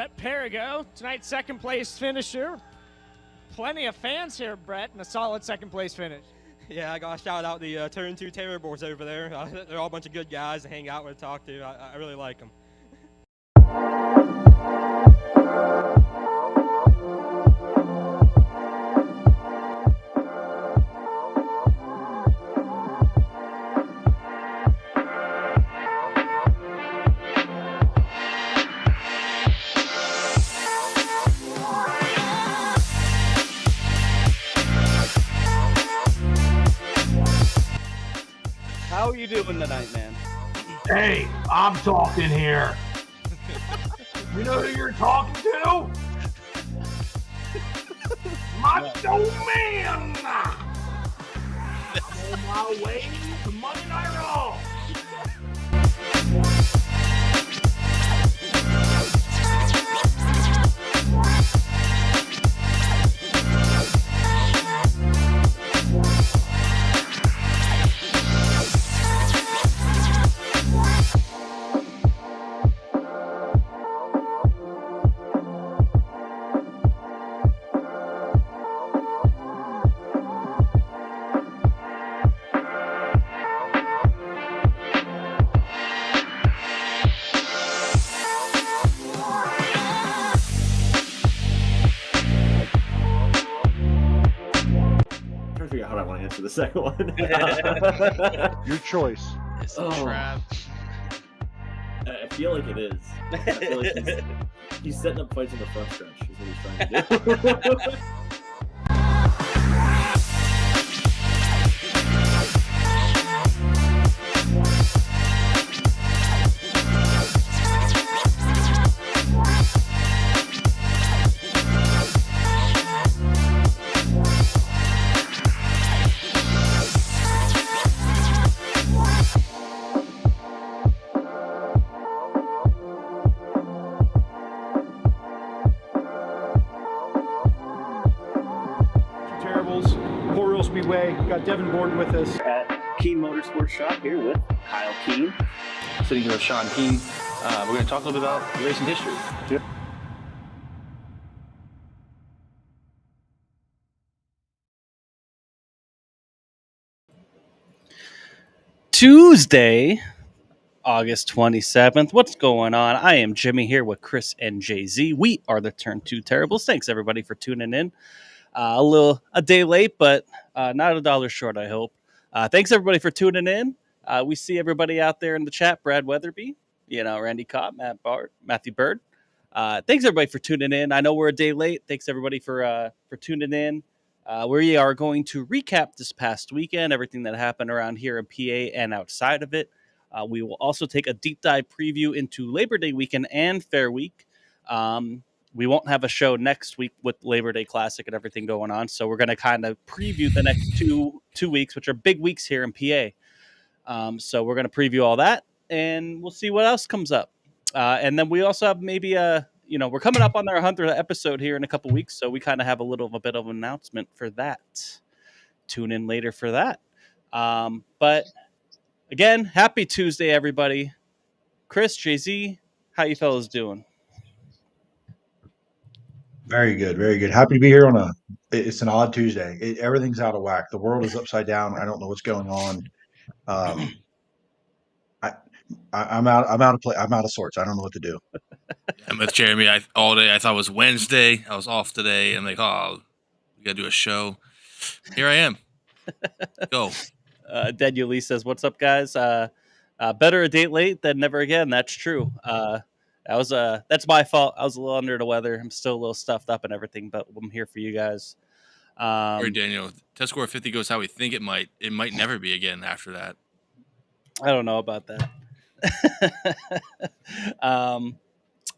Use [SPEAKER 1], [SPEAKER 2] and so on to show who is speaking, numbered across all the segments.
[SPEAKER 1] Brett Perigo, tonight's second place finisher. Plenty of fans here, Brett, and a solid second place finish.
[SPEAKER 2] Yeah, I got to shout out the Turn 2 Terror Boards over there. They're all a bunch of good guys to hang out with, talk to. I really like them.
[SPEAKER 3] How are you doing tonight, man?
[SPEAKER 4] Hey, I'm talking here. You know who you're talking to? Macho Man! I'm on my way to Monday Night Raw.
[SPEAKER 5] The second one.
[SPEAKER 6] Your choice.
[SPEAKER 7] It's a trap.
[SPEAKER 5] I feel like it is. I feel like he's setting up fights in the front stretch is what he's trying to do.
[SPEAKER 6] Port Royal Speedway. We've got Devin Gordon with us.
[SPEAKER 3] At Keene Motorsports Shop here with Kyle Keene.
[SPEAKER 8] Sitting here with Sean Keene. We're going to talk a little bit about racing history.
[SPEAKER 6] Yep.
[SPEAKER 3] Tuesday, August 27th. What's going on? I am Jimmy here with Chris and Jay-Z. We are the Turn 2 Terribles. Thanks, everybody, for tuning in. A day late, but not $1 short, I hope. Thanks, everybody, for tuning in. We see everybody out there in the chat. Brad Weatherby, Randy Cobb, Matthew Bird. Thanks, everybody, for tuning in. I know we're a day late. Thanks, everybody, for tuning in. We are going to recap this past weekend, everything that happened around here in PA and outside of it. We will also take a deep dive preview into Labor Day weekend and Fair Week. We won't have a show next week with Labor Day Classic and everything going on, so we're going to kind of preview the next two weeks, which are big weeks here in PA. So we're going to preview all that, and we'll see what else comes up. And then we also have maybe we're coming up on our 100th episode here in a couple weeks, so we kind of have a bit of an announcement for that. Tune in later for that. But again, happy Tuesday, everybody. Chris, Jay-Z, how you fellas doing?
[SPEAKER 6] Very good, very good. Happy to be here it's an odd Tuesday. Everything's out of whack. The world is upside down. I don't know what's going on. I'm out of sorts. I don't know what to do.
[SPEAKER 7] I'm with Jeremy. All day I thought it was Wednesday. I was off today. I'm like, oh, we gotta do a show. Here I am. Go.
[SPEAKER 3] Daniel Lee says, "What's up, guys? Better a date late than never again." That's true. That's my fault. I was a little under the weather. I'm still a little stuffed up and everything, but I'm here for you guys.
[SPEAKER 7] All right, Daniel. Tuscarora 50 goes how we think it might. It might never be again after that.
[SPEAKER 3] I don't know about that.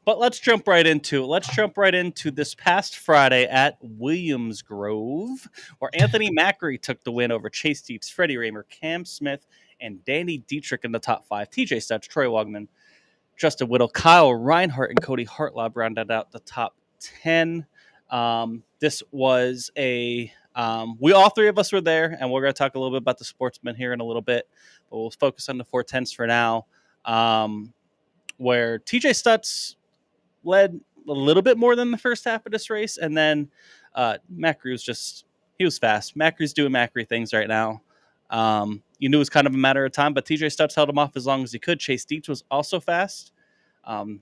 [SPEAKER 3] But let's jump right into it. Let's jump right into this past Friday at Williams Grove, where Anthony Macri took the win over Chase Deeps, Freddie Raymer, Cam Smith, and Danny Dietrich in the top 5. TJ Stutz, Troy Wogman, Justin Whittle, Kyle Reinhart, and Cody Hartlaub rounded out the top 10. This was we all three of us were there, and we're going to talk a little bit about the sportsmen here in a little bit, but we'll focus on the 410s for now, where TJ Stutz led a little bit more than the first half of this race. And then Macri was he was fast. Macri's doing Macri things right now. You knew it was kind of a matter of time, but TJ Stutz held him off as long as he could. Chase Dietz was also fast.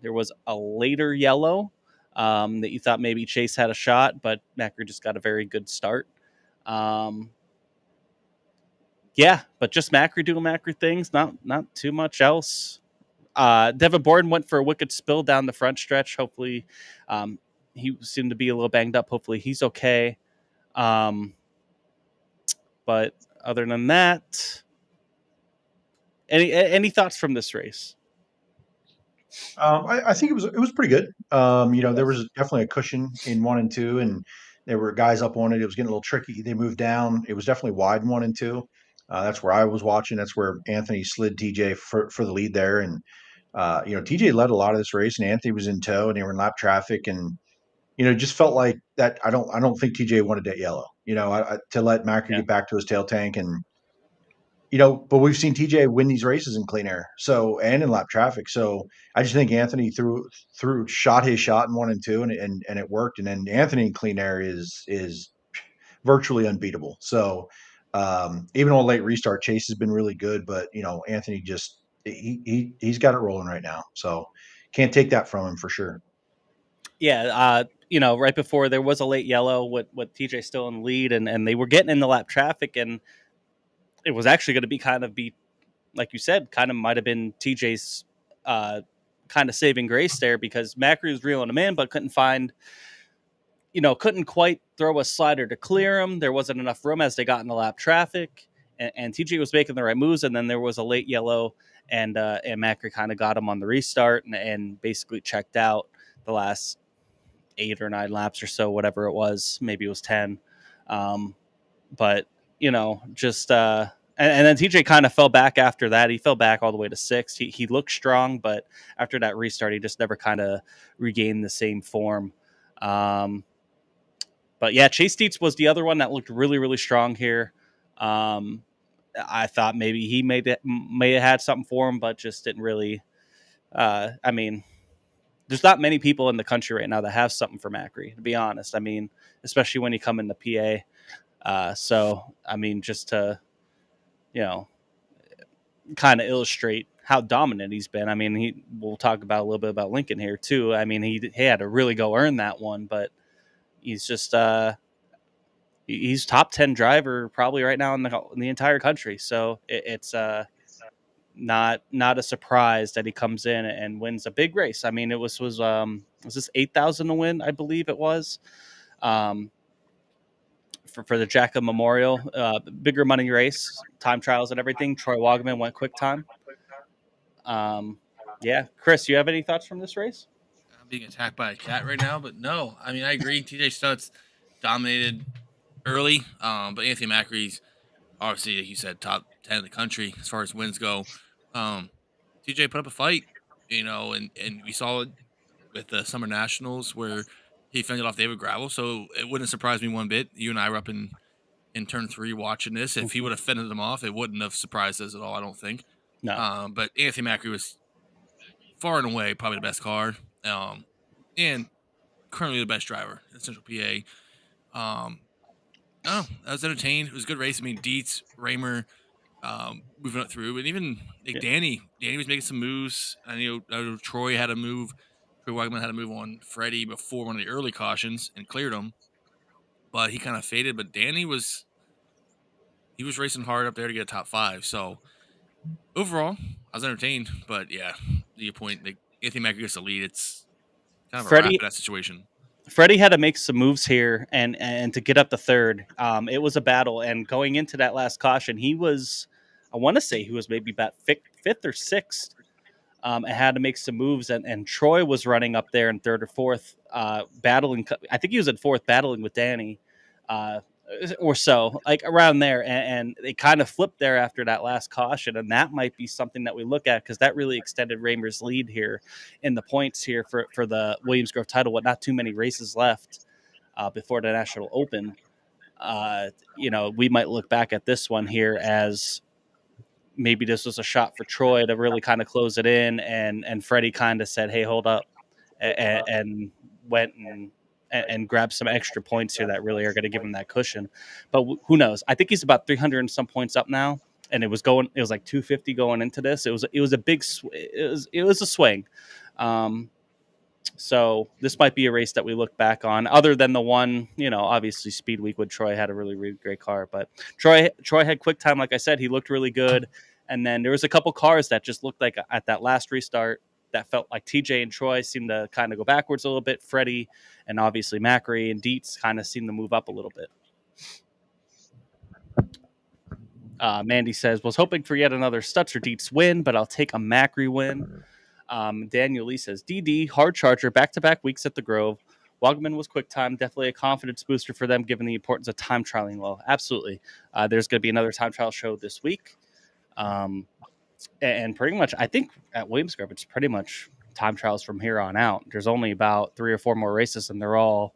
[SPEAKER 3] There was a later yellow that you thought maybe Chase had a shot, but Macri just got a very good start. Yeah, but just Macri doing Macri things, not too much else. Devin Borden went for a wicked spill down the front stretch. Hopefully, he seemed to be a little banged up. Hopefully, he's okay. But other than that, any thoughts from this race?
[SPEAKER 6] I think it was pretty good. There was definitely a cushion in 1 and 2, and there were guys up on it. It was getting a little tricky. They moved down. It was definitely wide in 1 and 2. That's where I was watching. That's where Anthony slid TJ for the lead there, and TJ led a lot of this race, and Anthony was in tow, and they were in lap traffic, and just felt like that. I don't think TJ wanted that yellow. To let Macri get back to his tail tank, and but we've seen TJ win these races in clean air, and in lap traffic. So I just think Anthony shot his shot in 1 and 2, and it worked. And then Anthony in clean air is virtually unbeatable. So even on a late restart, Chase has been really good, but Anthony just he's got it rolling right now. So can't take that from him for sure.
[SPEAKER 3] Yeah, right before there was a late yellow with TJ still in the lead, and they were getting in the lap traffic, and it was actually going to be like you said, kind of might have been TJ's kind of saving grace there, because Macri was reeling him in, but couldn't quite throw a slider to clear him. There wasn't enough room as they got in the lap traffic, and TJ was making the right moves, and then there was a late yellow, and Macri kind of got him on the restart and basically checked out the last 8 or 9 laps or so, whatever it was. Maybe it was 10. But just and then TJ kind of fell back after that. He fell back all the way to 6th. He looked strong, but after that restart, he just never kind of regained the same form. But yeah, Chase Dietz was the other one that looked really, really strong here. I thought maybe he may have had something for him, but just didn't really. There's not many people in the country right now that have something for Macri, to be honest. Especially when you come in the PA. Just to, kind of illustrate how dominant he's been. We'll talk about a little bit about Lincoln here too. He had to really go earn that one, but he's just, he's top 10 driver probably right now in the entire country. So it's not a surprise that he comes in and wins a big race. It was this 8,000 to win, I believe it was. For the Jacka Memorial, bigger money race, time trials and everything. Troy Wagaman went quick time. Chris, you have any thoughts from this race?
[SPEAKER 7] I'm being attacked by a cat right now, but no. I agree. TJ Stutz dominated early, but Anthony Macri's obviously, like you said, top 10 in the country as far as wins go. TJ put up a fight, and we saw it with the Summer Nationals where he fended off David Gravel, so it wouldn't surprise me one bit. You and I were up in turn 3 watching this. If he would have fended them off, it wouldn't have surprised us at all, I don't think.
[SPEAKER 3] No.
[SPEAKER 7] But Anthony Macri was far and away probably the best car, and currently the best driver in Central PA. I was entertained. It was a good race. Dietz, Raymer, moving up through, and even Danny was making some moves. I know Troy had a move. Troy Wagman had a move on Freddie before one of the early cautions and cleared him, but he kind of faded. But Danny was racing hard up there to get a top 5. So overall, I was entertained. But yeah, to your point, Anthony Macri gets the lead. It's kind of a wrap in that situation.
[SPEAKER 3] Freddie had to make some moves here and to get up to 3rd. It was a battle, and going into that last caution, he was maybe about 5th or 6th. And had to make some moves, and Troy was running up there in 3rd or 4th, battling. I think he was in 4th, battling with Danny, or so, like around there. And they kind of flipped there after that last caution, and that might be something that we look at, because that really extended Raymer's lead here in the points here for the Williams Grove title. With not too many races left before the National Open, we might look back at this one here as maybe this was a shot for Troy to really kind of close it in, and Freddie kind of said, "Hey, hold up," and went and grabbed some extra points here that really are going to give him that cushion. But who knows? I think he's about 300 and some points up now, and it was like 250 going into this. It was a big it was a swing. So this might be a race that we look back on, other than the one, obviously Speed Week with Troy had a really, really great car, but Troy had quick time. Like I said, he looked really good. And then there was a couple cars that just looked like at that last restart that felt like TJ and Troy seemed to kind of go backwards a little bit. Freddie and obviously Macri and Dietz kind of seemed to move up a little bit. Mandy says, was hoping for yet another Stutz or Dietz win, but I'll take a Macri win. Daniel Lee says, DD, hard charger, back-to-back weeks at the Grove. Wagman was quick time, definitely a confidence booster for them, given the importance of time trialing well. Absolutely. There's going to be another time trial show this week. And pretty much, I think at Williams-Grove, it's pretty much time trials from here on out. There's only about 3 or 4 more races, and they're all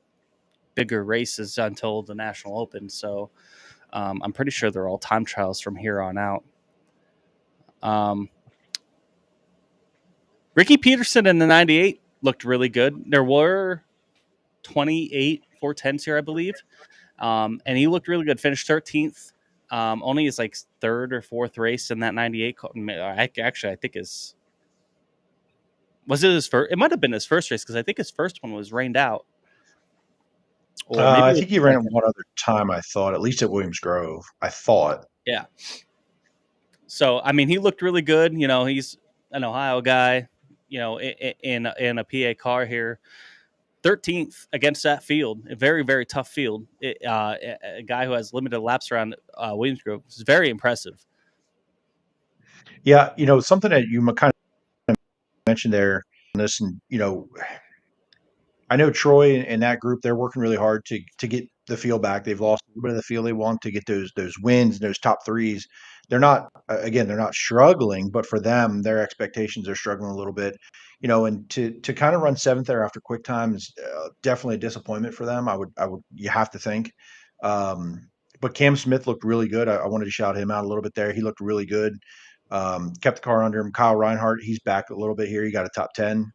[SPEAKER 3] bigger races until the National Open. So I'm pretty sure they're all time trials from here on out. Ricky Peterson in the 98 looked really good. There were 28 410s here, I believe. And he looked really good. Finished 13th. Only his like third or fourth race in that 98. Actually, I think was it his first? It might have been his first race because I think his first one was rained out.
[SPEAKER 6] Or maybe I think he ran it one other time, I thought, at least at Williams Grove. I thought.
[SPEAKER 3] Yeah. So, I mean, he looked really good. He's an Ohio guy, in a PA car here. 13th against that field, a very, very tough field. A guy who has limited laps around Williams Grove is very impressive.
[SPEAKER 6] Yeah, something that you kind of mentioned there, and I know Troy and that group, they're working really hard to get the field back. They've lost a little bit of the field they want to get those wins, those top threes. They're not struggling, but for them, their expectations are struggling a little bit. And to kind of run seventh there after quick time is definitely a disappointment for them. You have to think. But Cam Smith looked really good. I wanted to shout him out a little bit there. He looked really good. Kept the car under him. Kyle Reinhardt, he's back a little bit here. He got a top 10.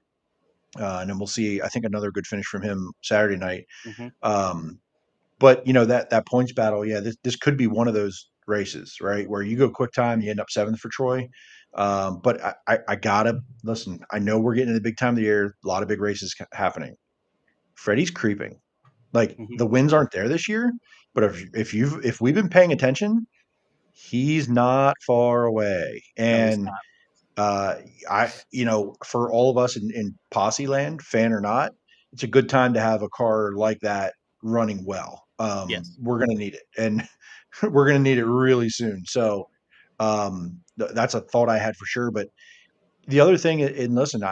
[SPEAKER 6] And then we'll see, I think, another good finish from him Saturday night.
[SPEAKER 3] Mm-hmm.
[SPEAKER 6] But that points battle, this could be one of those races, right, where you go quick time, you end up seventh for Troy. But I gotta listen. I know we're getting to the big time of the year. A lot of big races happening. Freddie's creeping. Like the wins aren't there this year, but if we've been paying attention, he's not far away. And for all of us in Posse land, fan or not, it's a good time to have a car like that running well.
[SPEAKER 3] Yes.
[SPEAKER 6] We're going to need it, and we're going to need it really soon. So that's a thought I had for sure. But the other thing, and listen,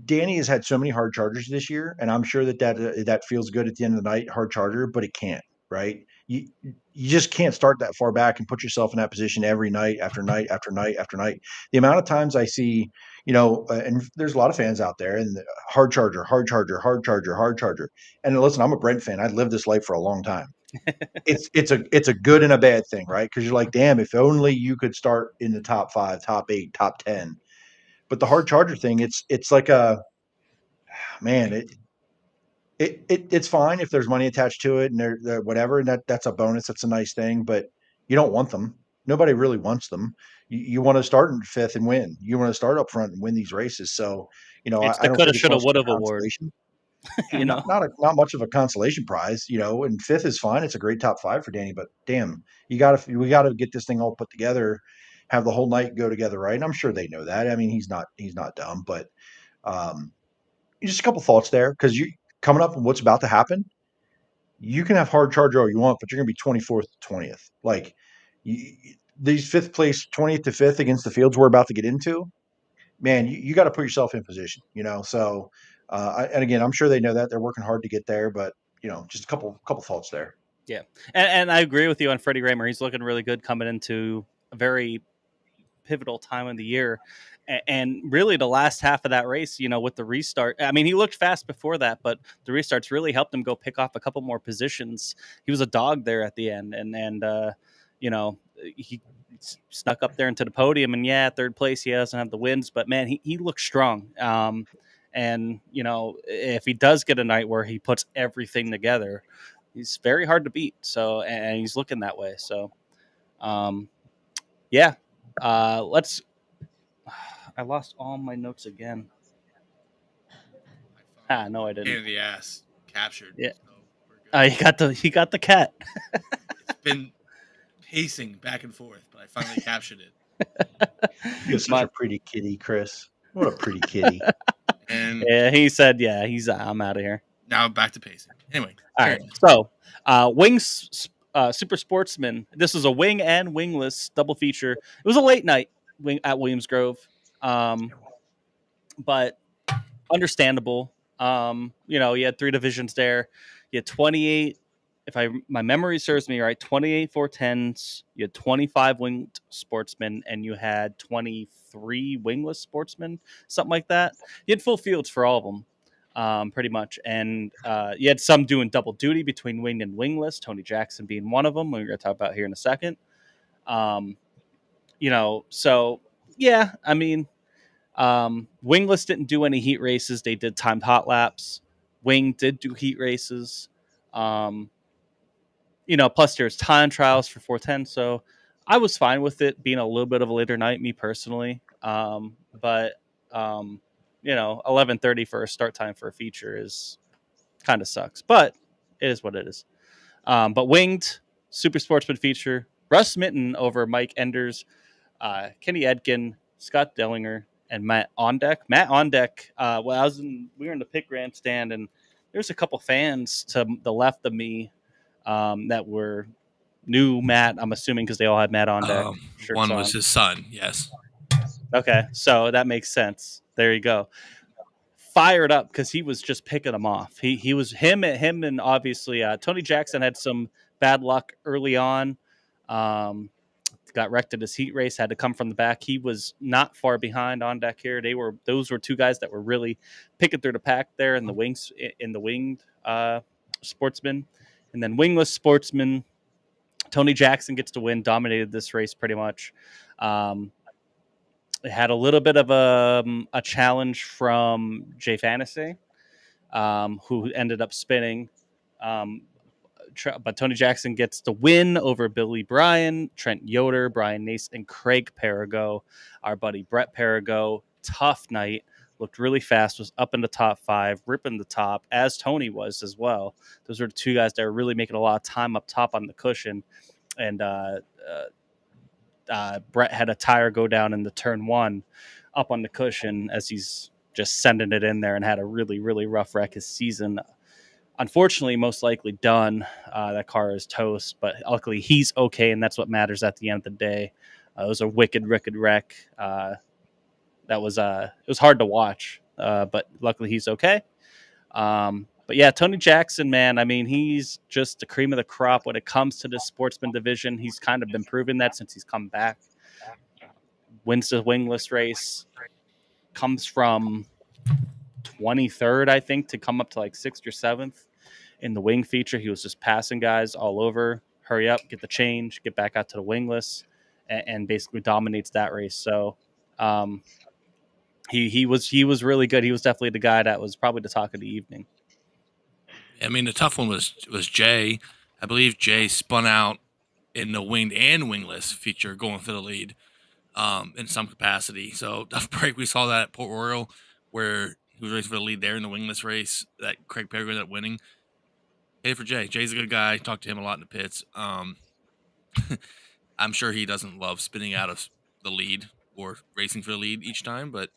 [SPEAKER 6] Danny has had so many hard chargers this year, and I'm sure that feels good at the end of the night, hard charger, but it can't, right? You just can't start that far back and put yourself in that position every night after night after night after night. The amount of times I see, and there's a lot of fans out there, and hard charger, hard charger, hard charger, hard charger. And listen, I'm a Brent fan. I've lived this life for a long time. It's a good and a bad thing, right? Because you're like, damn, if only you could start in the top 5, top 8, top 10. But the hard charger thing, it's like it's fine if there's money attached to it and they're whatever, and that's a bonus. That's a nice thing, but you don't want them. Nobody really wants them. You want to start in fifth and win. You want to start up front and win these races. So,
[SPEAKER 3] it's
[SPEAKER 6] I
[SPEAKER 3] the
[SPEAKER 6] don't
[SPEAKER 3] coulda,
[SPEAKER 6] think
[SPEAKER 3] shoulda, woulda award.
[SPEAKER 6] Not much of a consolation prize, and fifth is fine. It's a great top 5 for Danny, but damn, we got to get this thing all put together, have the whole night go together, right? And I'm sure they know that. I mean, he's not dumb, but just a couple thoughts there, because you coming up and what's about to happen. You can have hard charger all you want, but you're going to be 24th to 20th. Like these 5th place, 20th to 5th against the fields we're about to get into. Man, you got to put yourself in position, So, and again, I'm sure they know that they're working hard to get there, but just a couple thoughts there.
[SPEAKER 3] Yeah, and I agree with you on Freddie Raymer. He's looking really good coming into a very pivotal time of the year. And really the last half of that race, with the restart, I mean, he looked fast before that, but the restarts really helped him go pick off a couple more positions. He was a dog there at the end, and he snuck up there into the podium, and third place, he doesn't have the wins, but man, he looked strong. And, if he does get a night where he puts everything together, he's very hard to beat. So, and he's looking that way. So, yeah, let's, I lost all my notes again. No, I
[SPEAKER 7] Pain
[SPEAKER 3] didn't.
[SPEAKER 7] in the ass captured.
[SPEAKER 3] Yeah.
[SPEAKER 7] So we're good.
[SPEAKER 3] He got the cat.
[SPEAKER 7] It's been pacing back and forth, but I finally captured it.
[SPEAKER 6] You're such a pretty kitty, Chris. What a pretty kitty.
[SPEAKER 7] And
[SPEAKER 3] Yeah, he said, I'm out of here.
[SPEAKER 7] now back to pacing. Anyway.
[SPEAKER 3] All right. So, Wings Super Sportsman. This was a wing and wingless double feature. It was a late night at Williams Grove, but understandable. You had 3 divisions there. You had 28. If my memory serves me right, 28 410s. You had 25 winged sportsmen, and you had 23 wingless sportsmen, something like that. You had full fields for all of them. Pretty much. And you had some doing double duty between winged and wingless, Tony Jackson being one of them, we're going to talk about here in a second. So, yeah, I mean, wingless didn't do any heat races. They did timed hot laps. Wing did do heat races. Plus there's time trials for 410. So I was fine with it being a little bit of a later night, me personally. But 11:30 for a start time for a feature is kind of sucks, but it is what it is. But winged super sportsman feature, Russ Mitten over Mike Enders, Kenny Edkin, Scott Dellinger, and Matt Ondeck. We were in the pit grandstand, and there's a couple fans to the left of me that were new Matt, I'm assuming, because they all had Matt Ondeck.
[SPEAKER 7] One was his son, yes.
[SPEAKER 3] Okay, so that makes sense. There you go. Fired up because he was just picking them off. He was him, and obviously Tony Jackson had some bad luck early on. Got wrecked at his heat race, had to come from the back. He was not far behind on deck here. Those were 2 guys that were really picking through the pack there in the winged sportsman. And then wingless sportsman, Tony Jackson gets to win, dominated this race pretty much. It had a little bit of a challenge from Jay Fantasy, who ended up spinning. But Tony Jackson gets the win over Billy Bryan, Trent Yoder, Brian Nace, and Craig Perigo. Our buddy Brett Perigo, tough night, looked really fast, was up in the top 5, ripping the top, as Tony was as well. Those are the 2 guys that were really making a lot of time up top on the cushion. And Brett had a tire go down in the turn 1 up on the cushion as he's just sending it in there, and had a really, really rough wreck. His season, unfortunately, most likely done. That car is toast, but luckily he's okay, and that's what matters at the end of the day. It was a wicked wreck. It was hard to watch, but luckily he's okay. But yeah, Tony Jackson, man, I mean, he's just the cream of the crop when it comes to the sportsman division. He's kind of been proving that since he's come back. Wins the wingless race, comes from 23rd, I think, to come up to like 6th or 7th in the wing feature. He was just passing guys all over. Hurry up, get the change, get back out to the wingless, and basically dominates that race. So he was really good. He was definitely the guy that was probably the talk of the evening.
[SPEAKER 7] I mean, the tough one was Jay. I believe Jay spun out in the winged and wingless feature, going for the lead in some capacity. So tough break. We saw that at Port Royal, where he was racing for the lead there in the wingless race. That Craig Perry ended up winning. Hey for Jay. Jay's a good guy. Talked to him a lot in the pits. I'm sure he doesn't love spinning out of the lead or racing for the lead each time, but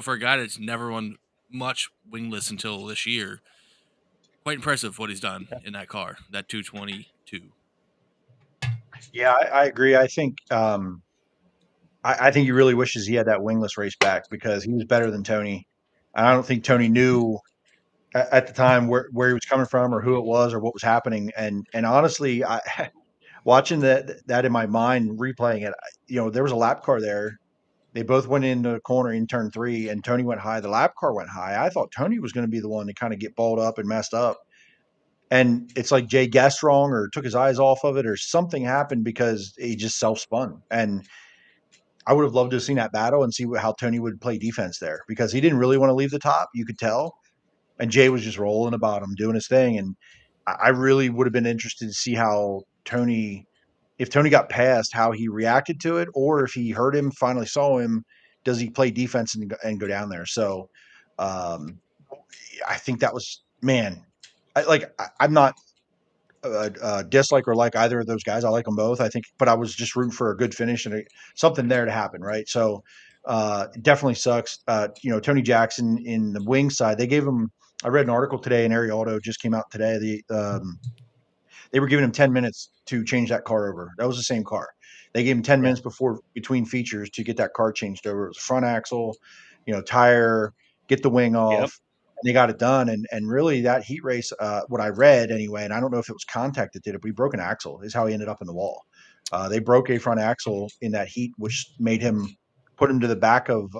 [SPEAKER 7] for a guy that's never won much wingless until this year, quite impressive what he's done in that car, that 222.
[SPEAKER 6] Yeah, I agree. I think I think he really wishes he had that wingless race back, because he was better than Tony. I don't think Tony knew at the time where he was coming from, or who it was, or what was happening. And honestly, watching that in my mind, replaying it, there was a lap car there. They both went into the corner in turn 3, and Tony went high. The lap car went high. I thought Tony was going to be the one to kind of get balled up and messed up. And it's like Jay guessed wrong, or took his eyes off of it, or something happened, because he just self-spun. And I would have loved to have seen that battle and see how Tony would play defense there, because he didn't really want to leave the top. You could tell, and Jay was just rolling the bottom, doing his thing. And I really would have been interested to see how if Tony got past, how he reacted to it, or if he heard him, finally saw him, does he play defense and go down there? So, I think that was, man. I'm not dislike or like either of those guys. I like them both. I think, but I was just rooting for a good finish and something there to happen, right? So, it definitely sucks. Tony Jackson in the wing side, they gave him. I read an article today, and Arialdo just came out today. They were giving him 10 minutes to change that car over. That was the same car. They gave him 10 minutes between features to get that car changed over. It was front axle, tire, get the wing off.
[SPEAKER 3] Yep.
[SPEAKER 6] And they got it done. And really that heat race, what I read anyway, and I don't know if it was Contact that did it, but he broke an axle is how he ended up in the wall. They broke a front axle in that heat, which made him put him to the back of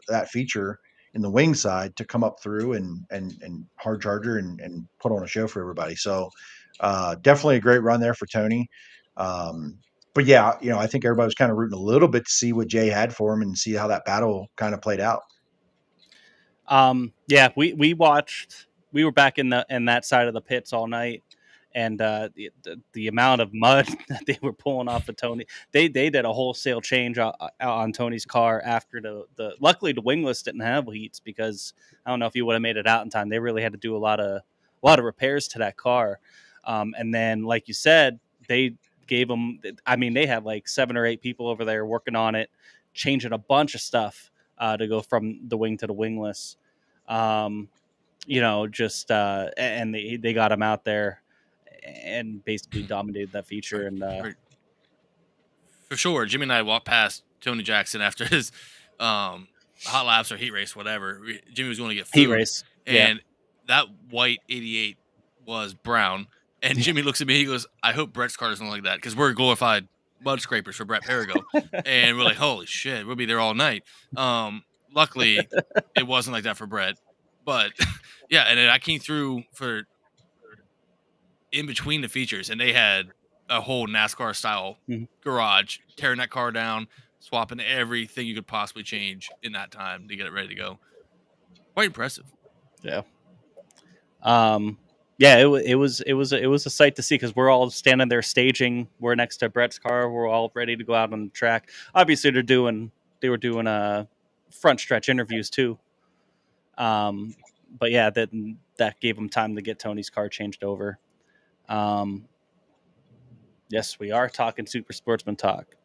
[SPEAKER 6] that feature in the wing side to come up through and hard charger and put on a show for everybody. So, definitely a great run there for Tony. But yeah, I think everybody was kind of rooting a little bit to see what Jay had for him and see how that battle kind of played out.
[SPEAKER 3] Yeah, we watched. We were back in that side of the pits all night, and the amount of mud that they were pulling off of Tony. They did a wholesale change on Tony's car after the. Luckily, the wingless didn't have heats, because I don't know if he would have made it out in time. They really had to do a lot of repairs to that car. And then, like you said, they gave them. I mean, they had like 7 or 8 people over there working on it, changing a bunch of stuff to go from the wing to the wingless. And they got him out there and basically dominated that feature. And
[SPEAKER 7] for sure, Jimmy and I walked past Tony Jackson after his hot laps or heat race, whatever. Jimmy was going to get food,
[SPEAKER 3] heat race,
[SPEAKER 7] and that white 88 was brown. And Jimmy looks at me, he goes, "I hope Brett's car doesn't look like that, because we're glorified mud scrapers for Brett Perigo." And we're like, "Holy shit, we'll be there all night." Luckily, it wasn't like that for Brett, but yeah. And then I came through for in between the features, and they had a whole NASCAR style garage, tearing that car down, swapping everything you could possibly change in that time to get it ready to go. Quite impressive.
[SPEAKER 3] Yeah. Yeah, it was a sight to see, because we're all standing there staging. We're next to Brett's car. We're all ready to go out on the track. Obviously, they were doing front stretch interviews too. But yeah, that gave them time to get Tony's car changed over. Yes, we are talking Super Sportsman talk.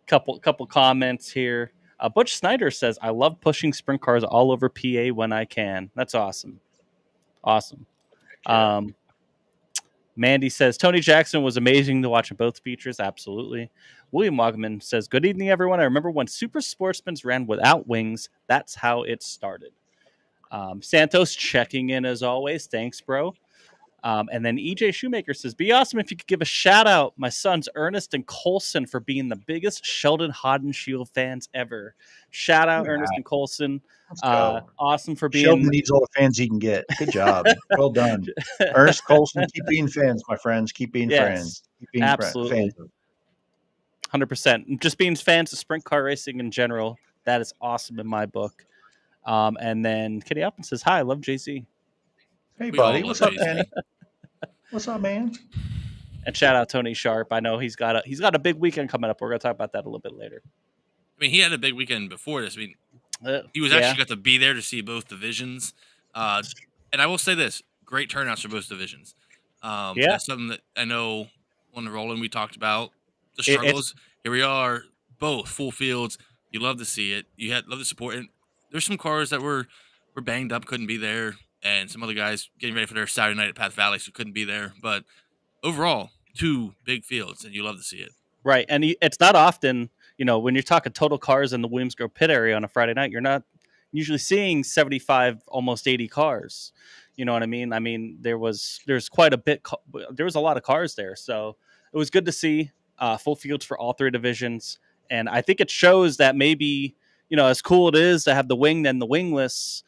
[SPEAKER 3] Couple comments here. Butch Snyder says, "I love pushing sprint cars all over PA when I can." That's awesome. Awesome. Mandy says, "Tony Jackson was amazing to watch in both features." Absolutely. William Wagman says, "Good evening, everyone. I remember when Super Sportsmen ran without wings. That's how it started." Santos checking in as always. Thanks, bro. And then EJ Shoemaker says, "Be awesome if you could give a shout out my sons Ernest and Colson for being the biggest Sheldon Haudenshield fans ever." Shout out Ernest and Colson. Awesome for being.
[SPEAKER 6] Sheldon needs all the fans he can get. Good job. Well done. Ernest, Colson, keep being fans, my friends. Keep being friends. Keep being
[SPEAKER 3] absolutely.
[SPEAKER 6] fans.
[SPEAKER 3] 100%. Just being fans of sprint car racing in general, that is awesome in my book. And then Kitty Alpin says, "Hi, I love JC."
[SPEAKER 6] Hey, buddy. What's up, Penny? What's up, man?
[SPEAKER 3] And shout out Tony Sharp. I know he's got a big weekend coming up. We're going to talk about that a little bit later.
[SPEAKER 7] I mean, he had a big weekend before this. I mean, he was actually got to be there to see both divisions. And I will say this, great turnouts for both divisions. That's something that I know on the Roland we talked about, the struggles. Here we are, both full fields. You love to see it. You love the support. And there's some cars that were banged up, couldn't be there. And some other guys getting ready for their Saturday night at Path Valley, so couldn't be there. But overall, 2 big fields, and you love to see it.
[SPEAKER 3] Right, and it's not often, when you're talking total cars in the Williams Grove pit area on a Friday night, you're not usually seeing 75, almost 80 cars. You know what I mean? I mean, there's quite a bit. There was a lot of cars there, so it was good to see full fields for all 3 divisions. And I think it shows that maybe, as cool it is to have the winged and the wingless,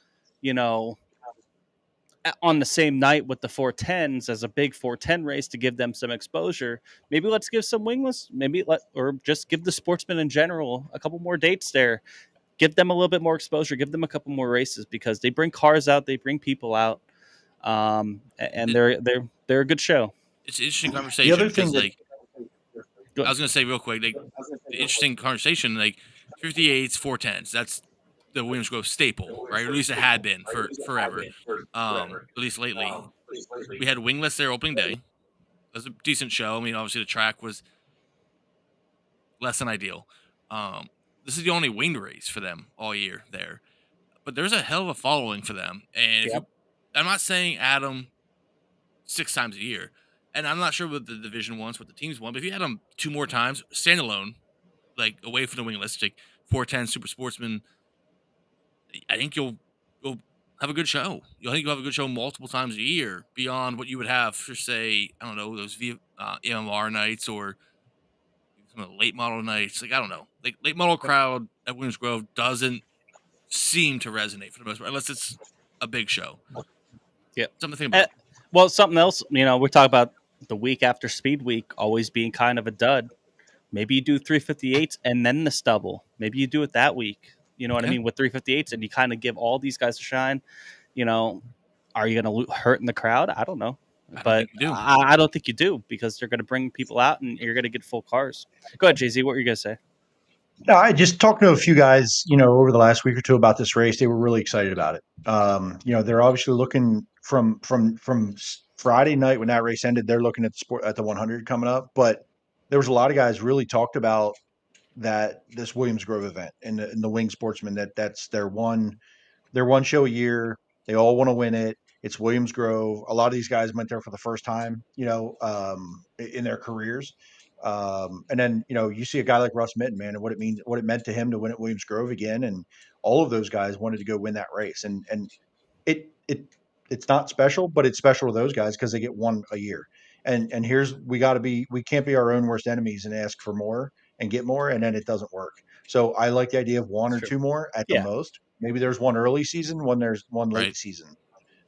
[SPEAKER 3] on the same night with the 410s as a big 410 race to give them some exposure. Maybe let's give some wingless, or just give the sportsmen in general a couple more dates there. Give them a little bit more exposure. Give them a couple more races because they bring cars out, they bring people out, and they're a good show.
[SPEAKER 7] It's an interesting
[SPEAKER 6] The
[SPEAKER 7] conversation
[SPEAKER 6] other thing
[SPEAKER 7] because,
[SPEAKER 6] that
[SPEAKER 7] like, I was gonna say real quick, like, the interesting conversation, like 58s, 410s. That's the Williams Grove staple, right? Or at least it had been for forever. At least lately, we had wingless there opening day. It was a decent show. I mean, obviously the track was less than ideal. This is the only winged race for them all year there, but there's a hell of a following for them. And if
[SPEAKER 3] Yep.
[SPEAKER 7] I'm not saying add them 6 times a year, and I'm not sure what the division wants, what the teams want, but if you add them 2 more times, standalone, like away from the wingless, like 410 Super Sportsman, I think you'll have a good show. I think you'll have a good show multiple times a year beyond what you would have for, say, I don't know, those MMR nights or some of the late model nights. Like, I don't know, like late model crowd at Williams Grove doesn't seem to resonate for the most part, unless it's a big show.
[SPEAKER 3] Yep.
[SPEAKER 7] Something to think about.
[SPEAKER 3] Well, something else, we talk about the week after Speed Week always being kind of a dud. Maybe you do 358s and then the stubble. Maybe you do it that week. You know what I mean? With 358s, and you kind of give all these guys a shine. Are you going to hurt in the crowd? I don't know. But I don't think you do because they're going to bring people out and you're going to get full cars. Go ahead, Jay-Z. What were you going to say?
[SPEAKER 6] No, I just talked to a few guys, over the last week or two about this race. They were really excited about it. They're obviously looking from Friday night when that race ended. They're looking at the 100 coming up. But there was a lot of guys really talked about this Williams Grove event and the Wing Sportsman. That's their one show a year. They all want to win it. It's Williams Grove. A lot of these guys went there for the first time, in their careers. And then, you see a guy like Russ Mitten, man, and what it meant to him to win at Williams Grove again. And all of those guys wanted to go win that race. And it's not special, but it's special to those guys because they get one a year. And we can't be our own worst enemies and ask for more and get more. And then it doesn't work. So I like the idea of one or two more at the most. Maybe there's one early season, there's one late season,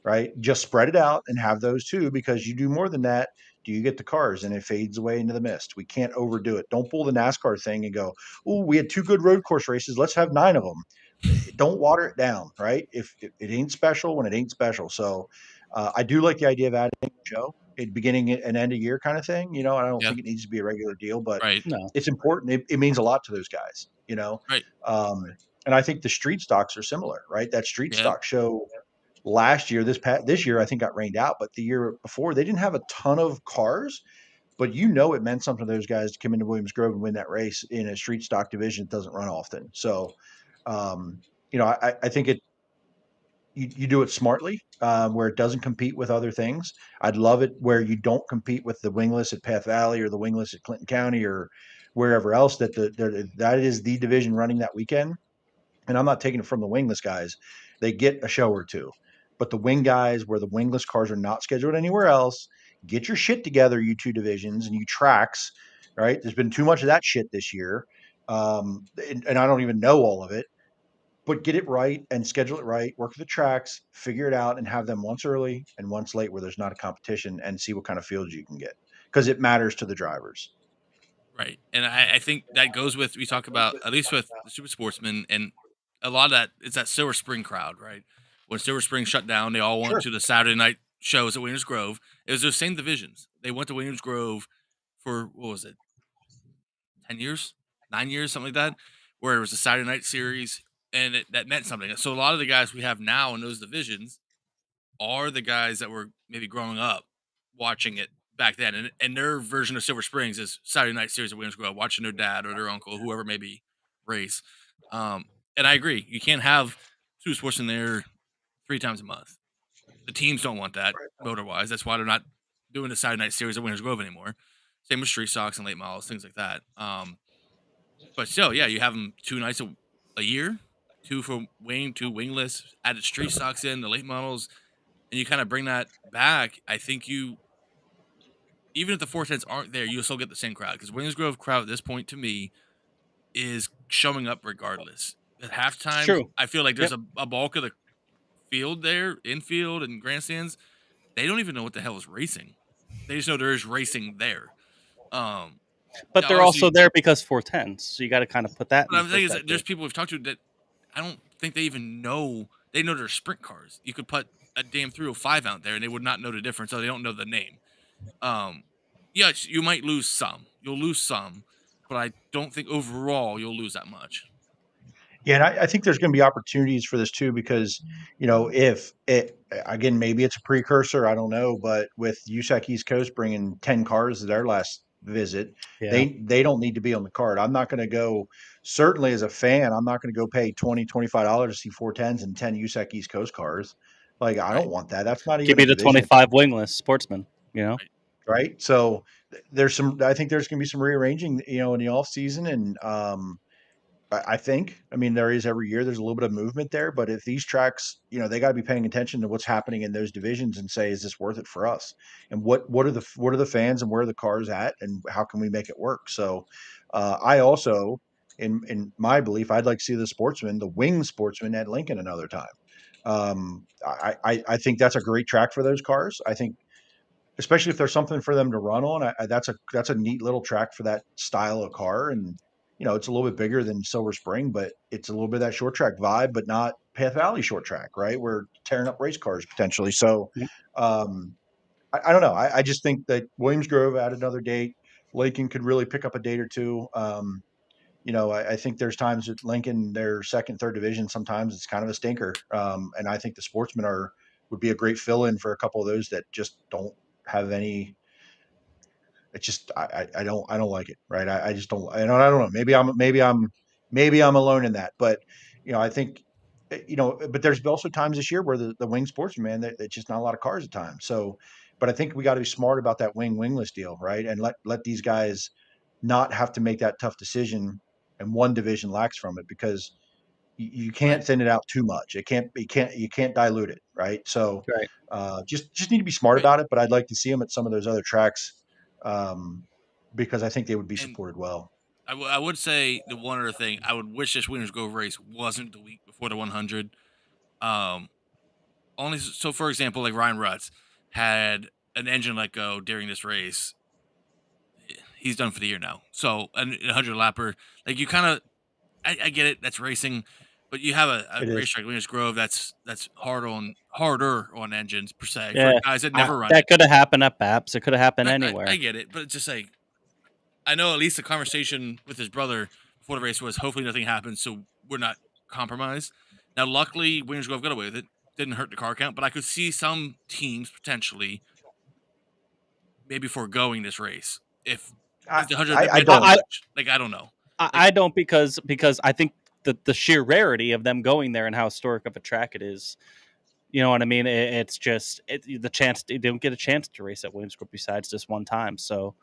[SPEAKER 6] right? Just spread it out and have those two, because you do more than that. Do you get the cars and it fades away into the mist? We can't overdo it. Don't pull the NASCAR thing and go, oh, we had 2 good road course races. Let's have 9 of them. Don't water it down, right? If it ain't special when it ain't special. So I do like the idea of adding a show at beginning and end of year kind of thing. I don't think it needs to be a regular deal, but it's important. It means a lot to those guys,
[SPEAKER 7] Right.
[SPEAKER 6] And I think the street stocks are similar, right? That street stock show last year, this year, I think got rained out, but the year before they didn't have a ton of cars, but it meant something to those guys to come into Williams Grove and win that race in a street stock division that doesn't run often. So, I think you do it smartly, where it doesn't compete with other things. I'd love it where you don't compete with the wingless at Path Valley or the wingless at Clinton County or wherever else that that is the division running that weekend. And I'm not taking it from the wingless guys. They get a show or two. But the wing guys, where the wingless cars are not scheduled anywhere else, get your shit together, you 2 divisions and you tracks, right? There's been too much of that shit this year. And I don't even know all of it. But get it right and schedule it right, work with the tracks, figure it out, and have them once early and once late where there's not a competition, and see what kind of fields you can get. Because it matters to the drivers.
[SPEAKER 7] Right. And I think that goes with, we talk about, at least with the Super Sportsman, and a lot of that, it's that Silver Spring crowd, right? When Silver Spring shut down, they all went to the Saturday night shows at Williams Grove. It was those same divisions. They went to Williams Grove for, 10 years, 9 years, something like that, where it was a Saturday night series, and that meant something. So a lot of the guys we have now in those divisions are the guys that were maybe growing up watching it back then, and their version of Silver Springs is Saturday night series at Williams Grove, watching their dad or their uncle, whoever may be, race. And I agree, you can't have Super Sports in there 3 times a month. The teams don't want that motor wise. That's why they're not doing the Saturday night series at Williams Grove anymore. Same with street stocks and late models, things like that. But still, you have them 2 nights a year, 2 for wing, 2 wingless, added street stocks in, the late models, and you kind of bring that back. I think even if the 410s aren't there, you'll still get the same crowd, because Williams Grove crowd at this point, to me, is showing up regardless. At halftime, I feel like there's a bulk of the field there, infield and grandstands, they don't even know what the hell is racing. They just know there is racing there.
[SPEAKER 3] But they're also there because 410s, so you got to kind of put that
[SPEAKER 7] But
[SPEAKER 3] in
[SPEAKER 7] I'm saying is that
[SPEAKER 3] perspective.
[SPEAKER 7] there's people we've talked to that I don't think they even know. They know they're sprint cars. You could put a damn 305 out there and they would not know the difference, so they don't know the name. Yes, you might lose some. You'll lose some, but I don't think overall you'll lose that much.
[SPEAKER 6] Yeah, and I think there's going to be opportunities for this too because, if it again maybe it's a precursor, I don't know, but with USAC East Coast bringing 10 cars to their last visit,
[SPEAKER 3] Yeah.
[SPEAKER 6] they don't need to be on the card. I'm not going to go. Certainly, as a fan, I'm not going to go pay $20-$25 to see 410s and 10 USAC East Coast cars. Like I don't want that. That's not
[SPEAKER 3] Give
[SPEAKER 6] even
[SPEAKER 3] me
[SPEAKER 6] a
[SPEAKER 3] the
[SPEAKER 6] division,
[SPEAKER 3] 25 wingless sportsman.
[SPEAKER 6] right? So there's some. I think there's going to be some rearranging, in the off season, and I think, there is every year. There's a little bit of movement there, but if these tracks, they got to be paying attention to what's happening in those divisions and say, is this worth it for us? And what are the fans and where are the cars at, and how can we make it work? So, I also, in my belief, I'd like to see the wing sportsman at Lincoln another time. I think that's a great track for those cars. I think especially if there's something for them to run on. That's a neat little track for that style of car, and it's a little bit bigger than Silver Spring, but it's a little bit of that short track vibe, but not Path Valley short track, right? We're tearing up race cars potentially. So, I don't know. I just think that Williams Grove add another date. Lincoln could really pick up a date or two. I think there's times that Lincoln, their second, third division, sometimes it's kind of a stinker. And I think the sportsmen would be a great fill in for a couple of those that just don't have any. It's just I don't like it, right? I just don't. I don't know. Maybe I'm alone in that, but I think But there's also times this year where the wing sportsman, man, that's just not a lot of cars at times. So, but I think we got to be smart about that wingless deal, right? And let these guys not have to make that tough decision, and one division lacks from it because you can't thin it out too much. You can't dilute it, right? So,
[SPEAKER 3] Right.
[SPEAKER 6] just need to be smart about it. But I'd like to see them at some of those other tracks, because I think they would be
[SPEAKER 7] And
[SPEAKER 6] supported well.
[SPEAKER 7] I would say the one other thing, I would wish this Winners Grove race wasn't the week before the 100. Only so, for example, like Ryan Rutz had an engine let go during this race. He's done for the year now. So a 100 lapper, like you kind of, I get it. That's racing, but you have a
[SPEAKER 6] It is.
[SPEAKER 7] racetrack, Winners Grove, that's harder on engines per se
[SPEAKER 3] Yeah.
[SPEAKER 7] for guys that never run
[SPEAKER 3] That
[SPEAKER 7] it.
[SPEAKER 3] could have happened at BAPS. It could have happened
[SPEAKER 7] I
[SPEAKER 3] anywhere.
[SPEAKER 7] get it, but it's just like I know at least the conversation with his brother before the race was hopefully nothing happens, so we're not compromised. Now, luckily, Winners Grove got away with it. Didn't hurt the car count, but I could see some teams potentially maybe foregoing this race if the 100
[SPEAKER 6] I
[SPEAKER 7] meant
[SPEAKER 6] don't.
[SPEAKER 7] that much. Like I don't know.
[SPEAKER 3] I don't because I think the sheer rarity of them going there and how historic of a track it is. You know what I mean? It's just the chance they don't get a chance to race at Williams Grove besides this one time. So,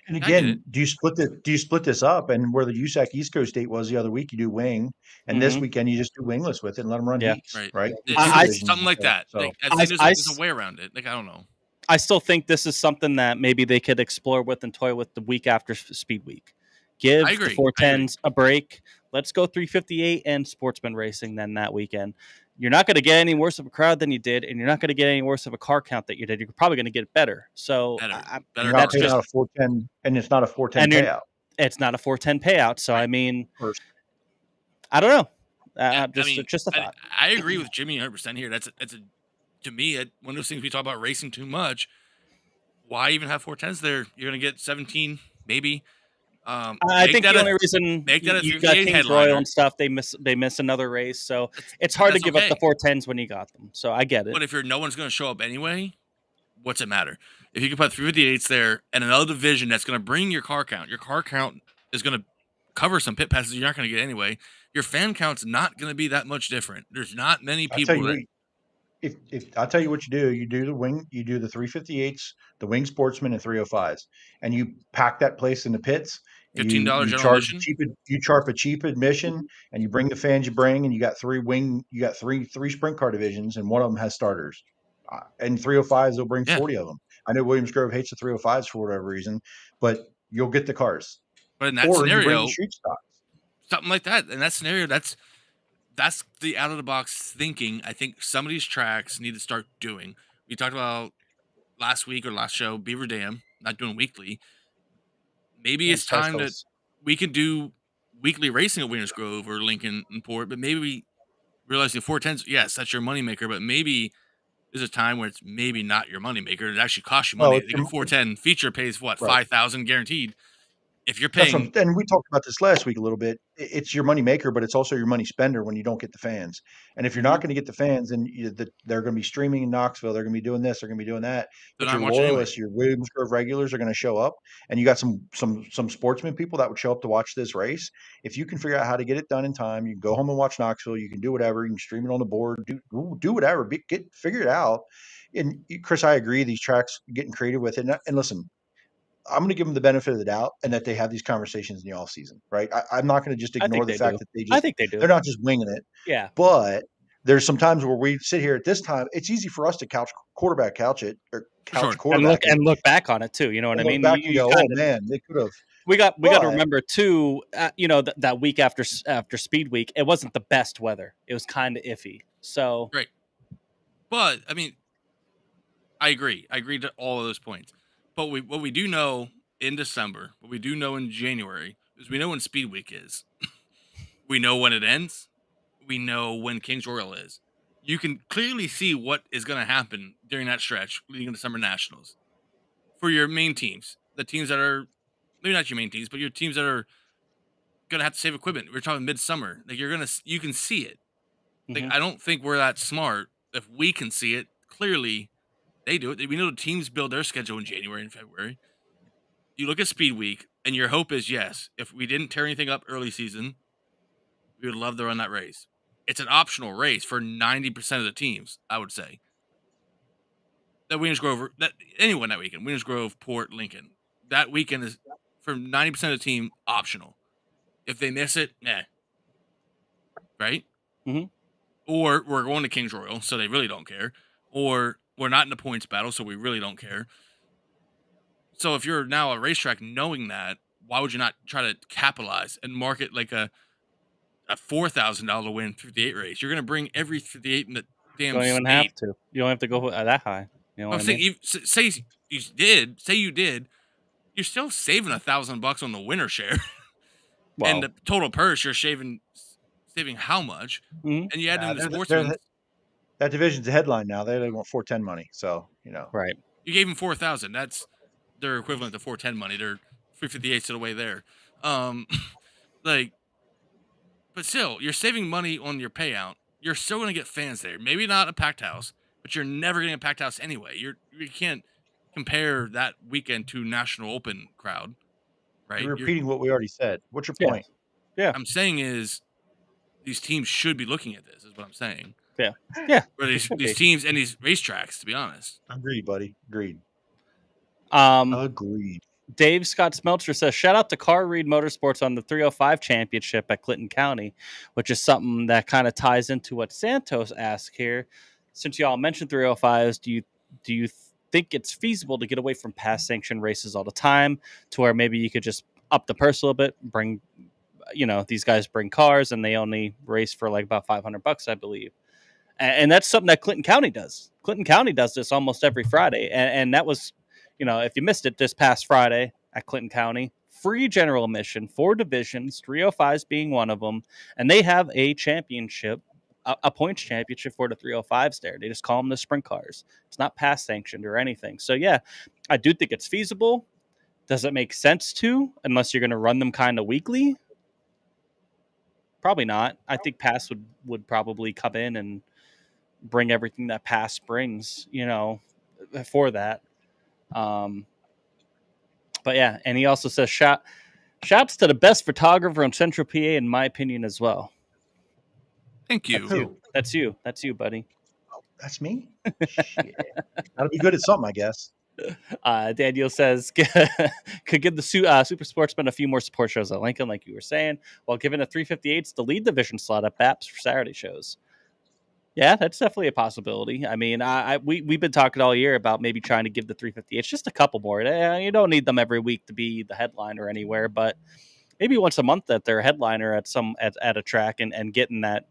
[SPEAKER 6] And
[SPEAKER 7] I get it.
[SPEAKER 6] again, do you split this up? And where the USAC East Coast date was the other week, you do wing, and this
[SPEAKER 3] Mhm.
[SPEAKER 6] weekend you just do wingless with it and let them run
[SPEAKER 3] Yeah.
[SPEAKER 6] heats,
[SPEAKER 7] Right.
[SPEAKER 6] right?
[SPEAKER 7] It's
[SPEAKER 3] I-
[SPEAKER 7] something like that.
[SPEAKER 6] So
[SPEAKER 7] Like, I think there's a way around it. Like I don't know.
[SPEAKER 3] I still think this is something that maybe they could explore with and toy with the week after Speed Week. Give
[SPEAKER 7] I agree.
[SPEAKER 3] the 410s a break. Let's go 358 and sportsman racing then that weekend. You're not going to get any worse of a crowd than you did, and you're not going to get any worse of a car count that you did. You're probably going to get better. So
[SPEAKER 7] Better
[SPEAKER 6] you're not
[SPEAKER 3] that's
[SPEAKER 6] paying
[SPEAKER 3] just
[SPEAKER 6] out a 410, and it's not a 410
[SPEAKER 3] and
[SPEAKER 6] payout.
[SPEAKER 3] it's not a 410 payout. So
[SPEAKER 7] Right.
[SPEAKER 3] I mean,
[SPEAKER 6] First.
[SPEAKER 3] I don't know.
[SPEAKER 7] Yeah,
[SPEAKER 3] Just a thought.
[SPEAKER 7] I agree with Jimmy 100% here. That's to me one of those things we talk about racing too much. Why even have 410s there? You're going to get 17 maybe.
[SPEAKER 3] I think the only reason
[SPEAKER 7] make that a
[SPEAKER 3] you got
[SPEAKER 7] 58
[SPEAKER 3] Kings
[SPEAKER 7] headliner.
[SPEAKER 3] Royal and stuff, they miss another race, so it's hard to
[SPEAKER 7] that's
[SPEAKER 3] give up
[SPEAKER 7] okay.
[SPEAKER 3] the 410s when you got them. So I get it.
[SPEAKER 7] But if no one's going to show up anyway, what's it matter? If you can put 358s there and another division that's going to bring your car count is going to cover some pit passes you're not going to get anyway. Your fan count's not going to be that much different. There's not many people that.
[SPEAKER 6] If I'll tell you what you do the wing, you do the 358s, the wing sportsman, and 305s, and you pack that place in the pits.
[SPEAKER 7] $15
[SPEAKER 6] you
[SPEAKER 7] general
[SPEAKER 6] charge
[SPEAKER 7] admission?
[SPEAKER 6] you charge a cheap admission, and you bring the fans you bring, and you got three sprint car divisions, and one of them has starters, and 305s they'll bring 40 of them. I know Williams Grove hates the 305s for whatever reason, but you'll get the cars.
[SPEAKER 7] But in that
[SPEAKER 6] or you bring
[SPEAKER 7] scenario,
[SPEAKER 6] the street stocks.
[SPEAKER 7] something like that, in that scenario, that's the out of the box thinking I think some of these tracks need to start doing. We talked about last week or last show, Beaver Dam, not doing weekly. Maybe
[SPEAKER 3] And
[SPEAKER 7] it's time that
[SPEAKER 3] specials.
[SPEAKER 7] we could do weekly racing at Winners Grove or Lincoln and Port, but maybe we realize the 410s, yes, that's your moneymaker, but maybe there's a time where it's maybe not your moneymaker. It actually costs you
[SPEAKER 6] Well,
[SPEAKER 7] money.
[SPEAKER 6] it's
[SPEAKER 7] I think a 410 feature pays what,
[SPEAKER 6] right.
[SPEAKER 7] 5,000 guaranteed. If you're
[SPEAKER 6] That's
[SPEAKER 7] paying,
[SPEAKER 6] and we talked about this last week a little bit. It's your money maker, but it's also your money spender when you don't get the fans. And if you're not going to get the fans, then they're going to be streaming in Knoxville. They're going to be doing this. They're going to be doing that.
[SPEAKER 7] they're
[SPEAKER 6] But
[SPEAKER 7] not
[SPEAKER 6] your
[SPEAKER 7] watching anyway.
[SPEAKER 6] loyalists, your Williams Grove regulars, are going to show up. And you got some sportsman people that would show up to watch this race. If you can figure out how to get it done in time, you can go home and watch Knoxville. You can do whatever. You can stream it on the board. Do whatever. Figure it out. And Chris, I agree. These tracks getting creative with it. And listen, I'm going to give them the benefit of the doubt and that they have these conversations in the off season, right? I'm not going to just
[SPEAKER 3] I
[SPEAKER 6] ignore
[SPEAKER 3] think
[SPEAKER 6] the
[SPEAKER 3] they
[SPEAKER 6] fact
[SPEAKER 3] do.
[SPEAKER 6] that
[SPEAKER 3] I think they do.
[SPEAKER 6] they're not just winging it,
[SPEAKER 3] Yeah.
[SPEAKER 6] but there's some times where we sit here at this time. It's easy for us to couch
[SPEAKER 7] Sure.
[SPEAKER 6] quarterback
[SPEAKER 3] And look back on it too. You know what I
[SPEAKER 6] and look
[SPEAKER 3] mean?
[SPEAKER 6] back and go, oh
[SPEAKER 3] kinda,
[SPEAKER 6] man, they could have.
[SPEAKER 3] we got to
[SPEAKER 6] But
[SPEAKER 3] remember too. That week after Speed Week, it wasn't the best weather. It was kind of iffy. So
[SPEAKER 7] Right. But I mean, I agree. I agree to all of those points. But what we do know in December, what we do know in January, is we know when Speed Week is. We know when it ends. We know when Kings Royal is. You can clearly see what is going to happen during that stretch leading into Summer Nationals for your main teams, the teams that are maybe not your main teams, but your teams that are going to have to save equipment. We're talking midsummer. Like you can see it. Like
[SPEAKER 3] Mhm.
[SPEAKER 7] I don't think we're that smart. If we can see it clearly, they do it. We know the teams build their schedule in January and February. You look at Speed Week, and your hope is yes, if we didn't tear anything up early season, we would love to run that race. It's an optional race for 90% of the teams, I would say. That Williams Grove, that anyone that weekend, Williams Grove, Port, Lincoln, that weekend is for 90% of the team optional. If they miss it, right?
[SPEAKER 3] Mhm.
[SPEAKER 7] Or we're going to Kings Royal, so they really don't care. Or we're not in the points battle, so we really don't care. So if you're now a racetrack knowing that, why would you not try to capitalize and market like a $4,000 win 58 race? You're going to bring every 58 in the damn
[SPEAKER 3] Don't even
[SPEAKER 7] state.
[SPEAKER 3] have to. You don't have to go that high. You know what
[SPEAKER 7] I'm
[SPEAKER 3] I
[SPEAKER 7] saying,
[SPEAKER 3] mean?
[SPEAKER 7] say you did, you're still saving $1,000 on the winner share,
[SPEAKER 3] Well,
[SPEAKER 7] and the total purse you're saving how much?
[SPEAKER 3] mhm.
[SPEAKER 7] And you add in the
[SPEAKER 6] they're
[SPEAKER 7] sportsmen,
[SPEAKER 6] that division's a headline now. They want 410 money, so
[SPEAKER 3] Right.
[SPEAKER 7] you gave them 4,000. That's their equivalent to 410 money. They're 358 to the way there. Like, but still, you're saving money on your payout. You're still going to get fans there. Maybe not a packed house, but you're never getting a packed house anyway. You can't compare that weekend to National Open crowd, right?
[SPEAKER 6] you're repeating what we already said. What's your
[SPEAKER 3] Yeah.
[SPEAKER 6] point?
[SPEAKER 3] Yeah.
[SPEAKER 7] I'm saying is these teams should be looking at this. Is what I'm saying.
[SPEAKER 3] Yeah. Yeah.
[SPEAKER 7] Or these teams and these racetracks, to be honest.
[SPEAKER 6] Agreed, buddy. Agreed.
[SPEAKER 3] Agreed. Dave Scott Smeltzer says, shout out to Car Reed Motorsports on the 305 championship at Clinton County, which is something that kind of ties into what Santos asked here. Since y'all mentioned 305s, do you think it's feasible to get away from past sanctioned races all the time to where maybe you could just up the purse a little bit, bring, these guys bring cars and they only race for like about $500, I believe. And that's something that Clinton County does. Clinton County does this almost every Friday. And that was, if you missed it this past Friday at Clinton County, free general admission, 4 divisions, 305s being one of them. And they have a championship, a points championship for the 305s there. They just call them the sprint cars. It's not pass sanctioned or anything. So, yeah, I do think it's feasible. Does it make sense to, unless you're going to run them kind of weekly? Probably not. I think pass would probably come in and bring everything that pass brings, for that. But yeah, and he also says shouts to the best photographer in Central PA, in my opinion, as well.
[SPEAKER 7] Thank you.
[SPEAKER 3] That's you, buddy.
[SPEAKER 6] Oh, that's me. Shit. Gotta be good at something, I guess.
[SPEAKER 3] Daniel says could give the super sportsmen a few more support shows at Lincoln, like you were saying, while giving the 358s the lead division slot at BAPS for Saturday shows. Yeah, that's definitely a possibility. I mean, we've been talking all year about maybe trying to give the 358s just a couple more. You don't need them every week to be the headliner anywhere, but maybe once a month that they're a headliner at at a track and getting that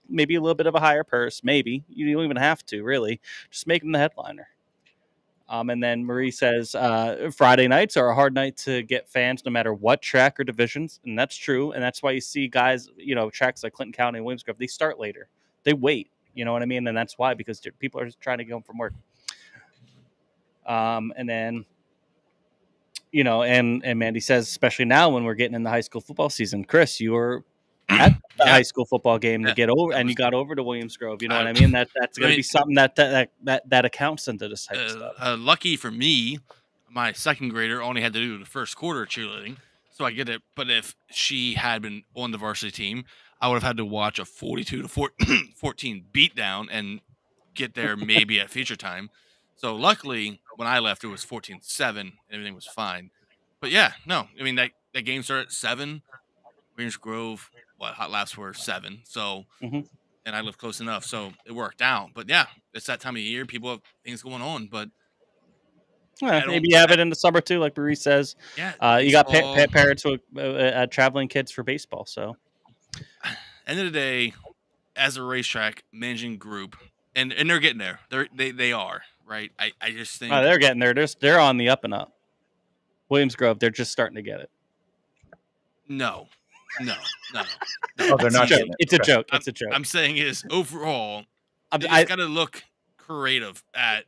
[SPEAKER 3] maybe a little bit of a higher purse. Maybe you don't even have to really just make them the headliner. And then Marie says Friday nights are a hard night to get fans, no matter what track or divisions, and that's true. And that's why you see guys, tracks like Clinton County and Williamsgrove, they start later, they wait. You know what I mean? And that's why, because people are trying to get home from work. And then, and Mandy says, especially now when we're getting in the high school football season. Chris, you were at the high school football game to get over, and you got over to Williamsgrove. You know what I mean? That's going to be something that accounts into this type of stuff.
[SPEAKER 7] Lucky for me, my second grader only had to do the first quarter of cheerleading, so I get it. But if she had been on the varsity team, I would have had to watch a 42-14 beatdown and get there maybe at feature time. So luckily, when I left, it was 14-7, and everything was fine. But yeah, no, I mean that game started at 7. Williamsgrove, hot laps were 7. So, and I live close enough, so it worked out. But yeah, it's that time of year. People have things going on, but
[SPEAKER 3] maybe you have it in the summer too, like Marie says. Yeah, you got parents who traveling kids for baseball. So,
[SPEAKER 7] end of the day, as a racetrack managing group, and they're getting there. They are right. I just think
[SPEAKER 3] they're getting there. They're on the up and up. Williamsgrove, they're just starting to get it.
[SPEAKER 6] Oh,
[SPEAKER 7] No.
[SPEAKER 6] they're not.
[SPEAKER 3] It's a joke. It's a joke.
[SPEAKER 7] I'm saying is overall, I got to look creative at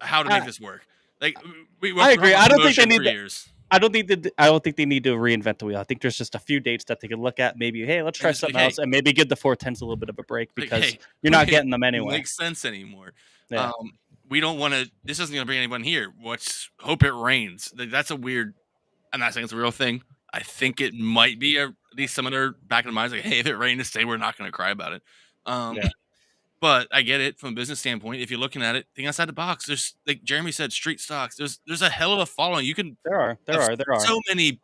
[SPEAKER 7] how to make this work. Like
[SPEAKER 3] I agree. I don't think they need
[SPEAKER 7] years.
[SPEAKER 3] I don't think they need to reinvent the wheel. I think there's just a few dates that they can look at. Maybe, hey, let's try something else, and maybe give the 410s a little bit of a break because you're not getting them anyway.
[SPEAKER 7] It makes sense anymore.
[SPEAKER 3] Yeah.
[SPEAKER 7] We don't want to. This isn't going to bring anyone here. Hope it rains. That's a weird. I'm not saying it's a real thing. I think it might be at least some of their back in the minds, like, hey, if it rained this day, we're not going to cry about it. But I get it from a business standpoint. If you're looking at it, think outside the box. There's, like Jeremy said, street stocks. There's a hell of a following. You can.
[SPEAKER 3] There are
[SPEAKER 7] so many.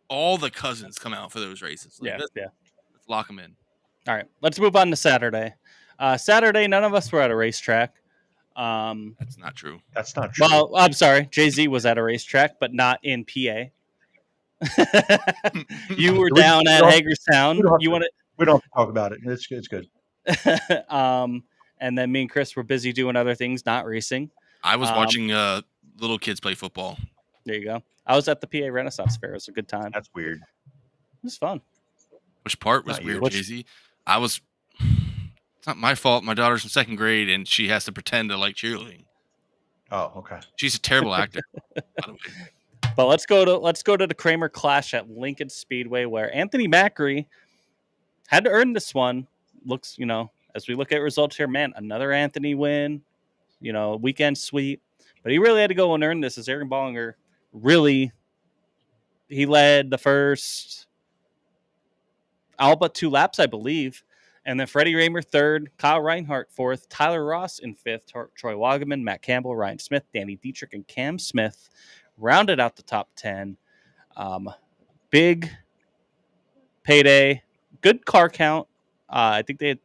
[SPEAKER 7] All the cousins come out for those races. Like, let's lock them in.
[SPEAKER 3] All right, let's move on to Saturday. Saturday, none of us were at a racetrack.
[SPEAKER 7] That's not true.
[SPEAKER 6] That's not true.
[SPEAKER 3] Well, I'm sorry. Jay-Z was at a racetrack, but not in PA. You were down at Hagerstown.
[SPEAKER 6] We don't have to talk about it. It's good.
[SPEAKER 3] And then me and Chris were busy doing other things, not racing.
[SPEAKER 7] I was watching little kids play football.
[SPEAKER 3] There you go. I was at the PA Renaissance Fair. It was a good time.
[SPEAKER 6] That's weird.
[SPEAKER 3] It was fun.
[SPEAKER 7] Which part was weird, Jay-Z? It's not my fault. My daughter's in second grade, and she has to pretend to like cheerleading.
[SPEAKER 6] Oh, okay.
[SPEAKER 7] She's a terrible actor, by the way.
[SPEAKER 3] But let's go to the Kramer Clash at Lincoln Speedway, where Anthony Macri had to earn this one. Looks, as we look at results here, man, another Anthony win, weekend sweep. But he really had to go and earn this, as Aaron Bollinger he led the first all but 2 laps, I believe. And then Freddie Raymer third, Kyle Reinhart fourth, Tyler Ross in fifth, Troy Wagaman, Matt Campbell, Ryan Smith, Danny Dietrich, and Cam Smith rounded out the top 10. Big payday, good car count. I think they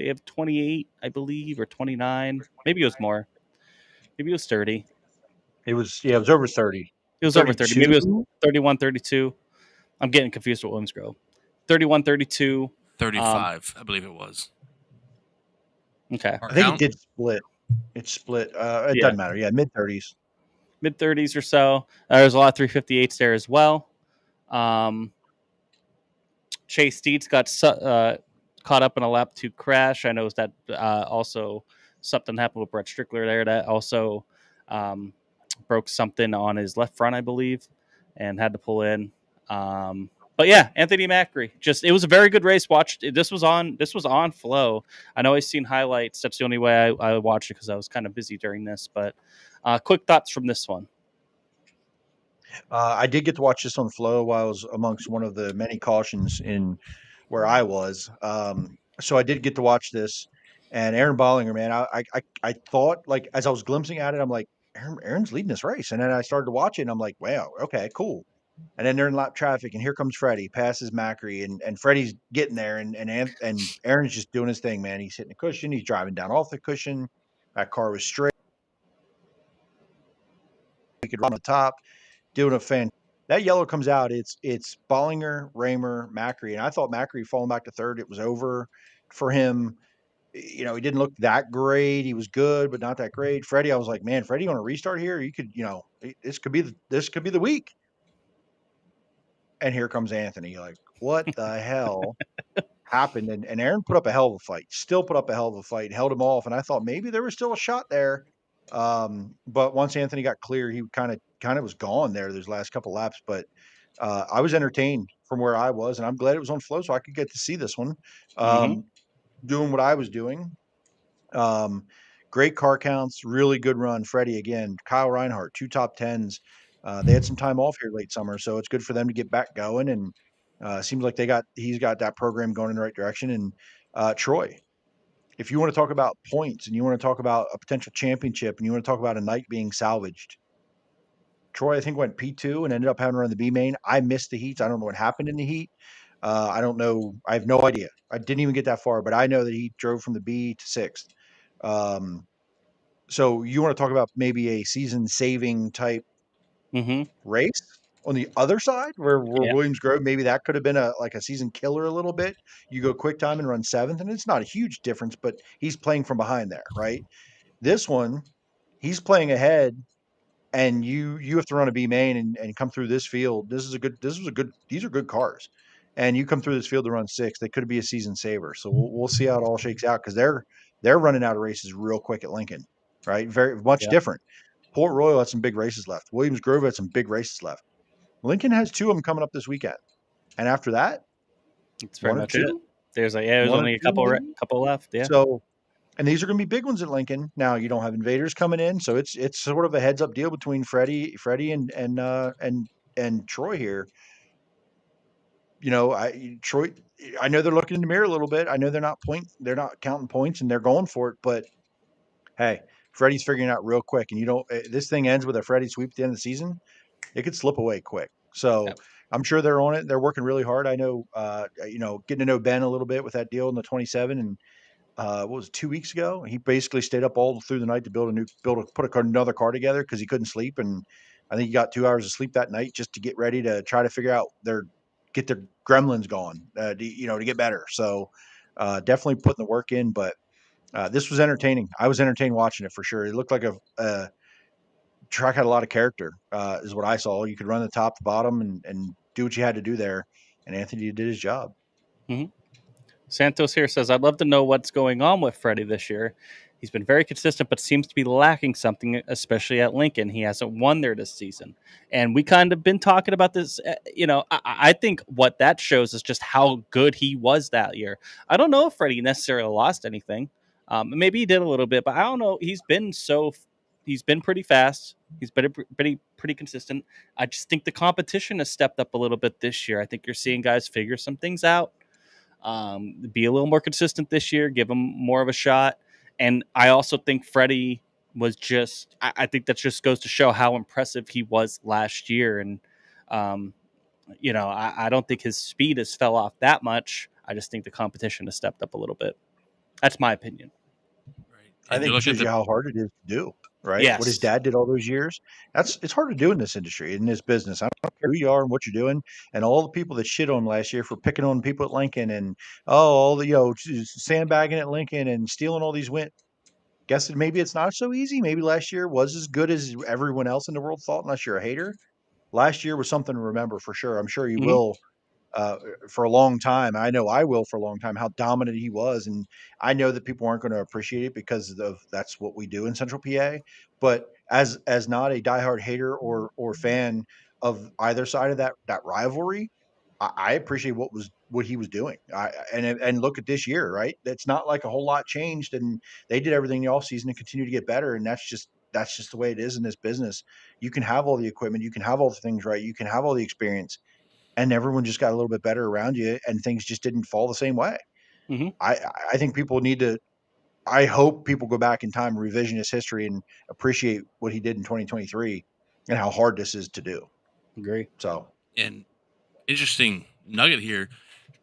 [SPEAKER 3] have 28, I believe, or 29. Maybe it was more. Maybe it was 30.
[SPEAKER 6] It was over 30.
[SPEAKER 3] It was 32? Over 30. Maybe it was 31, 32. I'm getting confused with Williamsgrove. 31, 32.
[SPEAKER 7] 35, I believe it was.
[SPEAKER 3] Okay.
[SPEAKER 6] I think it did split. It split. It doesn't matter. Yeah, mid-30s.
[SPEAKER 3] Mid-30s or so. There's a lot of 358s there as well. Chase Dietz got caught up in a lap 2 crash. I know that also something happened with Brett Strickler there that also broke something on his left front, I believe, and had to pull in. But yeah, Anthony Macri. It was a very good race. This was on Flow. I know I've seen highlights. That's the only way I watched it because I was kind of busy during this. But quick thoughts from this one.
[SPEAKER 6] I did get to watch this on Flow while I was amongst one of the many cautions in where I was. So I did get to watch this. And Aaron Bollinger, man, I thought, like, as I was glimpsing at it, I'm like, Aaron's leading this race. And then I started to watch it, and I'm like, wow, okay, cool. And then they're in lap traffic, and here comes Freddie, passes Macri, and Freddie's getting there, and Aaron's just doing his thing, man. He's hitting the cushion, he's driving down off the cushion. That car was straight. He could run on the top, doing a fan. that yellow comes out, it's Bollinger, Raymer, Macri, and I thought Macri falling back to third, it was over for him. He didn't look that great. He was good, but not that great. Freddie, I was like, man, Freddie on a restart here, you could, this could be the week. And here comes Anthony. Like, what the hell happened? And Aaron put up a hell of a fight. Still put up a hell of a fight. Held him off, and I thought maybe there was still a shot there. But once Anthony got clear, he kind of was gone there those last couple laps. But I was entertained from where I was, and I'm glad it was on Flow so I could get to see this one. Doing what I was doing. Great car counts, really good run. Freddie again, Kyle Reinhardt, 2 top tens. They had some time off here late summer, so it's good for them to get back going. And seems like he's got that program going in the right direction. And Troy, if you want to talk about points and you want to talk about a potential championship and you want to talk about a night being salvaged, Troy I think went P2 and ended up having to run the B main. I missed the heats. I don't know what happened in the heat. I don't know. I have no idea. I didn't even get that far, but I know that he drove from the B to sixth. So you want to talk about maybe a season saving type race on the other side where
[SPEAKER 3] Yeah.
[SPEAKER 6] Williams Grove, maybe that could have been a season killer a little bit. You go quick time and run seventh, and it's not a huge difference, but he's playing from behind there, right? This one, he's playing ahead, and you have to run a B main and come through this field. These are good cars. And you come through this field to run six, they could be a season saver. So we'll see how it all shakes out because they're running out of races real quick at Lincoln, right? Very much different. Port Royal had some big races left. Williams Grove had some big races left. Lincoln has 2 of them coming up this weekend, and after that,
[SPEAKER 3] That's very
[SPEAKER 6] 1 or
[SPEAKER 3] much it.
[SPEAKER 6] 2.
[SPEAKER 3] There's
[SPEAKER 6] 1
[SPEAKER 3] only
[SPEAKER 6] or
[SPEAKER 3] a
[SPEAKER 6] 2 maybe.
[SPEAKER 3] couple left. Yeah.
[SPEAKER 6] So, and these are going to be big ones at Lincoln. Now you don't have invaders coming in, so it's sort of a heads up deal between Freddie and Troy here. Troy, I know they're looking in the mirror a little bit. I know they're not counting points and they're going for it, but hey, Freddie's figuring it out real quick. And this thing ends with a Freddie sweep at the end of the season. It could slip away quick. So I'm sure they're on it. They're working really hard. I know, getting to know Ben a little bit with that deal in the 27 and what was it, 2 weeks ago? He basically stayed up all through the night to put another car together because he couldn't sleep. And I think he got 2 hours of sleep that night just to get ready to try to figure out get their gremlins going, to get better. So definitely putting the work in, but this was entertaining. I was entertained watching it for sure. It looked like a track had a lot of character, is what I saw. You could run the top to bottom and do what you had to do there. And Anthony did his job.
[SPEAKER 3] Santos here says, I'd love to know what's going on with Freddie this year. He's been very consistent, but seems to be lacking something, especially at Lincoln. He hasn't won there this season. And we kind of been talking about this. I think what that shows is just how good he was that year. I don't know if Freddie necessarily lost anything. Maybe he did a little bit, but I don't know. He's been pretty fast. He's been pretty consistent. I just think the competition has stepped up a little bit this year. I think you're seeing guys figure some things out. Be a little more consistent this year, give him more of a shot. And I also think Freddie was I think that just goes to show how impressive he was last year. And, I don't think his speed has fell off that much. I just think the competition has stepped up a little bit. That's my opinion.
[SPEAKER 7] Right.
[SPEAKER 6] I think it shows you how hard it is to do, right?
[SPEAKER 3] Yes.
[SPEAKER 6] What his dad did all those years. It's hard to do in this industry, in this business. I don't care who you are and what you're doing. And all the people that shit on last year for picking on people at Lincoln and, all the, sandbagging at Lincoln and stealing all these wins. Guess maybe it's not so easy. Maybe last year was as good as everyone else in the world thought, unless you're a hater. Last year was something to remember for sure. I'm sure you will for a long time. I know I will for a long time, how dominant he was. And I know that people aren't going to appreciate it because that's what we do in Central PA. But as not a diehard hater or fan of either side of that rivalry, I appreciate what he was doing. And look at this year, right? It's not like a whole lot changed, and they did everything the off season to continue to get better. And that's just the way it is in this business. You can have all the equipment, you can have all the things right, you can have all the experience, and everyone just got a little bit better around you, and things just didn't fall the same way. I think people need to. I hope people go back in time, revisionist history, and appreciate what he did in 2023 and how hard this is to do.
[SPEAKER 3] Agree.
[SPEAKER 6] So,
[SPEAKER 7] and interesting nugget here,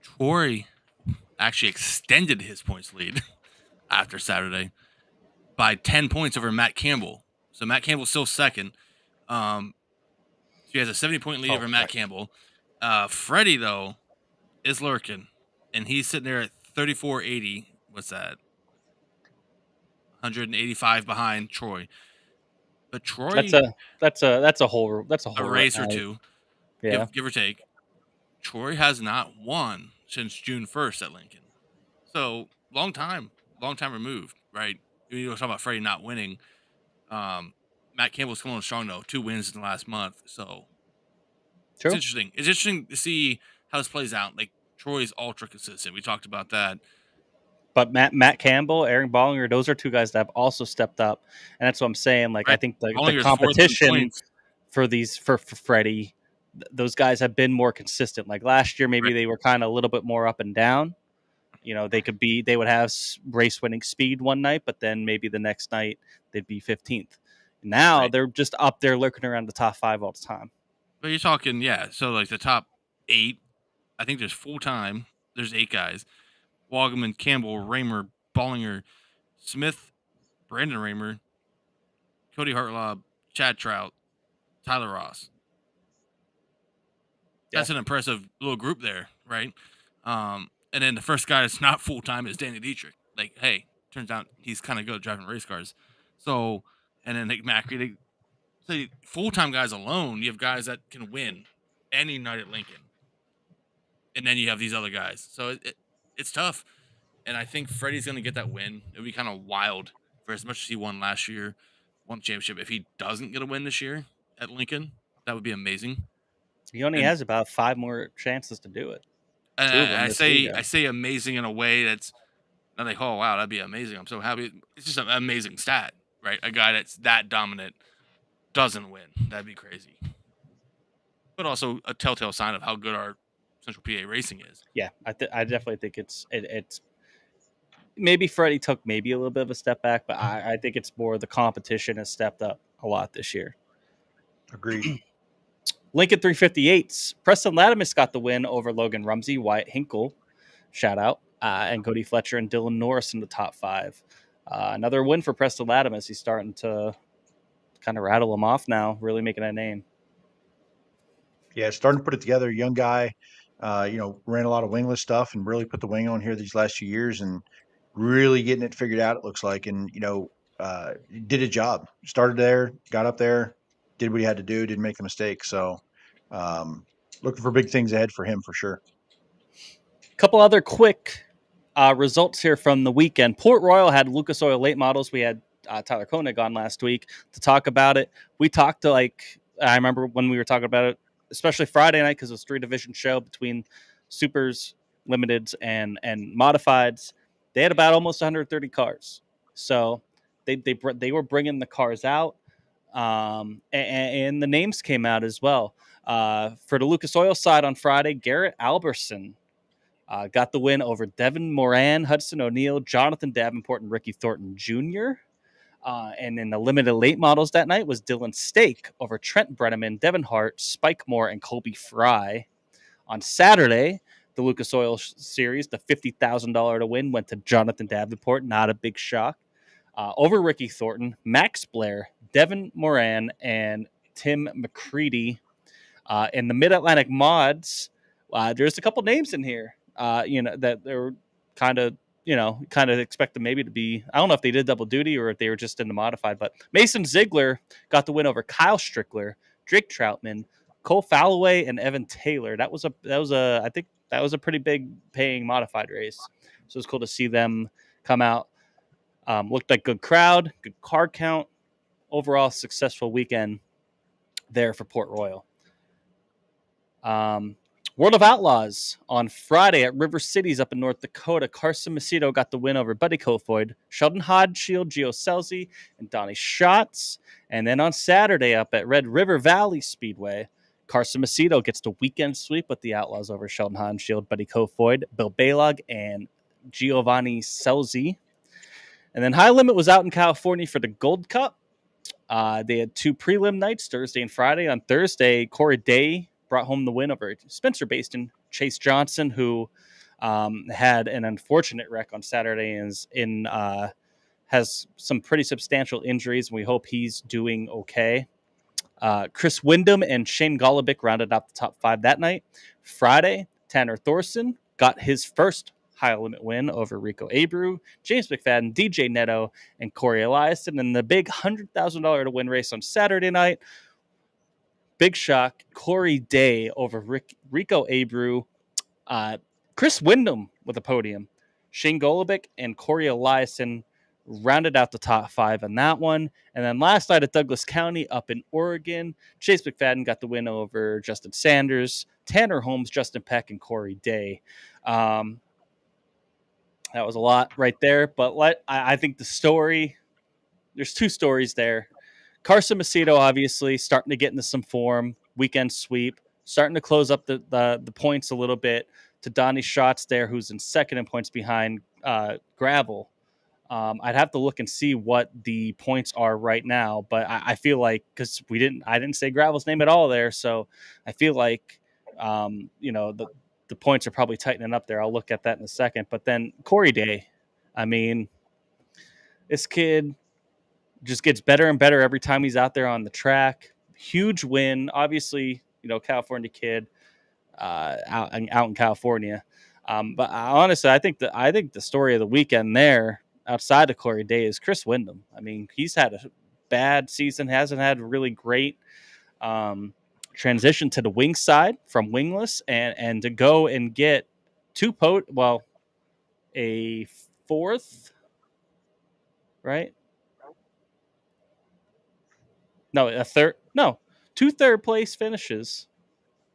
[SPEAKER 7] Troy actually extended his points lead after Saturday by 10 points over Matt Campbell. So Matt Campbell's still second. To She has a 70-point lead
[SPEAKER 6] Oh,
[SPEAKER 7] over Matt
[SPEAKER 6] right.
[SPEAKER 7] Campbell. Freddie, though, is lurking, and he's sitting there at 34.80. What's that? 185 behind Troy. But Troy,
[SPEAKER 3] That's a whole
[SPEAKER 7] a
[SPEAKER 3] right
[SPEAKER 7] race or
[SPEAKER 3] now.
[SPEAKER 7] two,
[SPEAKER 3] Yeah.
[SPEAKER 7] give or take. Troy has not won since June 1st at Lincoln. So long time removed, right? You were talking about Freddie not winning. Matt Campbell's coming on strong though, 2 wins in the last month. So
[SPEAKER 3] True.
[SPEAKER 7] it's interesting. It's interesting to see how this plays out. Like Troy's ultra consistent. We talked about that.
[SPEAKER 3] But Matt Campbell, Aaron Bollinger, those are two guys that have also stepped up, and that's what I'm saying. Like I
[SPEAKER 7] Right.
[SPEAKER 3] think the
[SPEAKER 7] Bollinger's 4
[SPEAKER 3] competition
[SPEAKER 7] points.
[SPEAKER 3] for Freddie, those guys have been more consistent. Like last year, maybe
[SPEAKER 7] Right.
[SPEAKER 3] they were kind of a little bit more up and down. You know, they would have race winning speed one night, but then maybe the next night they'd be 15th. Now
[SPEAKER 7] Right.
[SPEAKER 3] they're just up there lurking around the top 5 all the time.
[SPEAKER 7] But you're talking, yeah. So like the top 8, I think there's full time. There's 8 guys: Wagaman, Campbell, Raymer, Bollinger, Smith, Brandon Raymer, Cody Hartlaub, Chad Trout, Tyler Ross. That's an impressive little group there, right? And then the first guy that's not full time is Danny Dietrich. Like, hey, turns out he's kind of good at driving race cars. So, and then Nick Macri, so full time guys alone, you have guys that can win any night at Lincoln, and then you have these other guys. So it's tough, and I think Freddie's going to get that win. It would be kind of wild for as much as he won last year, won the championship. If he doesn't get a win this year at Lincoln, that would be amazing.
[SPEAKER 3] He only has about 5 more chances to do it.
[SPEAKER 7] And I say amazing in a way that's not like, oh wow, that'd be amazing. I'm so happy. It's just an amazing stat, right? A guy that's that dominant doesn't win. That'd be crazy. But also a telltale sign of how good our Central PA racing is.
[SPEAKER 3] Yeah, I definitely think it's maybe Freddie took maybe a little bit of a step back, but I think it's more the competition has stepped up a lot this year.
[SPEAKER 6] Agreed.
[SPEAKER 3] Lincoln 358s. Preston Latimus got the win over Logan Rumsey, Wyatt Hinkle, shout out, and Cody Fletcher and Dylan Norris in the top 5. Another win for Preston Latimus. He's starting to kind of rattle him off now, really making a name.
[SPEAKER 6] Yeah, starting to put it together. Young guy, ran a lot of wingless stuff and really put the wing on here these last few years and really getting it figured out, it looks like. And, did a job. Started there, got up there, did what he had to do, didn't make a mistake. So looking for big things ahead for him for sure.
[SPEAKER 3] A couple other quick results here from the weekend. Port Royal had Lucas Oil late models. We had Tyler Koenig on last week to talk about it. We talked to I remember when we were talking about it, especially Friday night, because it was a 3-division show between supers, limiteds, and modifieds. They had about almost 130 cars. So they were bringing the cars out, and the names came out as well. For the Lucas Oil side on Friday, Garrett Alberson got the win over Devin Moran, Hudson O'Neill, Jonathan Davenport, and Ricky Thornton Jr. And in the limited late models that night was Dylan Stake over Trent Brenneman, Devin Hart, Spike Moore, and Colby Fry. On Saturday, the Lucas Oil Series, the $50,000 to win went to Jonathan Davenport. Not a big shock. Over Ricky Thornton, Max Blair, Devin Moran, and Tim McCready. In the Mid-Atlantic mods, there's a couple names in here, that they're kind of expect them maybe to be, I don't know if they did double duty or if they were just in the modified, but Mason Ziegler got the win over Kyle Strickler, Drake Troutman, Cole Falloway, and Evan Taylor. I think that was a pretty big paying modified race. So it's cool to see them come out. Looked like good crowd, good car count, overall successful weekend there for Port Royal. World of Outlaws on Friday at River Cities up in North Dakota. Carson Macedo got the win over Buddy Kofoid, Sheldon Hodgshield, Gio Selzy, and Donnie Schatz. And then on Saturday up at Red River Valley Speedway, Carson Macedo gets the weekend sweep with the Outlaws over Sheldon Hodgshield, Buddy Kofoid, Bill Balog, and Giovanni Selzy. And then High Limit was out in California for the Gold Cup. They had 2 prelim nights, Thursday and Friday. On Thursday, Corey Day brought home the win over Spencer Baston, Chase Johnson, who had an unfortunate wreck on Saturday and has some pretty substantial injuries. And we hope he's doing okay. Chris Wyndham and Shane Golobic rounded out the top 5 that night. Friday, Tanner Thorson got his first high limit win over Rico Abreu, James McFadden, DJ Neto, and Corey Eliason. And the big $100,000 to win race on Saturday night. Big shock, Corey Day over Rico Abreu. Chris Wyndham with a podium. Shane Golobic and Corey Eliason rounded out the top 5 on that one. And then last night at Douglas County up in Oregon, Chase McFadden got the win over Justin Sanders, Tanner Holmes, Justin Peck, and Corey Day. That was a lot right there. But I think the story, there's 2 stories there. Carson Macedo, obviously, starting to get into some form. Weekend sweep. Starting to close up the points a little bit to Donnie Schatz there, who's in second in points behind Gravel. I'd have to look and see what the points are right now, but I feel like, because I didn't say Gravel's name at all there, so I feel like the points are probably tightening up there. I'll look at that in a second. But then Corey Day, I mean, this kid just gets better and better every time he's out there on the track. Huge win, obviously, California kid out in California. But honestly, I think the story of the weekend there, outside of Corey Day, is Chris Wyndham. I mean, he's had a bad season, hasn't had a really great transition to the wing side from wingless, and to go and get a 4th, right? No, a 3rd. No, 2 third-place finishes.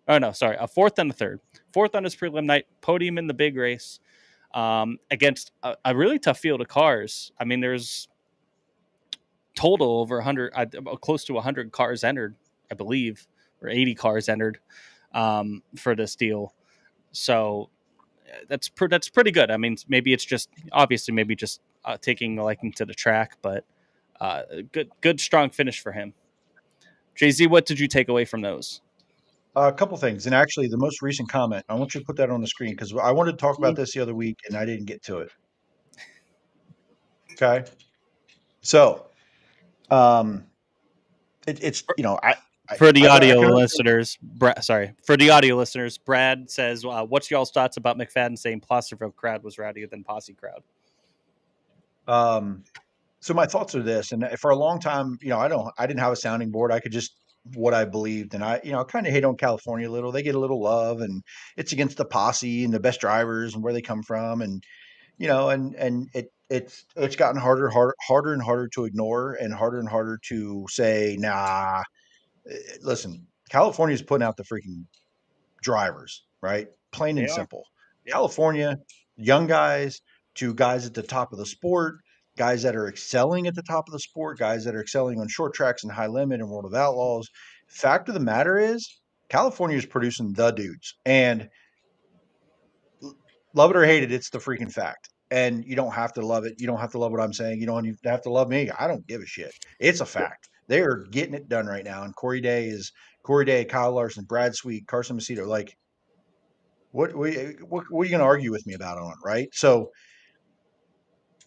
[SPEAKER 3] Oh, no, sorry. A 4th and a 3rd. 4th on his prelim night, podium in the big race against a really tough field of cars. I mean, there's total over 100, close to 100 cars entered, I believe, or 80 cars entered for this deal. So that's pretty good. I mean, maybe it's just, obviously, taking a liking to the track, but good, strong finish for him. Jay-Z, what did you take away from those?
[SPEAKER 6] A couple things, and actually the most recent comment, I want you to put that on the screen because I wanted to talk about this the other week and I didn't get to it. Okay. So, it's
[SPEAKER 3] for the audio listeners, Brad says, "What's y'all's thoughts about McFadden saying Placerville crowd was rowdier than Posse crowd?"
[SPEAKER 6] So my thoughts are this, and for a long time, I didn't have a sounding board. I could just what I believed, and I kind of hate on California a little. They get a little love, and it's against the posse and the best drivers and where they come from, and it's gotten harder and harder to ignore, and harder to say, nah. Listen, California's putting out the freaking drivers, right? Plain and simple. Yep. California, young guys to guys at the top of the sport, guys that are excelling at the top of the sport, guys that are excelling on short tracks and high limit and World of Outlaws. Fact of the matter is, California is producing the dudes, and love it or hate it, it's the freaking fact. And you don't have to love it. You don't have to love what I'm saying. You don't even have to love me. I don't give a shit. It's a fact. They are getting it done right now. And Corey Day, Kyle Larson, Brad Sweet, Carson Macedo. Like, what are you going to argue with me about on it, right? So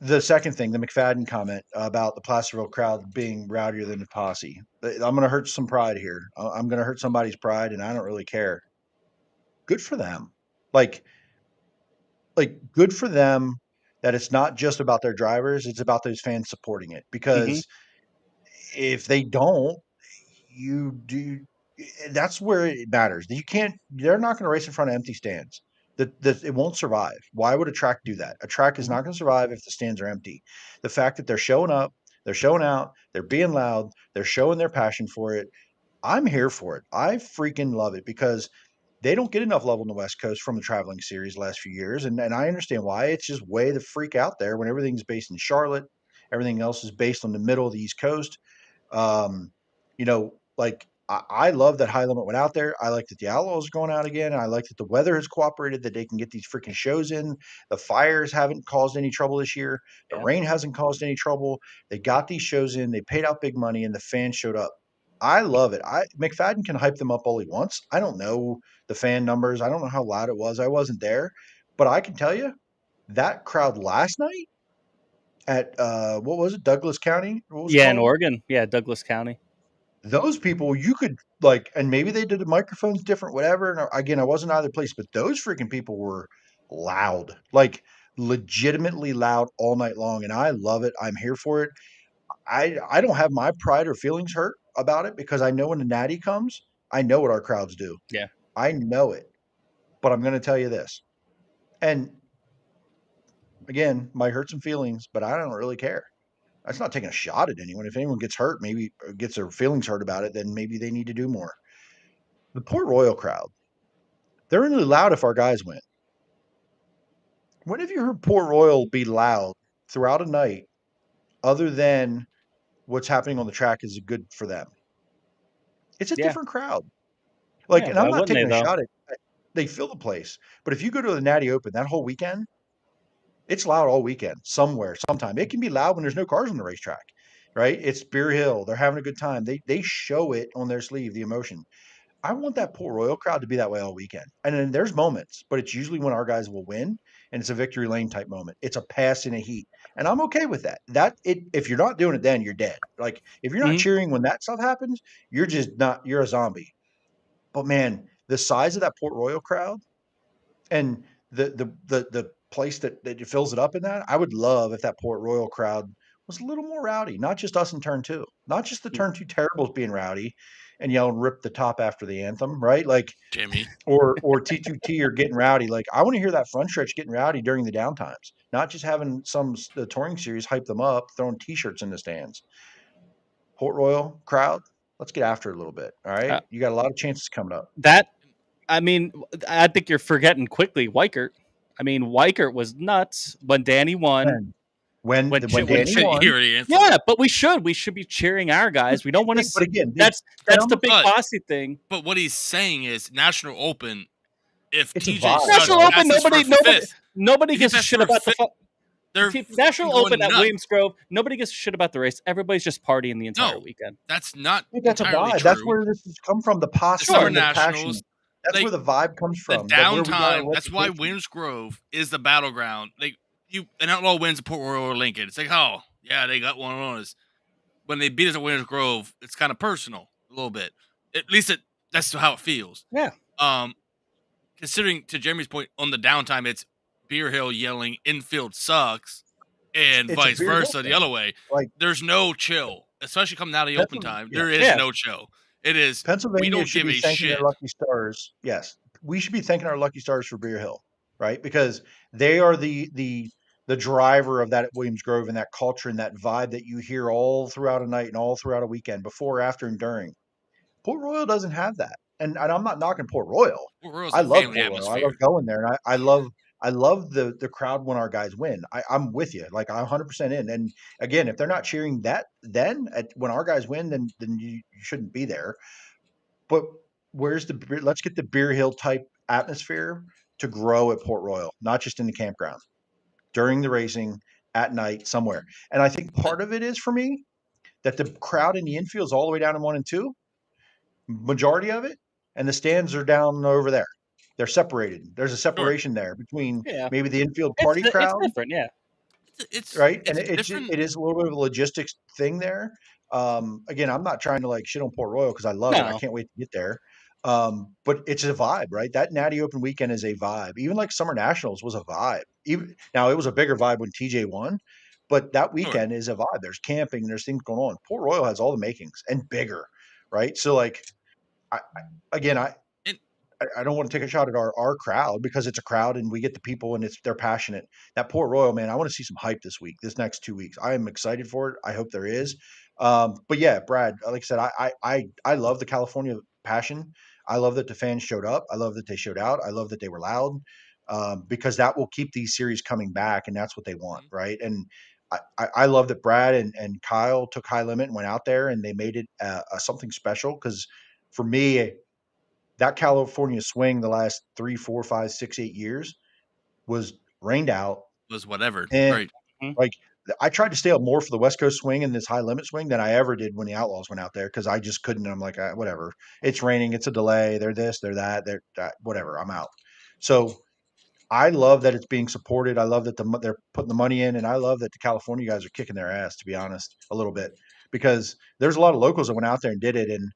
[SPEAKER 6] the second thing, the McFadden comment about the Placerville crowd being rowdier than the posse. I'm going to hurt some pride here. I'm going to hurt somebody's pride, and I don't really care. Good for them. Like good for them that it's not just about their drivers, it's about those fans supporting it. Because if they don't, that's where it matters. They're not going to race in front of empty stands. It won't survive. Why would a track do that? A track is not going to survive if the stands are empty. The fact that they're showing up, they're showing out, they're being loud, they're showing their passion for it. I'm here for it. I freaking love it because they don't get enough love on the West Coast from the traveling series the last few years. And I understand why. It's just way the freak out there when everything's based in Charlotte. Everything else is based on the middle of the East Coast. I love that High Limit went out there. I like that the Outlaws are going out again. I like that the weather has cooperated, that they can get these freaking shows in. The fires haven't caused any trouble this year. The rain hasn't caused any trouble. They got these shows in. They paid out big money, and the fans showed up. I love it. McFadden can hype them up all he wants. I don't know the fan numbers. I don't know how loud it was. I wasn't there. But I can tell you, that crowd last night at what was it, Douglas County?
[SPEAKER 3] In Oregon. Yeah, Douglas County.
[SPEAKER 6] those people you could like, and maybe they did the microphones different, whatever. And again, I wasn't either place, but those freaking people were loud, like legitimately loud all night long. And I love it. I'm here for it. I don't have my pride or feelings hurt about it because I know when the natty comes, I know what our crowds do.
[SPEAKER 3] Yeah.
[SPEAKER 6] I know it. But I'm going to tell you this. And again, might hurt some feelings, but I don't really care. That's not taking a shot at anyone. If anyone gets hurt, maybe gets their feelings hurt about it, then maybe they need to do more. The Port Royal crowd, they're really loud if our guys win. When have you heard Port Royal be loud throughout a night other than what's happening on the track is good for them? It's a
[SPEAKER 3] Yeah.
[SPEAKER 6] different crowd. Like,
[SPEAKER 3] Yeah,
[SPEAKER 6] and
[SPEAKER 3] why
[SPEAKER 6] I'm not
[SPEAKER 3] wouldn't they,
[SPEAKER 6] taking a
[SPEAKER 3] though?
[SPEAKER 6] shot at they fill the place. But if you go to the Natty Open that whole weekend, it's loud all weekend, somewhere, sometime. It can be loud when there's no cars on the racetrack, right? It's Beer Hill. They're having a good time. They show it on their sleeve, the emotion. I want that Port Royal crowd to be that way all weekend. And then there's moments, but it's usually when our guys will win, and it's a victory lane type moment. It's a pass in a heat, and I'm okay with that. If you're not doing it, then you're dead. Like if you're not
[SPEAKER 3] Mhm.
[SPEAKER 6] cheering when that stuff happens, you're just not. You're a zombie. But man, the size of that Port Royal crowd and the place that it fills it up in that, I would love if that Port Royal crowd was a little more rowdy, not just us in turn two, not just the turn two terribles being rowdy and yelling rip the top after the anthem, right? Like
[SPEAKER 7] Jimmy.
[SPEAKER 6] or T2T or getting rowdy. Like I want to hear that front stretch getting rowdy during the downtimes, not just having the touring series hype them up, throwing t-shirts in the stands. Port Royal crowd, let's get after it a little bit. All right.
[SPEAKER 3] Uh,
[SPEAKER 6] You got a lot of chances coming up.
[SPEAKER 3] that I mean, I think you're forgetting quickly Weichert. I mean, Weichert was nuts when Danny won.
[SPEAKER 6] When
[SPEAKER 3] When
[SPEAKER 6] Danny won,
[SPEAKER 7] Hear the answer.
[SPEAKER 3] Yeah, but we should be cheering our guys. We don't want to.
[SPEAKER 6] but again,
[SPEAKER 3] That's the big
[SPEAKER 7] But-
[SPEAKER 3] bossy thing.
[SPEAKER 7] But what he's saying is National Open. If
[SPEAKER 6] It's a
[SPEAKER 7] TJ
[SPEAKER 6] vibe.
[SPEAKER 7] Sutter
[SPEAKER 3] National Open,
[SPEAKER 7] passes
[SPEAKER 3] nobody
[SPEAKER 7] for fifth,
[SPEAKER 3] nobody
[SPEAKER 7] if he
[SPEAKER 3] gives a
[SPEAKER 7] passes
[SPEAKER 3] shit
[SPEAKER 7] for
[SPEAKER 3] about the.
[SPEAKER 7] fifth, they're
[SPEAKER 3] National
[SPEAKER 7] fucking
[SPEAKER 3] Open
[SPEAKER 7] going
[SPEAKER 3] at
[SPEAKER 7] nuts.
[SPEAKER 3] Williams Grove, nobody gives a shit about the race. Everybody's just partying the entire
[SPEAKER 7] No.
[SPEAKER 3] weekend.
[SPEAKER 7] That's not
[SPEAKER 6] I think that's a
[SPEAKER 7] entirely
[SPEAKER 6] vibe.
[SPEAKER 7] true.
[SPEAKER 6] That's where this has come from. The posse
[SPEAKER 7] Summer
[SPEAKER 6] and the passion.
[SPEAKER 7] Nationals,
[SPEAKER 6] That's
[SPEAKER 7] like,
[SPEAKER 6] where the vibe comes
[SPEAKER 7] the
[SPEAKER 6] from. Where we got our
[SPEAKER 7] downtime. That's why
[SPEAKER 6] reputation.
[SPEAKER 7] Williams Grove is the battleground. Like an outlaw wins at Port Royal or Lincoln. It's like, oh yeah, they got one on us. When they beat us at Williams Grove, it's kind of personal a little bit. At least that's how it feels.
[SPEAKER 3] Yeah.
[SPEAKER 7] Considering to Jeremy's point on the downtime, it's Beer Hill yelling infield sucks, and
[SPEAKER 6] It's a
[SPEAKER 7] vice
[SPEAKER 6] Beer Hill
[SPEAKER 7] versa the
[SPEAKER 6] thing.
[SPEAKER 7] other way.
[SPEAKER 6] Like
[SPEAKER 7] there's no chill, especially coming out of the open time.
[SPEAKER 6] Yeah.
[SPEAKER 7] There is
[SPEAKER 3] Yeah.
[SPEAKER 7] no chill. It is. We
[SPEAKER 6] Pennsylvania
[SPEAKER 7] don't
[SPEAKER 6] should
[SPEAKER 7] give
[SPEAKER 6] be
[SPEAKER 7] a
[SPEAKER 6] thanking
[SPEAKER 7] shit.
[SPEAKER 6] their lucky stars. Yes, we should be thanking our lucky stars for Beer Hill, right? Because they are the driver of that at Williams Grove and that culture and that vibe that you hear all throughout a night and all throughout a weekend, before, after, and during. Port Royal doesn't have that, and I'm not knocking Port Royal.
[SPEAKER 7] Port Royal's
[SPEAKER 6] I
[SPEAKER 7] a
[SPEAKER 6] love
[SPEAKER 7] family
[SPEAKER 6] Port Royal. I
[SPEAKER 7] atmosphere.
[SPEAKER 6] love going there, and I love the crowd when our guys win. I'm with you, like I'm 100% in. And again, if they're not cheering that, then when our guys win, then you shouldn't be there. But let's get the Beer Hill type atmosphere to grow at Port Royal, not just in the campground, during the racing, at night, somewhere. And I think part of it is for me that the crowd in the infield is all the way down in 1 and 2, majority of it, and the stands are down over there. They're separated. There's a separation there between
[SPEAKER 3] Yeah.
[SPEAKER 6] maybe the infield party
[SPEAKER 3] It's
[SPEAKER 6] crowd,
[SPEAKER 3] different. Yeah.
[SPEAKER 7] It's
[SPEAKER 6] right?
[SPEAKER 7] It's
[SPEAKER 6] And
[SPEAKER 7] different.
[SPEAKER 6] it is a little bit of a logistics thing there. Again, I'm not trying to like shit on Port Royal because I love it. I
[SPEAKER 3] No.
[SPEAKER 6] can't wait to get there. But it's a vibe, right? That Natty Open weekend is a vibe. Even like Summer Nationals was a vibe. Even now, it was a bigger vibe when TJ won, but that weekend is a vibe. There's camping, there's things going on. Port Royal has all the makings and bigger, right? So like, again,
[SPEAKER 7] And-
[SPEAKER 6] I don't want to take a shot at our crowd because it's a crowd and we get the people and they're passionate. That Port Royal, man, I want to see some hype this next 2 weeks. I am excited for it. I hope there is. But yeah, Brad, like I said, I love the California passion. I love that the fans showed up. I love that they showed out. I love that they were loud, because that will keep these series coming back, and that's what they want, right? And I love that Brad and Kyle took High Limit and went out there and they made it something special. Because for me, that California swing the last 3, 4, 5, 6, 8 years was rained out.
[SPEAKER 7] Was whatever.
[SPEAKER 6] And
[SPEAKER 7] Right.
[SPEAKER 6] like I tried to stay up more for the West Coast swing and this High Limit swing than I ever did when the Outlaws went out there, because I just couldn't. I'm like, whatever. It's raining. It's a delay. They're this. They're that. They're that. Whatever. I'm out. So I love that it's being supported. I love that they're putting the money in, and I love that the California guys are kicking their ass. To be honest, a little bit, because there's a lot of locals that went out there and did it. And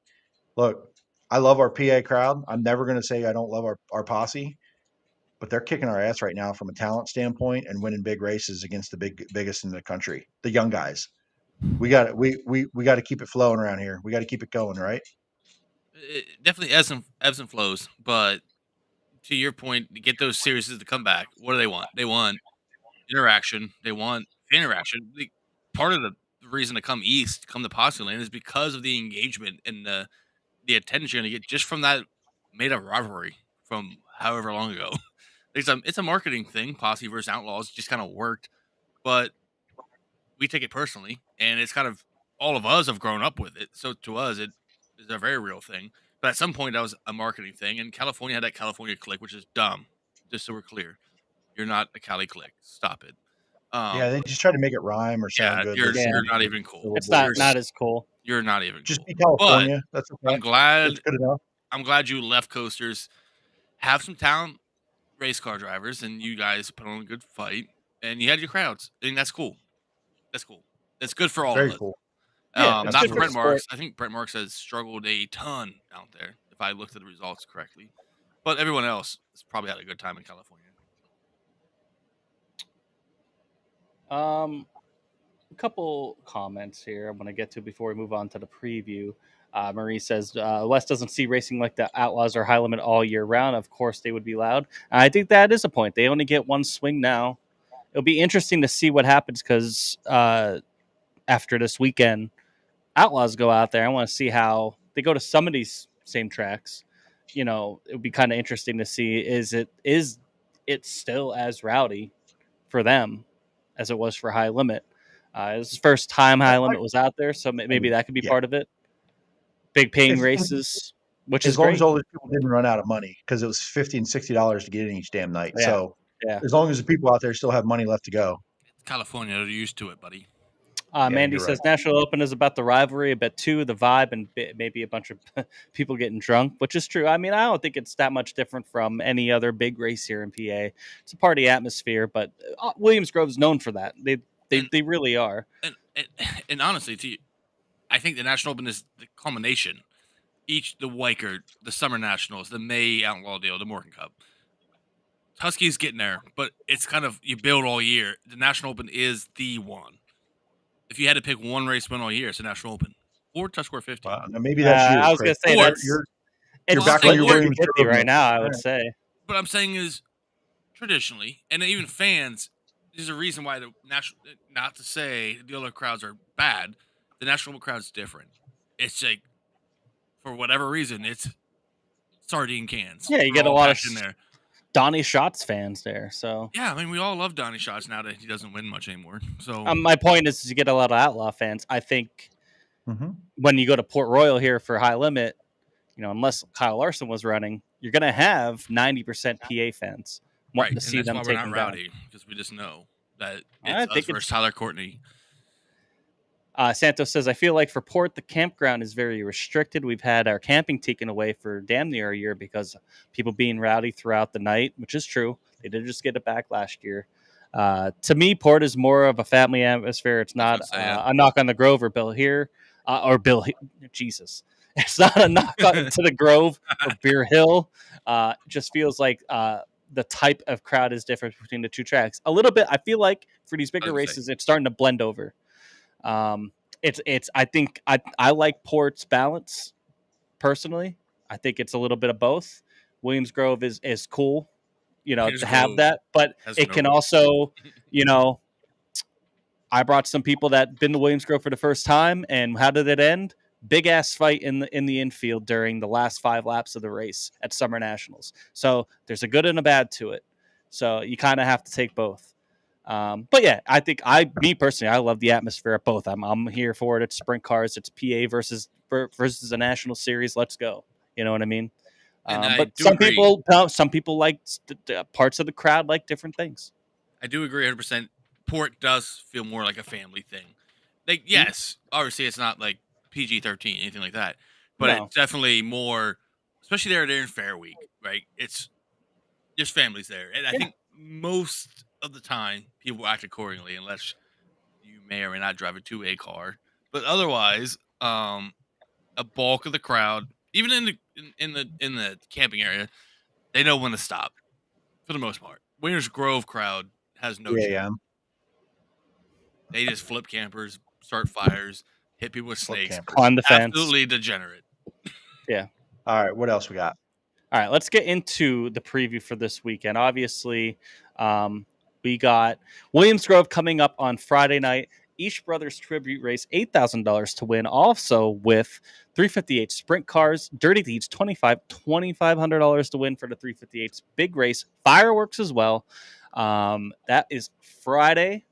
[SPEAKER 6] look, I love our PA crowd. I'm never going to say I don't love our posse, but they're kicking our ass right now from a talent standpoint and winning big races against the biggest in the country, the young guys. We got we got to keep it flowing around here. We got to keep it going, right?
[SPEAKER 7] It definitely ebbs and flows, but to your point, to get those series to come back, what do they want? They want interaction. They want interaction. Part of the reason to come east, come to Posse Land, is because of the engagement and the attention you're gonna get just from that made up rivalry from however long ago. It's a marketing thing. Posse versus Outlaws just kind of worked, but we take it personally, and it's kind of all of us have grown up with it. So to us, it is a very real thing. But at some point, that was a marketing thing, and California had that California click, which is dumb. Just so we're clear, you're not a Cali click. Stop it.
[SPEAKER 6] Yeah, they just try to make it rhyme or sound
[SPEAKER 7] Yeah,
[SPEAKER 6] good.
[SPEAKER 7] you're not even cool.
[SPEAKER 3] It's not as cool.
[SPEAKER 7] You're not even
[SPEAKER 6] Just
[SPEAKER 7] cool.
[SPEAKER 6] be California. That's okay.
[SPEAKER 7] I'm glad.
[SPEAKER 6] That's good enough.
[SPEAKER 7] I'm glad you left coasters have some talent race car drivers, and you guys put on a good fight, and you had your crowds, and that's cool. That's cool. That's good for all
[SPEAKER 6] Very
[SPEAKER 7] of us.
[SPEAKER 6] cool.
[SPEAKER 3] Yeah,
[SPEAKER 7] Not
[SPEAKER 6] absolutely.
[SPEAKER 7] for Brent Marks. I think Brent Marks has struggled a ton out there, if I looked at the results correctly. But everyone else has probably had a good time in California.
[SPEAKER 3] A couple comments here I'm going to get to before we move on to the preview. Marie says, West doesn't see racing like the Outlaws or High Limit all year round. Of course, they would be loud. I think that is a point. They only get one swing now. It'll be interesting to see what happens because after this weekend, Outlaws go out there. I want to see how they go to some of these same tracks. You know, it would be kind of interesting to see is it still as rowdy for them as it was for High Limit. It was the first time High Limit was out there, so maybe that could be part of it. Big paying races, which is
[SPEAKER 6] as long
[SPEAKER 3] great.
[SPEAKER 6] as all those people didn't run out of money because it was $50 and $60 to get in each damn night. So as long as the people out there still have money left to go.
[SPEAKER 7] It's California, they're used to it, buddy.
[SPEAKER 3] Mandy says National Open is about the rivalry, a bit too, the vibe, and maybe a bunch of people getting drunk, which is true. I mean, I don't think it's that much different from any other big race here in PA. It's a party atmosphere, but Williams-Grove is known for that. They really are.
[SPEAKER 7] And honestly, I think the National Open is the culmination. The Weicker, the Summer Nationals, the May Outlaw Deal, the Morgan Cup. Husky's getting there, but it's kind of you build all year. The National Open is the one. If you had to pick one race win all year, it's the National Open or Tuscarora 50.
[SPEAKER 6] Maybe that's you.
[SPEAKER 3] I was going to say
[SPEAKER 6] you're back on your Williams
[SPEAKER 3] 50 right now. I would say.
[SPEAKER 7] What I'm saying is, traditionally, and even fans, there's a reason why the national. Not to say the other crowds are bad, the National crowd's different. It's like, for whatever reason, it's sardine cans.
[SPEAKER 3] Yeah, you get a lot of
[SPEAKER 7] in there.
[SPEAKER 3] Donnie Schatz fans there, so
[SPEAKER 7] yeah, I mean we all love Donnie Schatz now that he doesn't win much anymore. So
[SPEAKER 3] my point is you get a lot of Outlaw fans. I think when you go to Port Royal here for High Limit, you know, unless Kyle Larson was running, you're going to have 90% PA fans wanting to see them taking down.
[SPEAKER 7] Because we just know that it's us versus Tyler Courtney.
[SPEAKER 3] Santos says, I feel like for Port, the campground is very restricted. We've had our camping taken away for damn near a year because of people being rowdy throughout the night, which is true. They did just get it back last year. To me, Port is more of a family atmosphere. It's not a knock on the Grove or Bill here. Jesus. It's not a knock on to the Grove or Beer Hill. It just feels like the type of crowd is different between the two tracks. A little bit, I feel like for these bigger races, it's starting to blend over. I think I like Port's balance personally. I think it's a little bit of both. Williams-Grove is cool, you know, to have that, but it can also, you know, I brought some people that been to Williams-Grove for the first time, and how did it end? Big ass fight in the infield during the last 5 laps of the race at Summer Nationals. So there's a good and a bad to it. So you kind of have to take both. But yeah, I think me personally, I love the atmosphere at both. I'm here for it. It's sprint cars. It's PA versus a national series. Let's go. You know what I mean? But some people like parts of the crowd like different things.
[SPEAKER 7] I do agree 100%. Port does feel more like a family thing. Like, yes, obviously it's not like PG-13, anything like that, but it's definitely more, especially there during Fair Week, right? It's just families there, and I think most of the time people act accordingly, unless you may or may not drive a 2A car. But otherwise, a bulk of the crowd, even in the camping area, they know when to stop for the most part. Winners Grove crowd has no
[SPEAKER 6] 3
[SPEAKER 7] chill.
[SPEAKER 6] a.m.
[SPEAKER 7] They just flip campers, start fires, hit people with
[SPEAKER 6] Flip
[SPEAKER 7] snakes.
[SPEAKER 6] campers.
[SPEAKER 3] Climb the fence.
[SPEAKER 7] Absolutely degenerate.
[SPEAKER 3] Yeah.
[SPEAKER 6] All right, what else we got?
[SPEAKER 3] All right, let's get into the preview for this weekend. Obviously, we got Williams Grove coming up on Friday night. Each Brothers Tribute Race, $8,000 to win. Also with 358 sprint cars, Dirty Deeds, $2,500 to win for the 358s. Big race, fireworks as well. That is Friday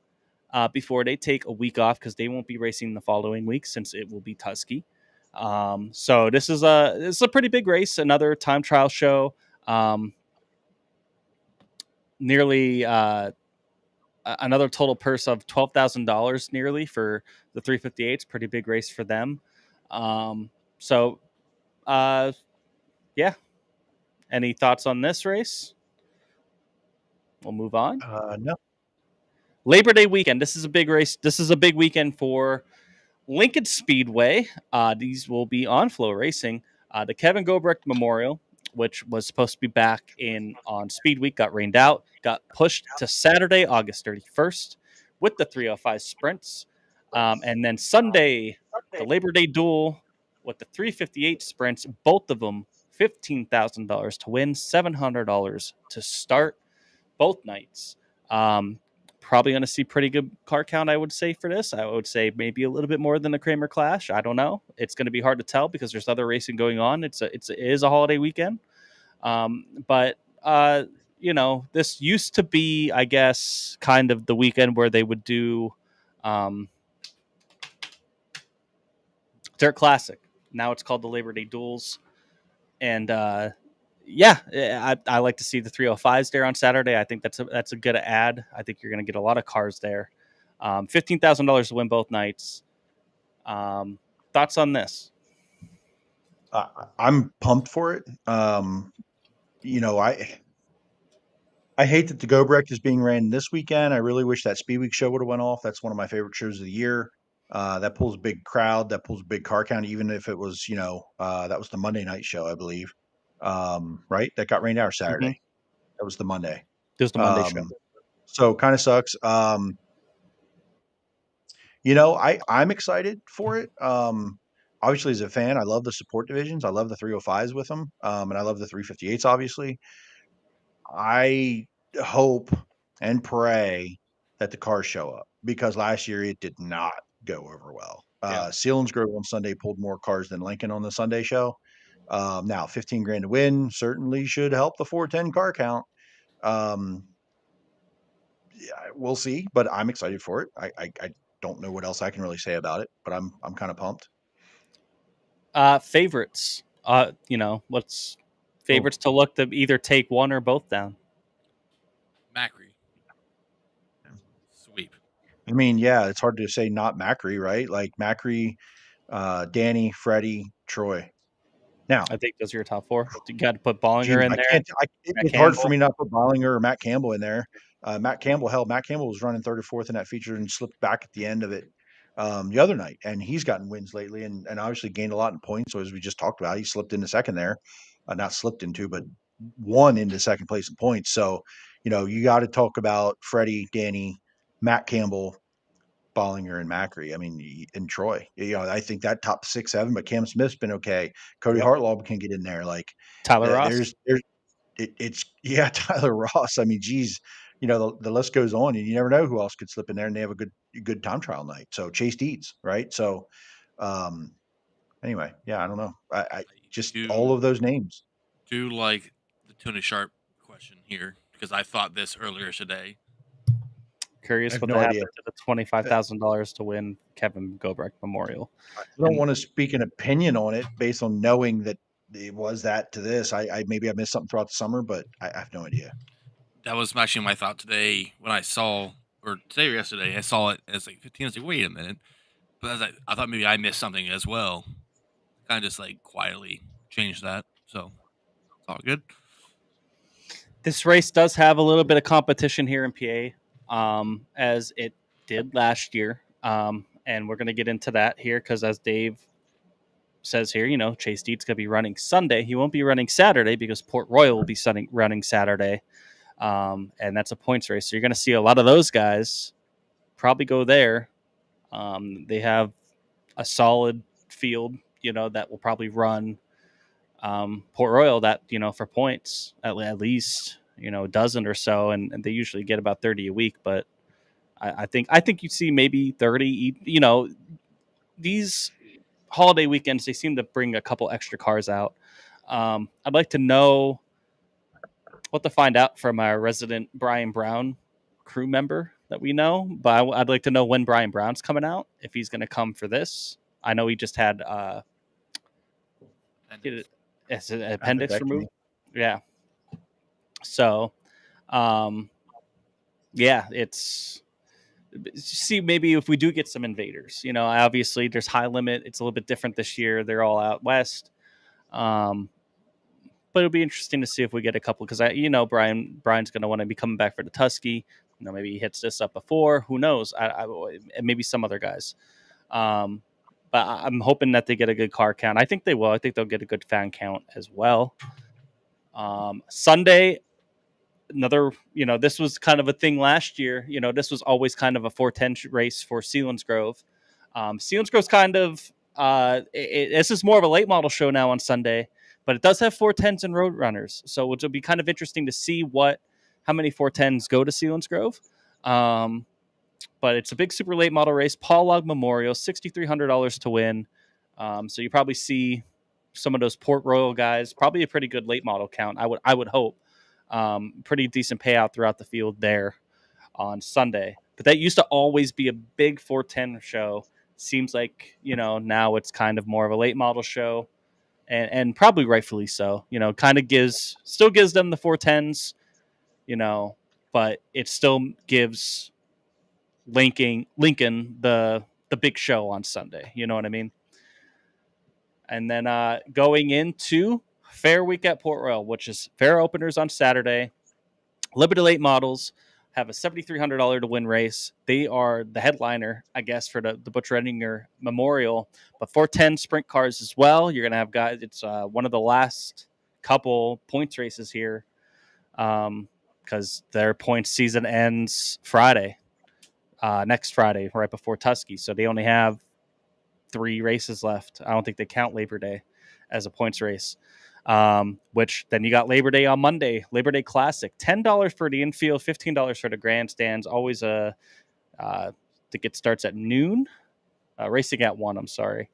[SPEAKER 3] before they take a week off because they won't be racing the following week since it will be Tusky. So this is a pretty big race, another time trial show. Nearly another total purse of $12,000 nearly for the 358s. Pretty big race for them. Yeah. Any thoughts on this race? We'll move on.
[SPEAKER 6] No.
[SPEAKER 3] Labor Day weekend. This is a big race. This is a big weekend for Lincoln Speedway. These will be on Flow Racing. The Kevin Gobrecht Memorial, which was supposed to be back on Speed Week, got rained out, got pushed to Saturday, August 31st, with the 305 sprints. And then Sunday, the Labor Day duel with the 358 sprints, both of them $15,000 to win, $700 to start both nights. Probably going to see pretty good car count, I would say, for this. I would say maybe a little bit more than the Kramer Clash. I don't know. It's going to be hard to tell because there's other racing going on. It is a holiday weekend. But this used to be, I guess, kind of the weekend where they would do Dirt Classic. Now it's called the Labor Day Duels. And I like to see the 305s there on Saturday. I think that's a good ad. I think you're going to get a lot of cars there. $15,000 to win both nights. Thoughts on this?
[SPEAKER 6] I'm pumped for it. I hate that the Gobrecht is being ran this weekend. I really wish that Speed Week show would have went off. That's one of my favorite shows of the year. That pulls a big crowd. That pulls a big car count, even if it was, that was the Monday night show, I believe. Right? That got rained out Saturday.
[SPEAKER 3] Mm-hmm.
[SPEAKER 6] That was the Monday.
[SPEAKER 3] It was the Monday show.
[SPEAKER 6] So kind of sucks. I'm excited for it. Obviously, as a fan, I love the support divisions. I love the 305s with them. And I love the 358s, obviously. I hope and pray that the cars show up because last year it did not go over well. Selinsgrove on Sunday pulled more cars than Lincoln on the Sunday show. Now, $15,000 to win certainly should help the 410 car count. We'll see, but I'm excited for it. I don't know what else I can really say about it, but I'm kind of pumped.
[SPEAKER 3] Favorites. What's favorites to look to either take one or both down?
[SPEAKER 7] Macri. Sweep.
[SPEAKER 6] I mean, yeah, it's hard to say not Macri, right? Like Macri, Danny, Freddie, Troy. Now,
[SPEAKER 3] I think those are your top four. You got to put Bollinger in there.
[SPEAKER 6] It's hard for me not to put Bollinger or Matt Campbell in there. Matt Campbell was running third or fourth in that feature and slipped back at the end of it the other night. And he's gotten wins lately and obviously gained a lot in points. So as we just talked about, he slipped into second there. Not slipped into, but won into second place in points. So, you got to talk about Freddie, Danny, Matt Campbell, Bollinger, and Macri. I mean, and Troy. I think that top 6, 7, but Cam Smith's been okay. Cody Hartlaw can get in there. Like
[SPEAKER 3] Tyler Ross.
[SPEAKER 6] It's Tyler Ross. I mean, geez, the list goes on, and you never know who else could slip in there, and they have a good time trial night. So Chase Deeds, right? So, anyway, yeah, I don't know. I just all of those names.
[SPEAKER 7] Do like the Tony Sharp question here because I thought this earlier today.
[SPEAKER 3] Curious what happened to the $25,000 to win Kevin Gobrecht Memorial.
[SPEAKER 6] I don't want to speak an opinion on it based on knowing that it was that to this. Maybe I missed something throughout the summer, but I have no idea.
[SPEAKER 7] That was actually my thought today when I saw, or today or yesterday, I saw it as like 15. I was like, wait a minute. But I thought maybe I missed something as well. Kind of just like quietly changed that. So it's all good.
[SPEAKER 3] This race does have a little bit of competition here in PA, as it did last year. and we're going to get into that here because as Dave says here, Chase Deet's going to be running Sunday. He won't be running Saturday because Port Royal will be running Saturday, and that's a points race. So you're going to see a lot of those guys probably go there. They have a solid field, that will probably run Port Royal that, for points at least, a dozen or so, and they usually get about 30 a week. But I think you see maybe 30. These holiday weekends they seem to bring a couple extra cars out. I'd like to know what to find out from our resident Brian Brown crew member that we know, but I'd like to know when Brian Brown's coming out, if he's going to come for this. I know he just had it's an appendix removed. Yeah. So, it's see maybe if we do get some invaders. Obviously there's high limit. It's a little bit different this year. They're all out west. But it'll be interesting to see if we get a couple because Brian's going to want to be coming back for the Tusky. Maybe he hits this up before. Who knows? Maybe some other guys. But I'm hoping that they get a good car count. I think they will. I think they'll get a good fan count as well. Sunday, another, this was kind of a thing last year. This was always kind of a 410 race for Selinsgrove. Selinsgrove's kind of, this is more of a late model show now on Sunday, but it does have 410s and road runners. So it'll be kind of interesting to see how many 410s go to Selinsgrove. But it's a big super late model race. Paul Log Memorial, $6,300 to win. So you probably see some of those Port Royal guys, probably a pretty good late model count. I would hope. Pretty decent payout throughout the field there on Sunday. But that used to always be a big 410 show. Seems like, now it's kind of more of a late model show. And probably rightfully so. Kind of still gives them the 410s, but it still gives Lincoln the big show on Sunday. You know what I mean? And then going into Fair Week at Port Royal, which is fair openers on Saturday. Limited late models have a $7,300 to win race. They are the headliner, I guess, for the Butch Redinger Memorial. But 410 sprint cars as well. You're going to have guys. It's one of the last couple points races here because their points season ends Friday, next Friday, right before Tusky. So they only have 3 races left. I don't think they count Labor Day as a points race. Which then you got Labor Day on Monday, Labor Day Classic, $10 for the infield, $15 for the grandstands. Always the ticket starts at noon, racing at 1. I'm sorry.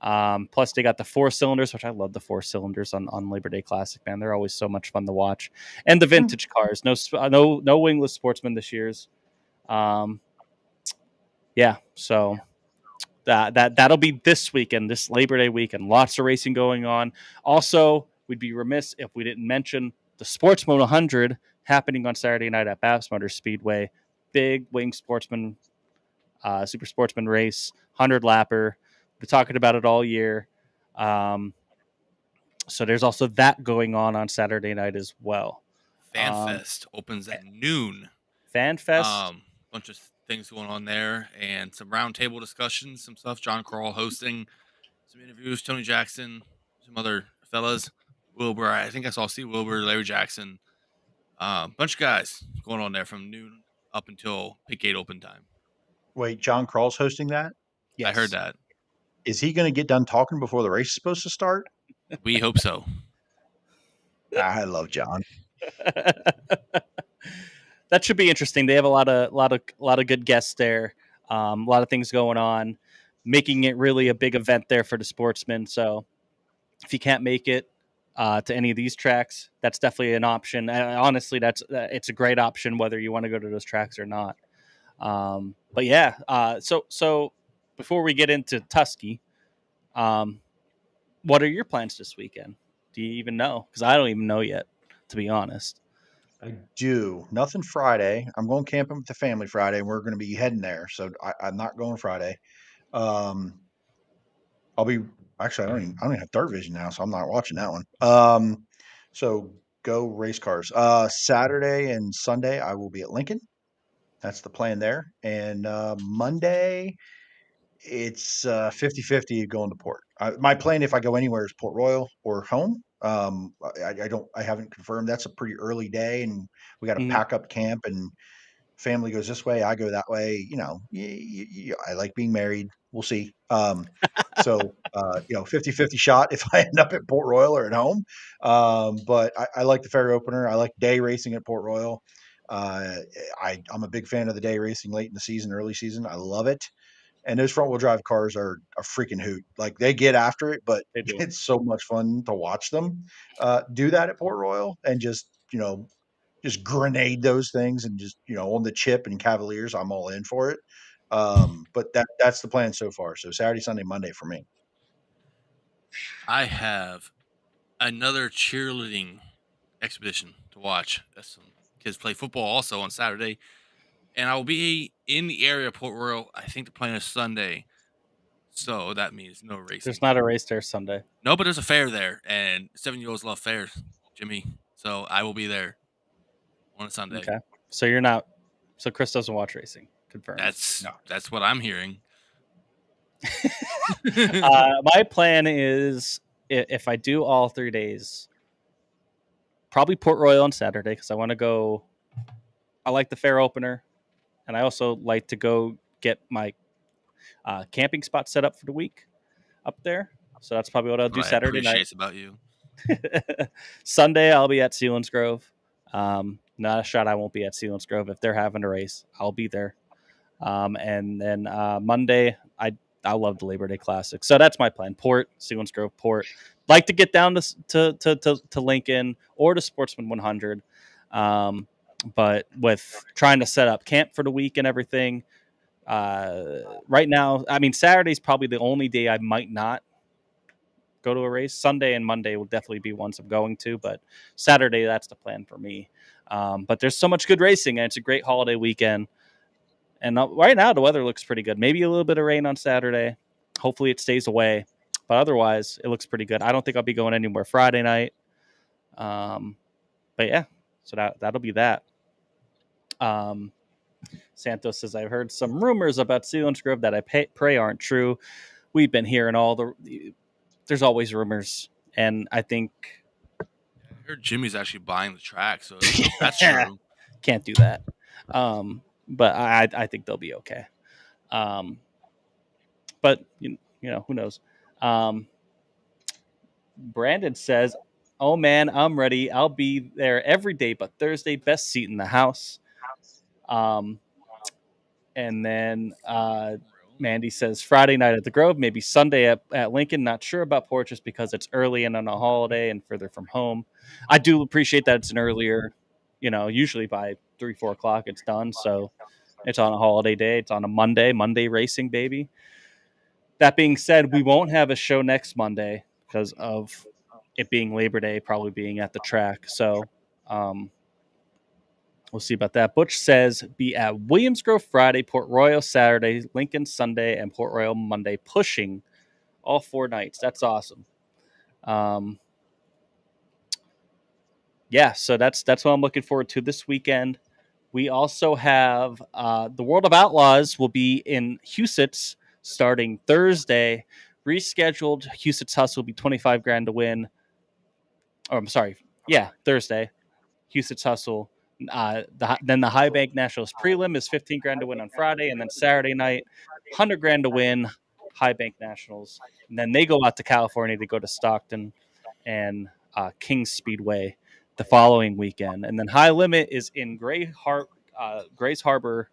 [SPEAKER 3] Plus they got the 4 cylinders, which I love the 4 cylinders on Labor Day Classic, man. They're always so much fun to watch. And the vintage cars, no wingless sportsman this year's. So that'll be this weekend, this Labor Day weekend. Lots of racing going on. Also, we'd be remiss if we didn't mention the Sportsman 100 happening on Saturday night at Babs Motor Speedway. Big wing sportsman, super sportsman race, 100-lapper. We're talking about it all year. So there's also that going on Saturday night as well.
[SPEAKER 7] FanFest opens at noon.
[SPEAKER 3] FanFest.
[SPEAKER 7] Bunch of things going on there and some roundtable discussions, some stuff. John Crawl hosting some interviews, Tony Jackson, some other fellas, Wilbur. I think I saw Steve Wilbur, Larry Jackson, bunch of guys going on there from noon up until pit gate open time.
[SPEAKER 6] Wait, John Crawl's hosting that?
[SPEAKER 7] Yes. I heard that.
[SPEAKER 6] Is he going to get done talking before the race is supposed to start?
[SPEAKER 7] We hope so.
[SPEAKER 6] I love John.
[SPEAKER 3] That should be interesting. They have a lot of good guests there. A lot of things going on, making it really a big event there for the sportsmen. So if you can't make it to any of these tracks, that's definitely an option. Honestly, it's a great option whether you want to go to those tracks or not. But yeah, so before we get into Tusky, what are your plans this weekend? Do you even know? Because I don't even know yet, to be honest.
[SPEAKER 6] I do. Nothing Friday. I'm going camping with the family Friday, and we're going to be heading there. So I'm not going Friday. I'll be actually. I don't even have Dirt Vision now, so I'm not watching that one. So go race cars. Saturday and Sunday, I will be at Lincoln. That's the plan there. And Monday, It's 50-50 going to Port. My plan, if I go anywhere, is Port Royal or home. I haven't confirmed. That's a pretty early day, and we got to
[SPEAKER 3] Mhm.
[SPEAKER 6] pack up camp, and family goes this way, I go that way. I like being married. We'll see. 50-50 shot if I end up at Port Royal or at home. But I like the fair opener. I like day racing at Port Royal. I'm a big fan of the day racing late in the season, early season. I love it. And those front wheel drive cars are a freaking hoot. Like they get after it, but
[SPEAKER 3] They do.
[SPEAKER 6] it's so much fun to watch them do that at Port Royal and just grenade those things and just on the chip and Cavaliers. I'm all in for it. But that's the plan so far. So Saturday, Sunday, Monday for me.
[SPEAKER 7] I have another cheerleading expedition to watch. Some kids play football also on Saturday, and I will be in the area of Port Royal. I think the plan is Sunday, so that means no
[SPEAKER 3] There's
[SPEAKER 7] racing.
[SPEAKER 3] not a race there Sunday.
[SPEAKER 7] No, but there's a fair there, and 7-year-olds love fairs, Jimmy. So I will be there on a Sunday.
[SPEAKER 3] Okay. So you're not. So Chris doesn't watch racing. Confirmed.
[SPEAKER 7] That's what I'm hearing.
[SPEAKER 3] My plan is if I do all 3 days, probably Port Royal on Saturday because I want to go. I like the fair opener, and I also like to go get my camping spot set up for the week up there. So that's probably what I'll do
[SPEAKER 7] What I
[SPEAKER 3] Saturday night.
[SPEAKER 7] appreciate about you.
[SPEAKER 3] Sunday, I'll be at Selinsgrove. Not a shot I won't be at Selinsgrove. If they're having a race, I'll be there. And then Monday, I love the Labor Day Classic. So that's my plan. Port, Selinsgrove, Port. Like to get down to Lincoln or to Sportsman 100. But with trying to set up camp for the week and everything, right now, I mean, Saturday's probably the only day I might not go to a race. Sunday and Monday will definitely be ones I'm going to, but Saturday, that's the plan for me. But there's so much good racing, and it's a great holiday weekend. And right now, the weather looks pretty good. Maybe a little bit of rain on Saturday. Hopefully it stays away. But otherwise, it looks pretty good. I don't think I'll be going anywhere Friday night. But yeah, so that'll be that. Santos says, I've heard some rumors about Selinsgrove that I pray aren't true. We've been hearing there's always rumors. And I think
[SPEAKER 7] I heard Jimmy's actually buying the track, so that's true.
[SPEAKER 3] Can't do that. But I think they'll be okay. But who knows? Brandon says, "Oh man, I'm ready. I'll be there every day, but Thursday, best seat in the house." And then Mandy says, "Friday night at the Grove, maybe Sunday at Lincoln. Not sure about Port just because it's early and on a holiday and further from home. I do appreciate that it's an earlier, usually by 3-4 o'clock it's done. So it's on a holiday day. It's on a Monday racing, baby. That being said, we won't have a show next Monday because of it being Labor Day, probably being at the track. So we'll see about that. Butch says be at Williamsgrove Friday, Port Royal Saturday, Lincoln Sunday, and Port Royal Monday, pushing all 4 nights. That's awesome. Yeah, so that's what I'm looking forward to this weekend. We also have the World of Outlaws will be in Huset's starting Thursday. Rescheduled Huset's Hustle will be $25,000 to win. Oh, I'm sorry. Yeah, Thursday. Huset's Hustle. Then the High Bank Nationals prelim is $15,000 to win on Friday, and then Saturday night, $100,000 to win. High Bank Nationals, and then they go out to California to go to Stockton and Kings Speedway the following weekend, and then High Limit is in Grays Harbor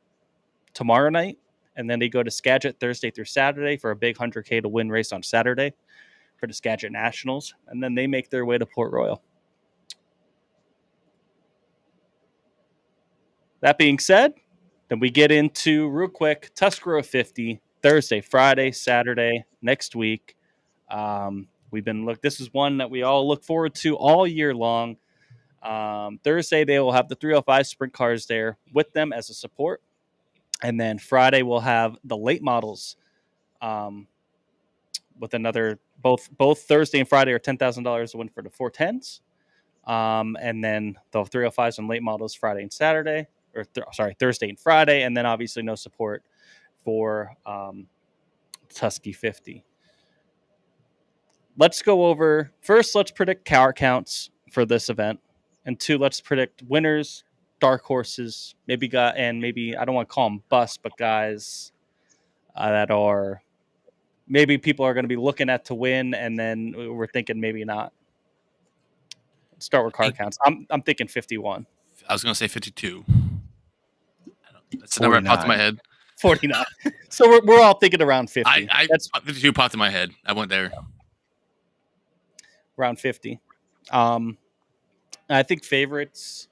[SPEAKER 3] tomorrow night, and then they go to Skagit Thursday through Saturday for a big $100,000 to win race on Saturday for the Skagit Nationals, and then they make their way to Port Royal. That being said, then we get into real quick Tuscarora 50 Thursday, Friday, Saturday next week. This is one that we all look forward to all year long. Thursday, they will have the 305 sprint cars there with them as a support. And then Friday, we'll have the late models with another, both Thursday and Friday are $10,000 to win for the 410s. And then the 305s and late models Friday and Saturday, Thursday and Friday. And then obviously no support for Tusky 50. Let's go over first. Let's predict car counts for this event, and 2, let's predict winners, dark horses, maybe maybe I don't want to call them busts, but guys that are maybe people are going to be looking at to win, and then we're thinking maybe not. Let's start with car counts. I'm thinking 51.
[SPEAKER 7] I was going to say 52. That's the number that popped in my head.
[SPEAKER 3] 49. So we're all thinking around 50.
[SPEAKER 7] That's 52 popped in my head. I went there.
[SPEAKER 3] Around 50. I think favorites.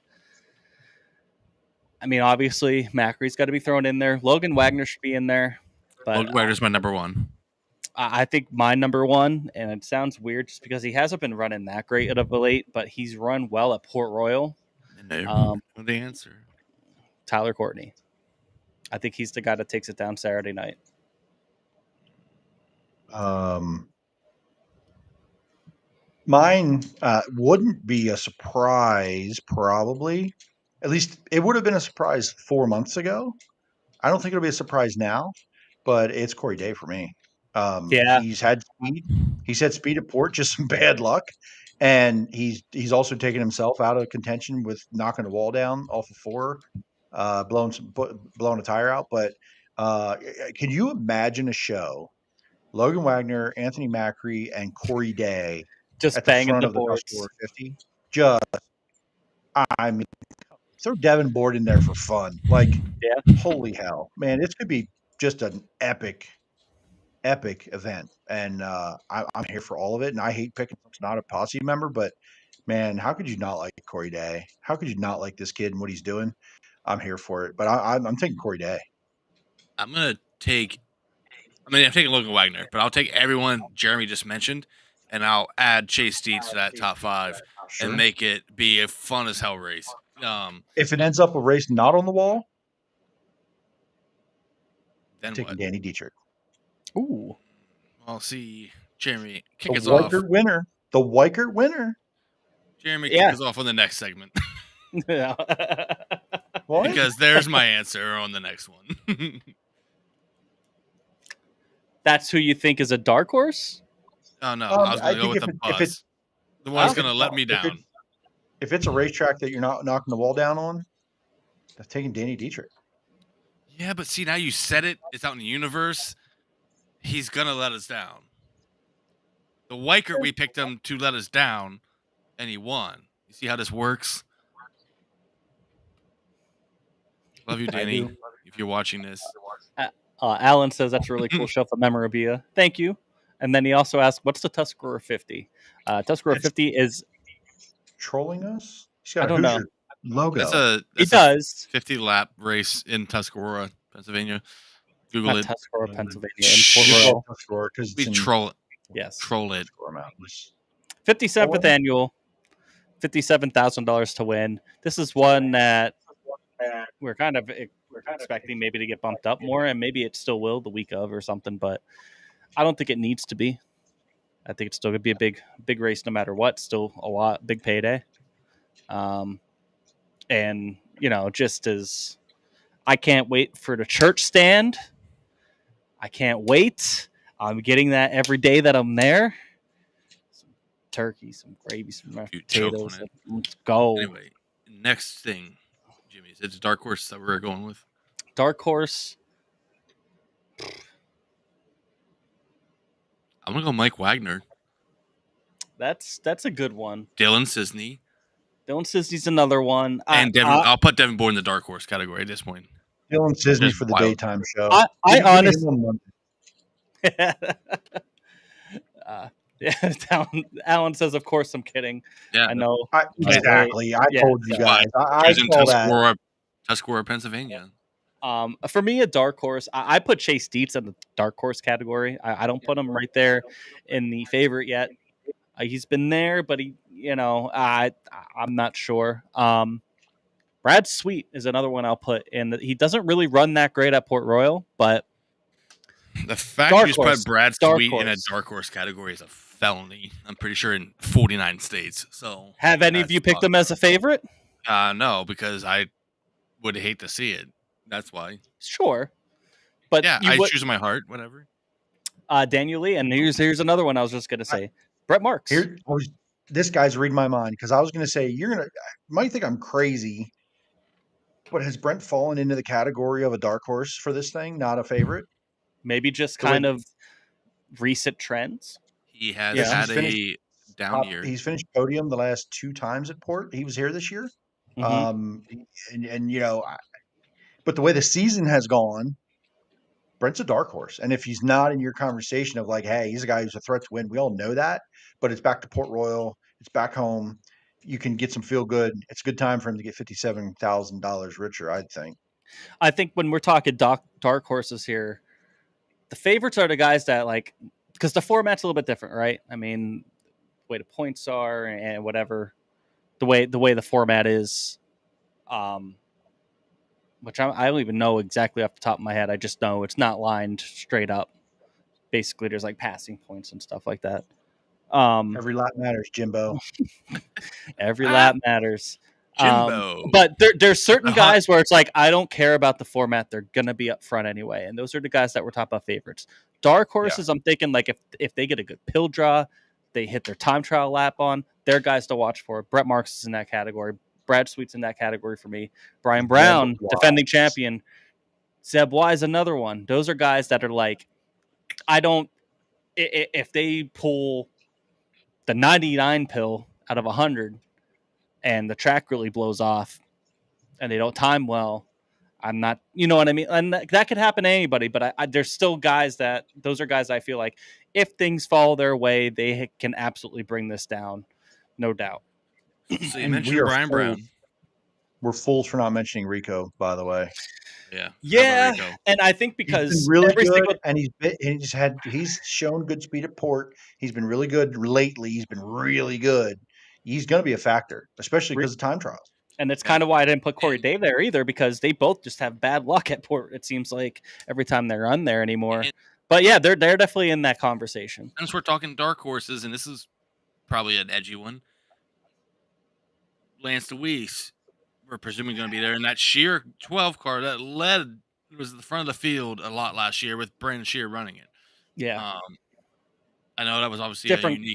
[SPEAKER 3] I mean, obviously, Macri's got to be thrown in there. Logan Wagner should be in there. But
[SPEAKER 7] Logan Wagner's my number one.
[SPEAKER 3] I think my number one, and it sounds weird just because he hasn't been running that great of late, but he's run well at Port Royal.
[SPEAKER 7] No, the answer.
[SPEAKER 3] Tyler Courtney. I think he's the guy that takes it down Saturday night.
[SPEAKER 6] Mine wouldn't be a surprise, probably. At least it would have been a surprise 4 months ago. I don't think it'll be a surprise now, but it's Corey Day for me.
[SPEAKER 3] Yeah.
[SPEAKER 6] He's had speed. He's had speed at Port, just some bad luck. And he's also taken himself out of contention with knocking the wall down off of 4, blowing a tire out. But can you imagine a show? Logan Wagner, Anthony Macri, and Corey Day
[SPEAKER 3] just
[SPEAKER 6] at
[SPEAKER 3] banging
[SPEAKER 6] the front
[SPEAKER 3] the
[SPEAKER 6] of
[SPEAKER 3] boards.
[SPEAKER 6] The Tuscarora 50. Just, I mean, throw Devin Board in there for fun. Like,
[SPEAKER 3] yeah,
[SPEAKER 6] holy hell, man! This could be just an epic event, and I'm here for all of it. And I hate picking someone not a posse member, but man, how could you not like Corey Day? How could you not like this kid and what he's doing? I'm here for it, but I'm taking Corey Day.
[SPEAKER 7] I'm taking Logan Wagner, but I'll take everyone Jeremy just mentioned, and I'll add Chase Dietz to that top 5 and make it be a fun as hell race.
[SPEAKER 6] If it ends up a race not on the wall,
[SPEAKER 7] then
[SPEAKER 6] taking
[SPEAKER 7] what?
[SPEAKER 6] Danny Dietrich.
[SPEAKER 3] Ooh.
[SPEAKER 7] I'll see Jeremy kick
[SPEAKER 6] The
[SPEAKER 7] us off.
[SPEAKER 6] winner. The Weichert winner.
[SPEAKER 7] Jeremy kick us off on the next segment.
[SPEAKER 3] Yeah.
[SPEAKER 7] Because there's my answer on the next one.
[SPEAKER 3] That's who you think is a dark horse?
[SPEAKER 7] Oh, no. I was going to go with the buzz. The one's going to let me down.
[SPEAKER 6] If it's a racetrack that you're not knocking the wall down on, that's taking Danny Dietrich.
[SPEAKER 7] Yeah, but see, now you said it. It's out in the universe. He's going to let us down. The Weichert, we picked him to let us down, and he won. You see how this works? Love you, Danny, if you're watching this.
[SPEAKER 3] Alan says that's a really cool shelf of memorabilia. Thank you. And then he also asked, what's the Tuscarora 50? Tuscarora 50 is...
[SPEAKER 6] Trolling us? He's got
[SPEAKER 3] I don't know.
[SPEAKER 6] Logo.
[SPEAKER 3] It does.
[SPEAKER 7] 50-lap race in Tuscarora, Pennsylvania. Google it.
[SPEAKER 3] Tuscarora, Pennsylvania. In Port Royal.
[SPEAKER 7] We troll it.
[SPEAKER 3] Yes.
[SPEAKER 7] Troll it.
[SPEAKER 3] 57th annual. $57,000 to win. This is one that we're kind of expecting maybe to get bumped up more, and maybe it still will the week of or something, but I don't think it needs to be. I think it's still going to be a big race no matter what. Still a big payday. And, just as I can't wait for the church stand. I can't wait. I'm getting that every day that I'm there. Some turkey, some gravy, some potatoes. Let's go.
[SPEAKER 7] Anyway, next thing, Jimmy, is it a dark horse that we're going with?
[SPEAKER 3] Dark horse.
[SPEAKER 7] I'm going to go Mike Wagner.
[SPEAKER 3] That's a good one.
[SPEAKER 7] Dylan Cisney.
[SPEAKER 3] Dylan Cisney's another one.
[SPEAKER 7] And Devin, I'll put Devin Board in the dark horse category at this point.
[SPEAKER 6] Dylan Cisney for the daytime show.
[SPEAKER 3] I honestly... Alan says, of course, I'm kidding.
[SPEAKER 7] Yeah.
[SPEAKER 3] I know.
[SPEAKER 6] Exactly. I told you guys. I saw that.
[SPEAKER 7] Tuscarora, Pennsylvania.
[SPEAKER 3] For me, a dark horse, I put Chase Dietz in the dark horse category. I don't put him right there in the favorite yet. He's been there, but I'm not sure. Brad Sweet is another one I'll put in. He doesn't really run that great at Port Royal, but
[SPEAKER 7] the fact you just put Brad Sweet in a dark horse category is a felony. I'm pretty sure in 49 states. So,
[SPEAKER 3] have any of you picked him as a favorite?
[SPEAKER 7] No, because I would hate to see it. That's why.
[SPEAKER 3] Sure, but
[SPEAKER 7] yeah, I choose my heart. Whatever.
[SPEAKER 3] Daniel Lee, and here's another one I was just gonna say. Brett Marks.
[SPEAKER 6] This guy's reading my mind because I was going to say you might think I'm crazy, but has Brent fallen into the category of a dark horse for this thing, not a favorite?
[SPEAKER 3] Maybe just
[SPEAKER 6] The way-
[SPEAKER 3] kind of recent trends.
[SPEAKER 7] He has
[SPEAKER 3] Yeah.
[SPEAKER 7] had
[SPEAKER 6] He's finished
[SPEAKER 7] a down year.
[SPEAKER 6] He's finished podium the last 2 times at Port. He was here this year.
[SPEAKER 3] Mhm.
[SPEAKER 6] And but the way the season has gone, Brent's a dark horse. And if he's not in your conversation of like, hey, he's a guy who's a threat to win, we all know that. But it's back to Port Royal. It's back home. You can get some feel good. It's a good time for him to get $57,000 richer, I'd think.
[SPEAKER 3] I think when we're talking dark horses here, the favorites are the guys that like, because the format's a little bit different, right? I mean, the way the points are and whatever, the way the format is, which I don't even know exactly off the top of my head. I just know it's not lined straight up. Basically, there's like passing points and stuff like that.
[SPEAKER 6] Every lap matters, Jimbo.
[SPEAKER 3] Every lap matters.
[SPEAKER 7] Jimbo.
[SPEAKER 3] But there's certain guys where it's like, I don't care about the format. They're going to be up front anyway. And those are the guys that we're talking about favorites. Dark horses, I'm thinking like if they get a good pill draw, they hit their time trial lap on, they're guys to watch for. Brett Marks is in that category. Brad Sweet's in that category for me. Brian Brown, defending champion. Zeb Wise, another one. Those are guys that are like, if they pull the 99 pill out of 100 and the track really blows off and they don't time well, I'm not, you know what I mean? And that could happen to anybody, but there's still guys those are guys I feel like if things fall their way, they can absolutely bring this down. No doubt.
[SPEAKER 7] So you mentioned Brian Brown.
[SPEAKER 6] We're fools for not mentioning Rico, by the way.
[SPEAKER 3] Yeah, and I think because
[SPEAKER 6] he's been really good, and he's shown good speed at Port. He's been really good lately. He's been really good. He's going to be a factor, especially because of time trials.
[SPEAKER 3] And that's kind of why I didn't put Corey Dave there either, because they both just have bad luck at Port. It seems like every time they're on there anymore. But yeah, they're definitely in that conversation.
[SPEAKER 7] Since we're talking dark horses, and this is probably an edgy one, Lance DeWeese, we're presuming going to be there in that Shear 12 car that was the front of the field a lot last year with Brandon Shear running it.
[SPEAKER 3] Yeah.
[SPEAKER 7] I know that was obviously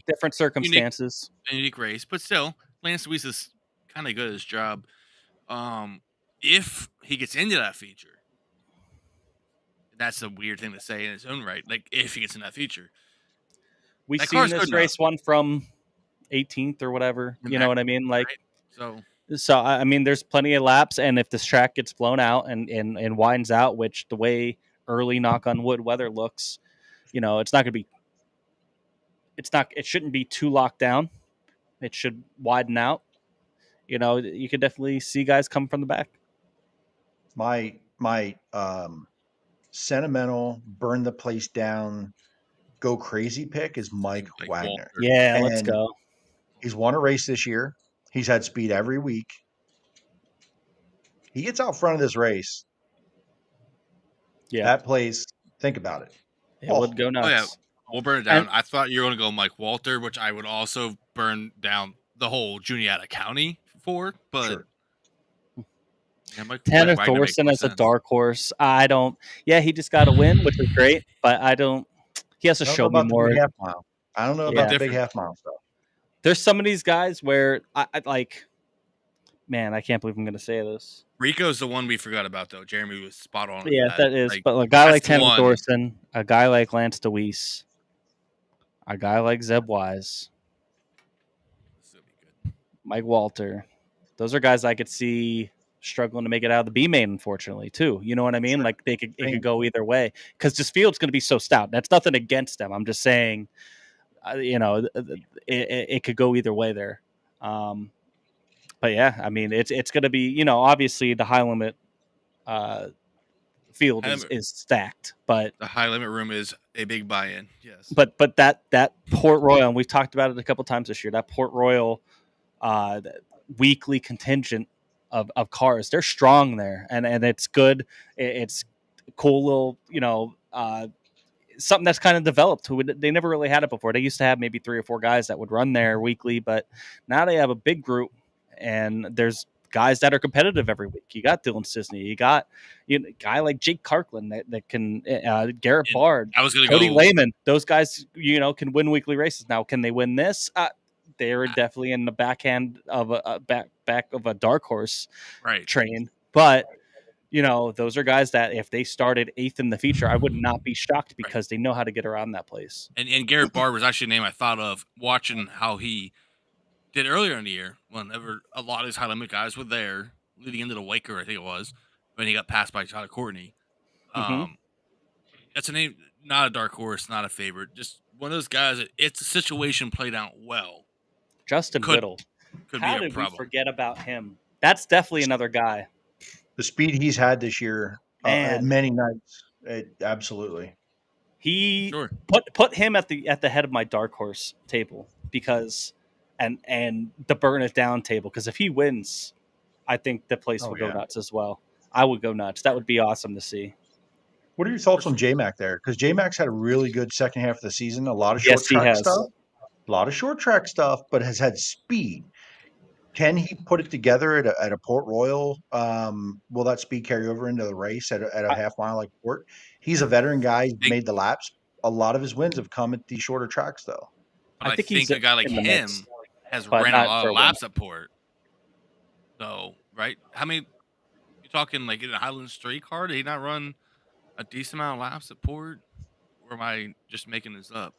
[SPEAKER 3] different circumstances,
[SPEAKER 7] unique race, but still, Lance DeWeese is kind of good at his job. If he gets into that feature, that's a weird thing to say in its own right. Like if he gets in that feature,
[SPEAKER 3] we've seen this race one from 18th or whatever. You know what I mean? Like,
[SPEAKER 7] right?
[SPEAKER 3] So I mean, there's plenty of laps, and if this track gets blown out and widens out, which the way early knock on wood weather looks, it's not going to be. It shouldn't be too locked down. It should widen out. You could definitely see guys come from the back.
[SPEAKER 6] My sentimental burn the place down, go crazy pick is Mike Wagner.
[SPEAKER 3] Yeah, let's go.
[SPEAKER 6] He's won a race this year. He's had speed every week. He gets out front of this race.
[SPEAKER 3] Yeah.
[SPEAKER 6] That place, think about it.
[SPEAKER 3] It would go nuts.
[SPEAKER 7] Oh, yeah. We'll burn it down. I thought you were going to go Mike Walter, which I would also burn down the whole Juniata County for, but...
[SPEAKER 6] Sure.
[SPEAKER 7] Yeah,
[SPEAKER 3] Tanner Thorson as a dark horse. I don't... Yeah, he just got a win, which is great, but I don't... He has to show me more.
[SPEAKER 6] I don't know about the big half mile stuff.
[SPEAKER 3] There's some of these guys where I like, man, I can't believe I'm going to say this.
[SPEAKER 7] Rico's the one we forgot about, though. Jeremy was spot on.
[SPEAKER 3] Yeah, that is. Like, but a guy like Tanner Thorson, a guy like Lance DeWeese, a guy like Zeb Wise, Mike Walter, those are guys I could see struggling to make it out of the B main, unfortunately, too. You know what I mean? Sure. Like it could go either way because this field's going to be so stout. That's nothing against them. I'm just saying. It could go either way there. But yeah, I mean, it's going to be, obviously the high limit field is stacked, but
[SPEAKER 7] the high limit room is a big buy-in. Yes.
[SPEAKER 3] But that Port Royal, and we've talked about it a couple times this year, that Port Royal weekly contingent of cars, they're strong there, and it's good. It's a cool little, something that's kind of developed. They never really had it before. They used to have maybe 3 or 4 guys that would run there weekly, but now they have a big group, and there's guys that are competitive every week. You got Dylan Sisney. You got a guy like Jake Kirkland that can Garrett
[SPEAKER 7] And
[SPEAKER 3] Bard,
[SPEAKER 7] I was going to
[SPEAKER 3] Cody
[SPEAKER 7] go.
[SPEAKER 3] Lehman. Those guys, can win weekly races. Now, can they win this? They're definitely in the backhand of a back of a dark horse
[SPEAKER 7] Right.
[SPEAKER 3] train, but. Those are guys that if they started 8th in the feature, I would not be shocked because they know how to get around that place.
[SPEAKER 7] And Garrett Bard was actually a name I thought of watching how he did earlier in the year whenever a lot of his high limit guys were there leading into the Waker, I think it was, when he got passed by Tyler Courtney. That's a name, not a dark horse, not a favorite. Just one of those guys that it's a situation played out well.
[SPEAKER 3] Justin Whittle.
[SPEAKER 7] Could
[SPEAKER 3] how
[SPEAKER 7] be a
[SPEAKER 3] did
[SPEAKER 7] problem.
[SPEAKER 3] we forget about him? That's definitely another guy.
[SPEAKER 6] The speed he's had this year, many nights, absolutely.
[SPEAKER 3] He put him at the head of my dark horse table because, and the burn it down table, because if he wins, I think the place would go nuts as well. I would go nuts. That would be awesome to see.
[SPEAKER 6] What are your thoughts on J-Mac there? Because J-Mac's had a really good second half of the season. A lot of short track stuff, but has had speed. Can he put it together at a Port Royal? Will that speed carry over into the race at a half mile like Port? He's a veteran guy. He's made the laps. A lot of his wins have come at these shorter tracks, though.
[SPEAKER 7] But I think a guy like him has ran a lot of laps at Port. So, right? How many? You talking like in a Highland Street car? Did he not run a decent amount of laps at Port? Or am I just making this up?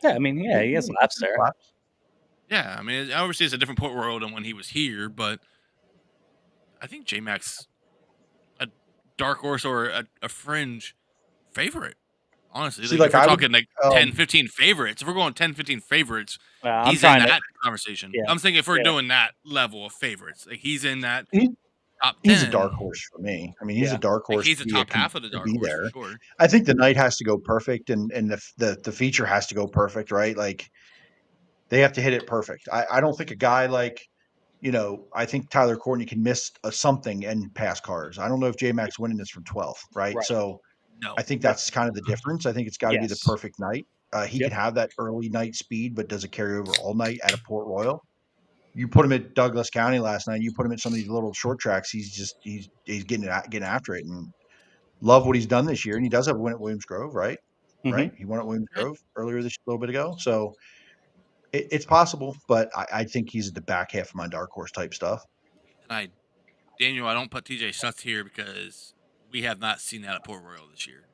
[SPEAKER 3] Yeah, I mean, he has laps there.
[SPEAKER 7] Yeah, I mean, obviously it's a different Port Royal than when he was here, but I think J-Mac's a dark horse or a fringe favorite. Honestly, if we're talking 10, 15 favorites, if we're going 10, 15 favorites, he's in that conversation. Yeah. I'm thinking if we're doing that level of favorites, like he's in that top 10.
[SPEAKER 6] He's a dark horse for me. I mean, he's a dark horse.
[SPEAKER 7] Like he's the top half of the dark horse
[SPEAKER 6] there.
[SPEAKER 7] For sure.
[SPEAKER 6] I think the night has to go perfect, and the feature has to go perfect, right? Like they have to hit it perfect. I don't think a guy like, I think Tyler Courtney can miss something and pass cars. I don't know if J-Mac's winning this from 12th, right? So I think that's kind of the difference. I think it's got to be the perfect night. He can have that early night speed, but does it carry over all night at a Port Royal? You put him at Douglas County last night. You put him at some of these little short tracks. He's getting after it, and love what he's done this year. And he does have a win at Williams Grove, right? Mm-hmm. Right. He won at Williams Grove earlier a little bit ago. So it's possible, but I think he's at the back half of my dark horse type stuff.
[SPEAKER 7] And Daniel, I don't put TJ Sutz here because we have not seen that at Port Royal this year.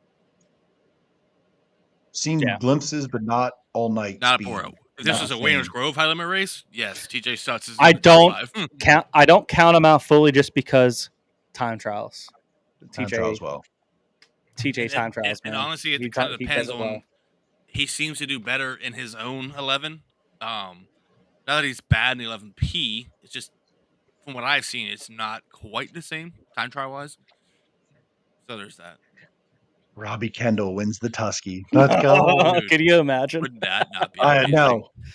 [SPEAKER 6] Seen glimpses, but not all night.
[SPEAKER 7] Not at Port Royal. If this was a Williams Grove high limit race, yes, TJ Sutz is.
[SPEAKER 3] I don't count him out fully just because time trials.
[SPEAKER 6] Time trials, well.
[SPEAKER 3] TJ time trials, man.
[SPEAKER 7] And honestly, it kind of depends on. Well. He seems to do better in his own 11. Now that he's bad in the 11P, it's just from what I've seen, it's not quite the same time trial wise. So there's that.
[SPEAKER 6] Robbie Kendall wins the Tusky. Let's go.
[SPEAKER 3] Can you imagine?
[SPEAKER 7] Would that not be amazing?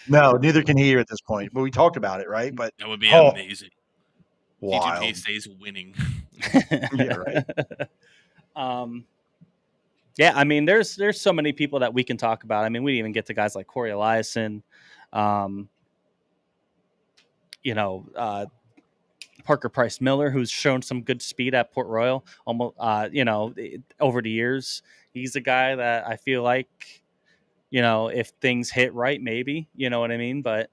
[SPEAKER 6] No, neither can he at this point. But we talked about it, right? But
[SPEAKER 7] that would be amazing.
[SPEAKER 6] Wild.
[SPEAKER 7] DTP stays winning.
[SPEAKER 6] Yeah, right.
[SPEAKER 3] Yeah, I mean, there's so many people that we can talk about. I mean, we even get to guys like Corey Eliason, Parker Price Miller, who's shown some good speed at Port Royal. Almost, over the years, he's a guy that I feel like, if things hit right, maybe, you know what I mean. But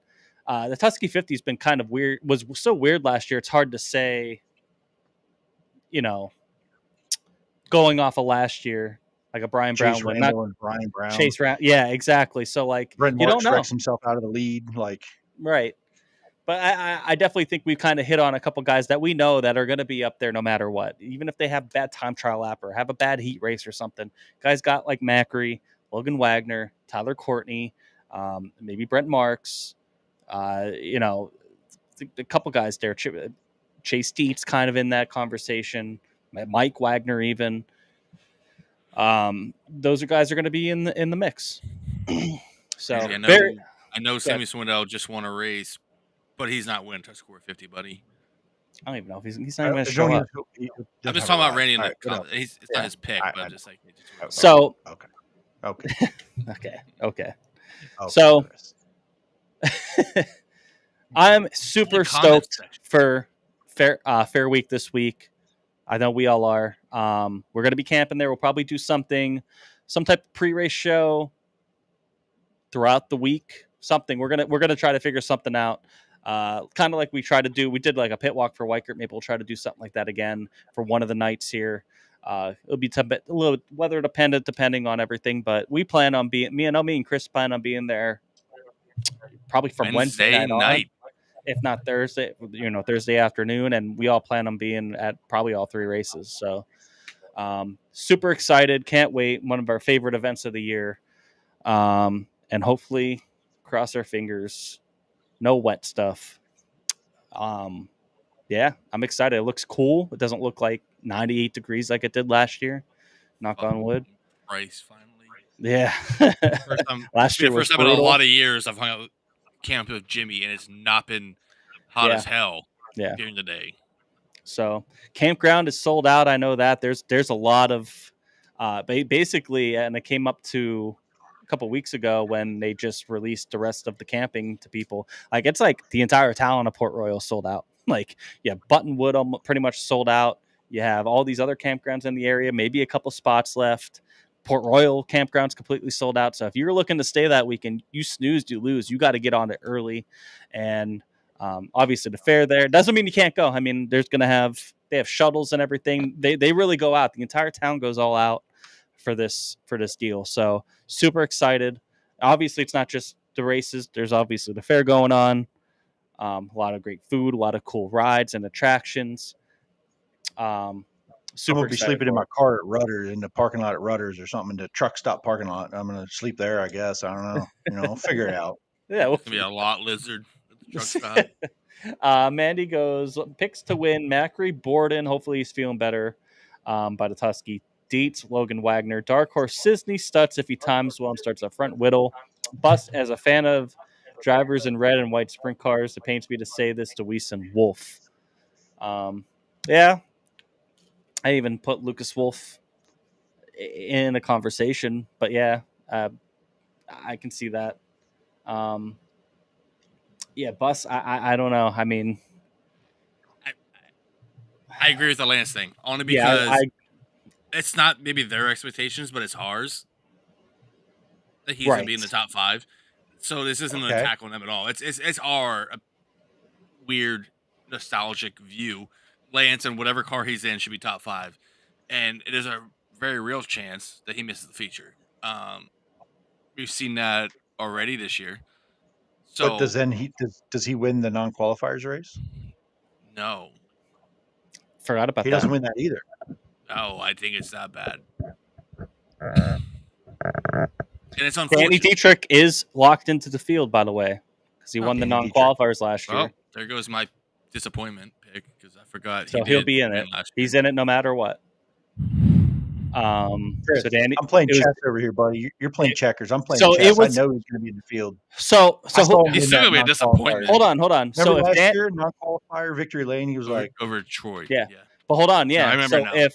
[SPEAKER 3] the Tusky 50 has been kind of weird. Was so weird last year. It's hard to say, going off of last year. Like a Brian Brown win, not
[SPEAKER 6] Brian Brown.
[SPEAKER 3] Chase Brown. Yeah, exactly. So like
[SPEAKER 6] Brent Marks wrecks himself out of the lead.
[SPEAKER 3] Right. But I definitely think we've kind of hit on a couple guys that we know that are going to be up there no matter what. Even if they have bad time trial lap or have a bad heat race or something. Guys got like Macri, Logan Wagner, Tyler Courtney, maybe Brent Marks, a couple guys there. Chase Dietz kind of in that conversation. Mike Wagner even. Those are guys are going to be in the mix. So
[SPEAKER 7] I know Sammy Swindell just won a race, but he's not winning Tuscarora 50, buddy.
[SPEAKER 3] I don't even know if he's not even going to show up.
[SPEAKER 7] I'm just talking about Randy in the it's not his pick, but just like
[SPEAKER 3] so. Okay. So I'm super stoked for fair week this week. I know we all are. We're going to be camping there. We'll probably do some type of pre-race show throughout the week. Something we're gonna try to figure something out. Kind of like we try to do. We did like a pit walk for Weichert. Maybe we'll try to do something like that again for one of the nights here. It'll be a little weather dependent, depending on everything. But we plan on being me and Chris plan on being there probably from Wednesday night. If not Thursday, Thursday afternoon, and we all plan on being at probably all 3 races. So, super excited! Can't wait! One of our favorite events of the year, and hopefully, cross our fingers, no wet stuff. Yeah, I'm excited. It looks cool. It doesn't look like 98 degrees like it did last year. Knock on wood.
[SPEAKER 7] Price finally.
[SPEAKER 3] Yeah,
[SPEAKER 7] last year
[SPEAKER 3] was
[SPEAKER 7] first time
[SPEAKER 3] brutal.
[SPEAKER 7] in a lot of years I've hung out camp with Jimmy, and it's not been hot as hell during the day.
[SPEAKER 3] So campground is sold out. I know that there's a lot of basically, and it came up to a couple weeks ago when they just released the rest of the camping to people. Like it's like the entire town of Port Royal sold out. Like Buttonwood pretty much sold out. You have all these other campgrounds in the area, maybe a couple spots left. Port Royal campground's completely sold out. So if you're looking to stay that weekend, you snooze, you lose. You got to get on it early. And obviously the fair there doesn't mean you can't go. I mean, they have shuttles and everything. They really go out. The entire town goes all out for this deal. So super excited. Obviously it's not just the races. There's obviously the fair going on. A lot of great food, a lot of cool rides and attractions.
[SPEAKER 6] I'm gonna be sleeping in my car at Rudders, in the parking lot at Rudders or something, the truck stop parking lot. I'm gonna sleep there, I guess. I don't know. I'll figure it out.
[SPEAKER 3] Yeah,
[SPEAKER 7] It's gonna be a lot lizard at the truck stop.
[SPEAKER 3] Mandy goes picks to win. Macri Borden, hopefully he's feeling better by the Tusky. Dietz, Logan Wagner, Dark Horse, Sisney, Stutz if he times well and starts up front. Whittle, Bus as a fan of drivers in red and white sprint cars. It pains me to say this to Weiss and Wolf. Yeah. I even put Lucas Wolf in a conversation, but yeah, I can see that. Bus, I don't know. I mean,
[SPEAKER 7] I agree with the Lance thing, only because it's not maybe their expectations, but it's ours that he's going to be in the top 5. So this isn't an attack on them at all. It's our weird nostalgic view. Lance and whatever car he's in should be top 5, and it is a very real chance that he misses the feature. We've seen that already this year. So,
[SPEAKER 6] but does he win the non-qualifiers race?
[SPEAKER 3] Forgot
[SPEAKER 6] No,
[SPEAKER 3] about that.
[SPEAKER 6] He doesn't win that either.
[SPEAKER 7] No, I think it's that bad. And it's unfortunate.
[SPEAKER 3] Danny Dietrich is locked into the field, by the way, because he won the non-qualifiers last year.
[SPEAKER 7] Well, there goes my disappointment pick, because I forgot.
[SPEAKER 3] So he'll be in it. He's in it no matter what.
[SPEAKER 6] Chris,
[SPEAKER 3] so Danny,
[SPEAKER 6] I'm playing chess over here, buddy. You're playing checkers. I'm playing chess. I know he's going to be in the field.
[SPEAKER 3] So
[SPEAKER 7] he's still going to be a disappointment.
[SPEAKER 3] Hold on.
[SPEAKER 6] Remember
[SPEAKER 3] so
[SPEAKER 6] last year, non-qualifier, Victory Lane, he was
[SPEAKER 7] over Troy.
[SPEAKER 3] Yeah. But hold on,
[SPEAKER 7] No, I remember now.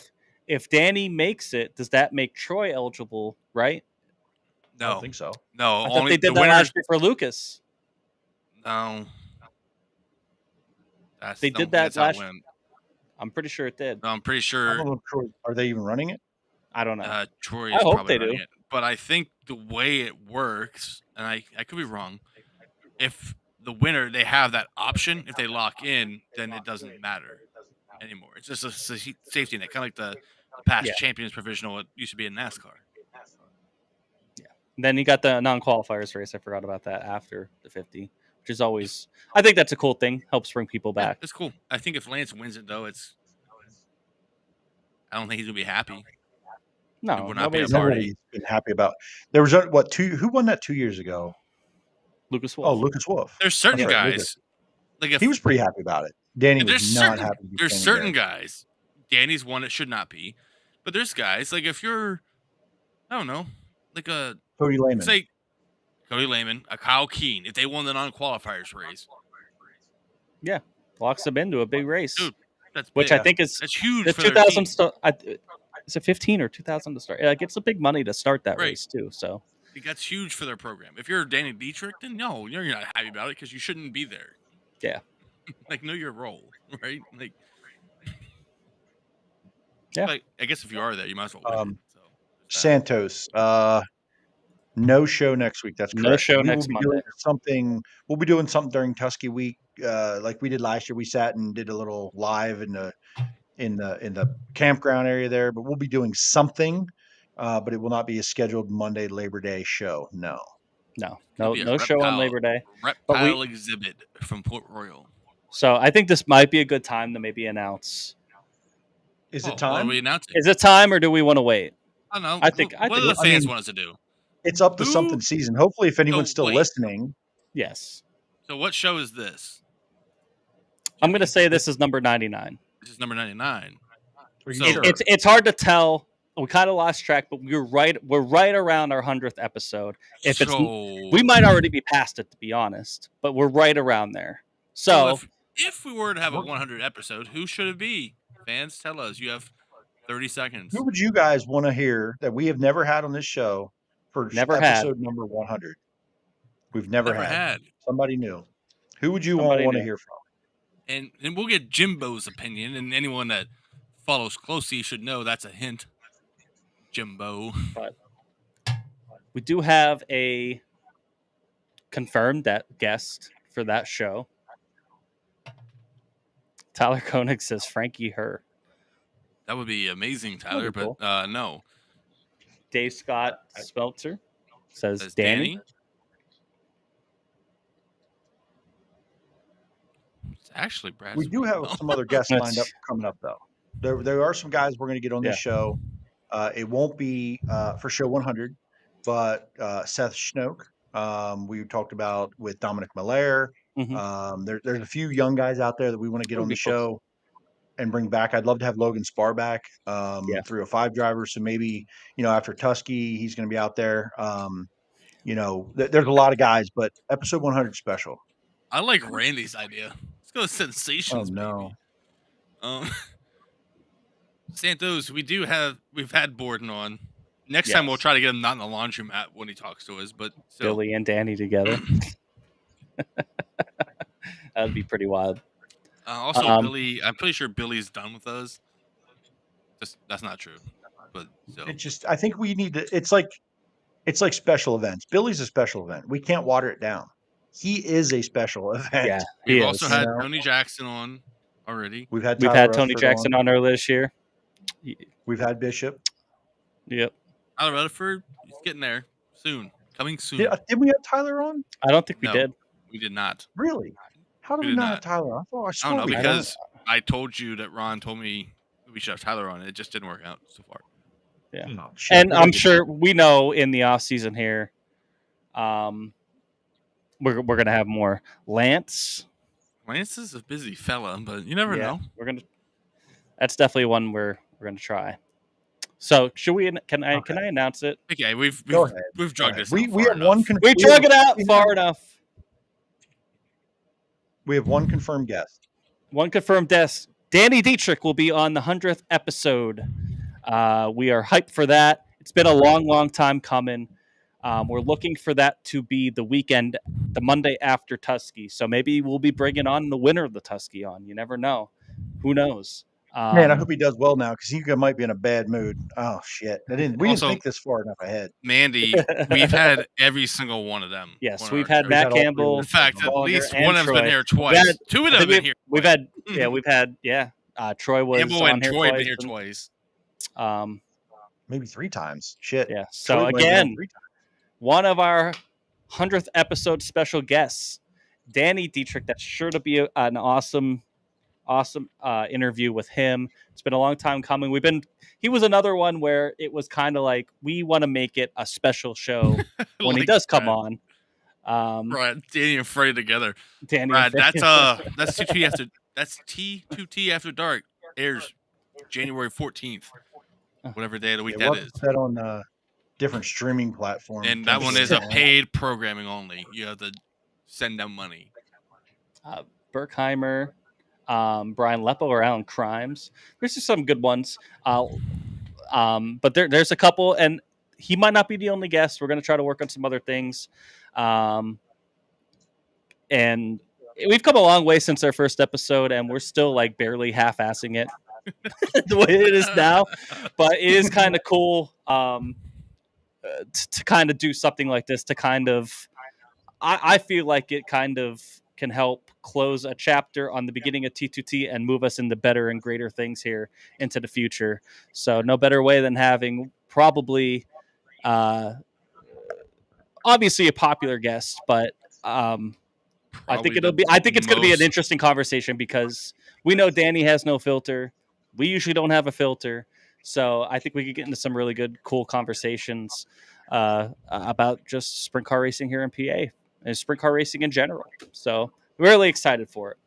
[SPEAKER 3] If Danny makes it, does that make Troy eligible, right?
[SPEAKER 7] No.
[SPEAKER 6] I don't think so.
[SPEAKER 7] No,
[SPEAKER 3] I thought they did that last year for Lucas.
[SPEAKER 7] No.
[SPEAKER 3] They did that last year. I'm pretty sure it did.
[SPEAKER 7] No, I'm pretty sure.
[SPEAKER 6] Are they even running it?
[SPEAKER 3] I don't know.
[SPEAKER 7] Troy
[SPEAKER 3] I
[SPEAKER 7] is
[SPEAKER 3] hope
[SPEAKER 7] probably
[SPEAKER 3] they
[SPEAKER 7] running
[SPEAKER 3] do.
[SPEAKER 7] it. But I think the way it works, and I could be wrong, if the winner, they have that option, if they lock in, then it doesn't matter anymore. It's just a safety net, kind of like the past champions provisional it used to be in NASCAR.
[SPEAKER 3] Yeah. Then you got the non-qualifiers race. I forgot about that after the 50, which is always, I think that's a cool thing. Helps bring people back.
[SPEAKER 7] It's cool. I think if Lance wins it, though, I don't think he's going to be happy.
[SPEAKER 3] No,
[SPEAKER 6] nobody's been happy about. There was who won that 2 years ago?
[SPEAKER 3] Lucas Wolf.
[SPEAKER 6] Oh, Lucas Wolf.
[SPEAKER 7] There's certain guys.
[SPEAKER 6] Like he was pretty happy about it. Danny was not happy.
[SPEAKER 7] There's certain guys. Danny's one it should not be, but there's guys like if you're, I don't know, like a
[SPEAKER 6] Cody Lehman.
[SPEAKER 7] Say Cody Lehman, a Kyle Keene, if they won the non-qualifiers race.
[SPEAKER 3] Yeah, locks them into a big race.
[SPEAKER 7] Dude, that's
[SPEAKER 3] which
[SPEAKER 7] big.
[SPEAKER 3] I think is
[SPEAKER 7] that's huge.
[SPEAKER 3] The
[SPEAKER 7] for
[SPEAKER 3] 2000 is it 15 or 2000 to start? Like it's a big money to start that
[SPEAKER 7] right.
[SPEAKER 3] race too. So
[SPEAKER 7] that's huge for their program. If you're Danny Dietrich, then no, you're not happy about it because you shouldn't be there.
[SPEAKER 3] Yeah.
[SPEAKER 7] Like, know your role, right? Like,
[SPEAKER 3] Yeah.
[SPEAKER 7] like, I guess if you are there, you might as well win it. So, there's that.
[SPEAKER 6] Santos, no show next week. That's
[SPEAKER 3] No
[SPEAKER 6] correct.
[SPEAKER 3] show
[SPEAKER 6] We will
[SPEAKER 3] next
[SPEAKER 6] be
[SPEAKER 3] Monday.
[SPEAKER 6] doing something. We'll be doing something during Tusky week, like we did last year. We sat and did a little live in the campground area there. But we'll be doing something, but it will not be a scheduled Monday Labor Day show. No.
[SPEAKER 7] Could be a
[SPEAKER 3] No show on Labor Day. But
[SPEAKER 7] reptile exhibit from Port Royal.
[SPEAKER 3] So I think this might be a good time to maybe announce.
[SPEAKER 6] Is
[SPEAKER 7] Well,
[SPEAKER 6] it
[SPEAKER 7] what are
[SPEAKER 6] time?
[SPEAKER 7] we announcing?
[SPEAKER 3] Is it time, or do we want to wait?
[SPEAKER 7] I don't know.
[SPEAKER 3] I think-
[SPEAKER 7] What do the fans want us to do?
[SPEAKER 6] It's up to
[SPEAKER 7] Who-
[SPEAKER 6] something season. Hopefully, if anyone's still
[SPEAKER 7] wait.
[SPEAKER 6] listening,
[SPEAKER 3] Yes.
[SPEAKER 7] So what show is this?
[SPEAKER 3] I'm going to say this is number 99.
[SPEAKER 7] This is number 99.
[SPEAKER 6] are you
[SPEAKER 7] So-
[SPEAKER 6] sure?
[SPEAKER 3] It's hard to tell. We kind of lost track, but we're right around our 100th episode. If it's we might already be past it, to be honest, but we're right around there. So
[SPEAKER 7] if we were to have a 100 episode, who should it be? Fans, tell us. You have 30 seconds.
[SPEAKER 6] Who would you guys want to hear that we have never had on this show for
[SPEAKER 3] Never had.
[SPEAKER 6] episode number 100? We've never,
[SPEAKER 7] Never
[SPEAKER 6] had.
[SPEAKER 7] had.
[SPEAKER 6] Somebody new. Who would you
[SPEAKER 3] Somebody
[SPEAKER 6] want to
[SPEAKER 3] new.
[SPEAKER 6] hear from?
[SPEAKER 7] And we'll get Jimbo's opinion, and anyone that follows closely should know that's a hint. Jimbo.
[SPEAKER 3] But we do have a confirmed guest for that show. Tyler Koenig says Frankie Herr.
[SPEAKER 7] That would be amazing, Tyler,
[SPEAKER 3] That'd be cool.
[SPEAKER 7] but no.
[SPEAKER 3] Dave Scott Speltzer says
[SPEAKER 7] Says
[SPEAKER 3] Danny.
[SPEAKER 7] It's actually Brad.
[SPEAKER 6] We do have some other guests lined up coming up, though. There are some guys we're going to get on this show. It won't be for show 100, but Seth Schnoke. We talked about with Dominic Malaire.
[SPEAKER 3] Mhm.
[SPEAKER 6] There's a few young guys out there that we want to get on the show and bring back. I'd love to have Logan Spar back, 305 driver. So maybe, after Tusky, he's going to be out there. There's a lot of guys, but episode 100 special.
[SPEAKER 7] I like Randy's idea. Let's go Sensations,
[SPEAKER 6] Oh, no.
[SPEAKER 7] baby. Santos, we've had Borden on. Next time we'll try to get him not in the laundromat when he talks to us, but still.
[SPEAKER 3] Billy and Danny together. That would be pretty wild.
[SPEAKER 7] Also, Billy, I'm pretty sure Billy's done with us. That's not true, but so.
[SPEAKER 6] I think we need to. It's like special events. Billy's a special event. We can't water it down. He is a special event.
[SPEAKER 3] Yeah,
[SPEAKER 7] We've also had Tony Jackson on already.
[SPEAKER 6] We've had
[SPEAKER 3] Tony Jackson on earlier this year.
[SPEAKER 6] We've had Bishop.
[SPEAKER 3] Yep.
[SPEAKER 7] Tyler Rutherford, he's getting there soon. Coming soon.
[SPEAKER 6] Did we have Tyler on?
[SPEAKER 3] I don't think we
[SPEAKER 7] No.
[SPEAKER 3] did.
[SPEAKER 7] We did not.
[SPEAKER 6] Really? How did we
[SPEAKER 7] did
[SPEAKER 6] not
[SPEAKER 7] not.
[SPEAKER 6] have Tyler on? I
[SPEAKER 7] I
[SPEAKER 6] swear
[SPEAKER 7] don't know
[SPEAKER 6] we had.
[SPEAKER 7] because I told you that Ron told me we should have Tyler on. It just didn't work out so far.
[SPEAKER 3] Yeah.
[SPEAKER 6] Oh, shit.
[SPEAKER 3] And I'm sure we know in the off season here, we're gonna have more. Lance
[SPEAKER 7] is a busy fella, but you never know.
[SPEAKER 3] That's definitely one we're gonna try. So should we? Can I announce it?
[SPEAKER 7] Okay, we've
[SPEAKER 6] Go ahead.
[SPEAKER 7] drugged this.
[SPEAKER 6] We
[SPEAKER 7] out far
[SPEAKER 6] have
[SPEAKER 7] enough.
[SPEAKER 6] one.
[SPEAKER 3] We drug it out far enough.
[SPEAKER 6] We have one confirmed guest.
[SPEAKER 3] One confirmed guest. Danny Dietrich will be on the 100th episode. We are hyped for that. It's been a long time coming. We're looking for that to be the weekend, the Monday after Tusky. So maybe we'll be bringing on the winner of the Tusky on. You never know. Who knows?
[SPEAKER 6] Man, I hope he does well now because he might be in a bad mood. Oh shit! We didn't think this far enough ahead.
[SPEAKER 7] Mandy, we've had every single one of them.
[SPEAKER 3] Yes,
[SPEAKER 7] on
[SPEAKER 3] we've
[SPEAKER 7] our
[SPEAKER 3] had
[SPEAKER 7] show.
[SPEAKER 3] Matt Campbell.
[SPEAKER 7] In fact, at least
[SPEAKER 3] and
[SPEAKER 7] one of them's been
[SPEAKER 3] Troy.
[SPEAKER 7] here twice. Two of them have been here.
[SPEAKER 3] We've had Troy was
[SPEAKER 7] Campbell
[SPEAKER 3] on
[SPEAKER 7] and
[SPEAKER 3] here
[SPEAKER 7] Troy have
[SPEAKER 3] twice.
[SPEAKER 7] been here twice.
[SPEAKER 6] Maybe 3 times. Shit.
[SPEAKER 3] Yeah. So
[SPEAKER 6] Troy might have been
[SPEAKER 3] again,
[SPEAKER 6] 3 times.
[SPEAKER 3] one of our 100th episode special guests, Danny Dietrich. That's sure to be an awesome interview with him. It's been a long time coming. He was another one where it was kind of like we want to make it a special show when he does come on.
[SPEAKER 7] Right, Danny and Freddie together.
[SPEAKER 3] Danny,
[SPEAKER 7] Right, that's T2T after T2T after dark airs January 14th, whatever day of the week that is.
[SPEAKER 6] That on different streaming platforms.
[SPEAKER 7] And that one is a paid programming only. You have to send them money.
[SPEAKER 3] Berkheimer, Brian Leppo or Alan Crimes. There's just some good ones. But there's a couple, and he might not be the only guest. We're going to try to work on some other things. And we've come a long way since our first episode, and we're still like barely half-assing it the way it is now. But it is kind of cool to kind of do something like this. To kind of, I feel like it kind of can help close a chapter on the beginning of T2T and move us into better and greater things here into the future. So no better way than having probably, obviously a popular guest, but I think I think it's going to be an interesting conversation because we know Danny has no filter. We usually don't have a filter. So I think we could get into some really good, cool conversations about just sprint car racing here in PA and sprint car racing in general. So really excited for it.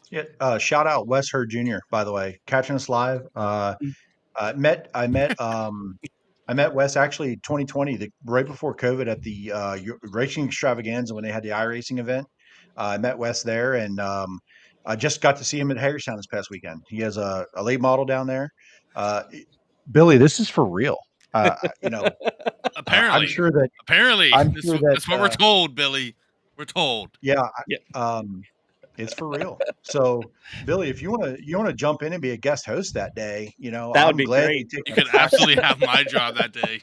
[SPEAKER 6] Yeah. Shout out Wes Hurd Jr. By the way, catching us live. I met Wes actually 2020, right before COVID, at the racing extravaganza when they had the iRacing event. I met Wes there, and I just got to see him at Hagerstown this past weekend. He has a late model down there. Billy, this is for real.
[SPEAKER 7] Apparently,
[SPEAKER 6] I'm sure that.
[SPEAKER 7] That's what we're told, Billy. We're told.
[SPEAKER 6] Yeah. It's for real. So, Billy, if you want to jump in and be a guest host that day,
[SPEAKER 3] that would be great.
[SPEAKER 7] You could absolutely have my job that day.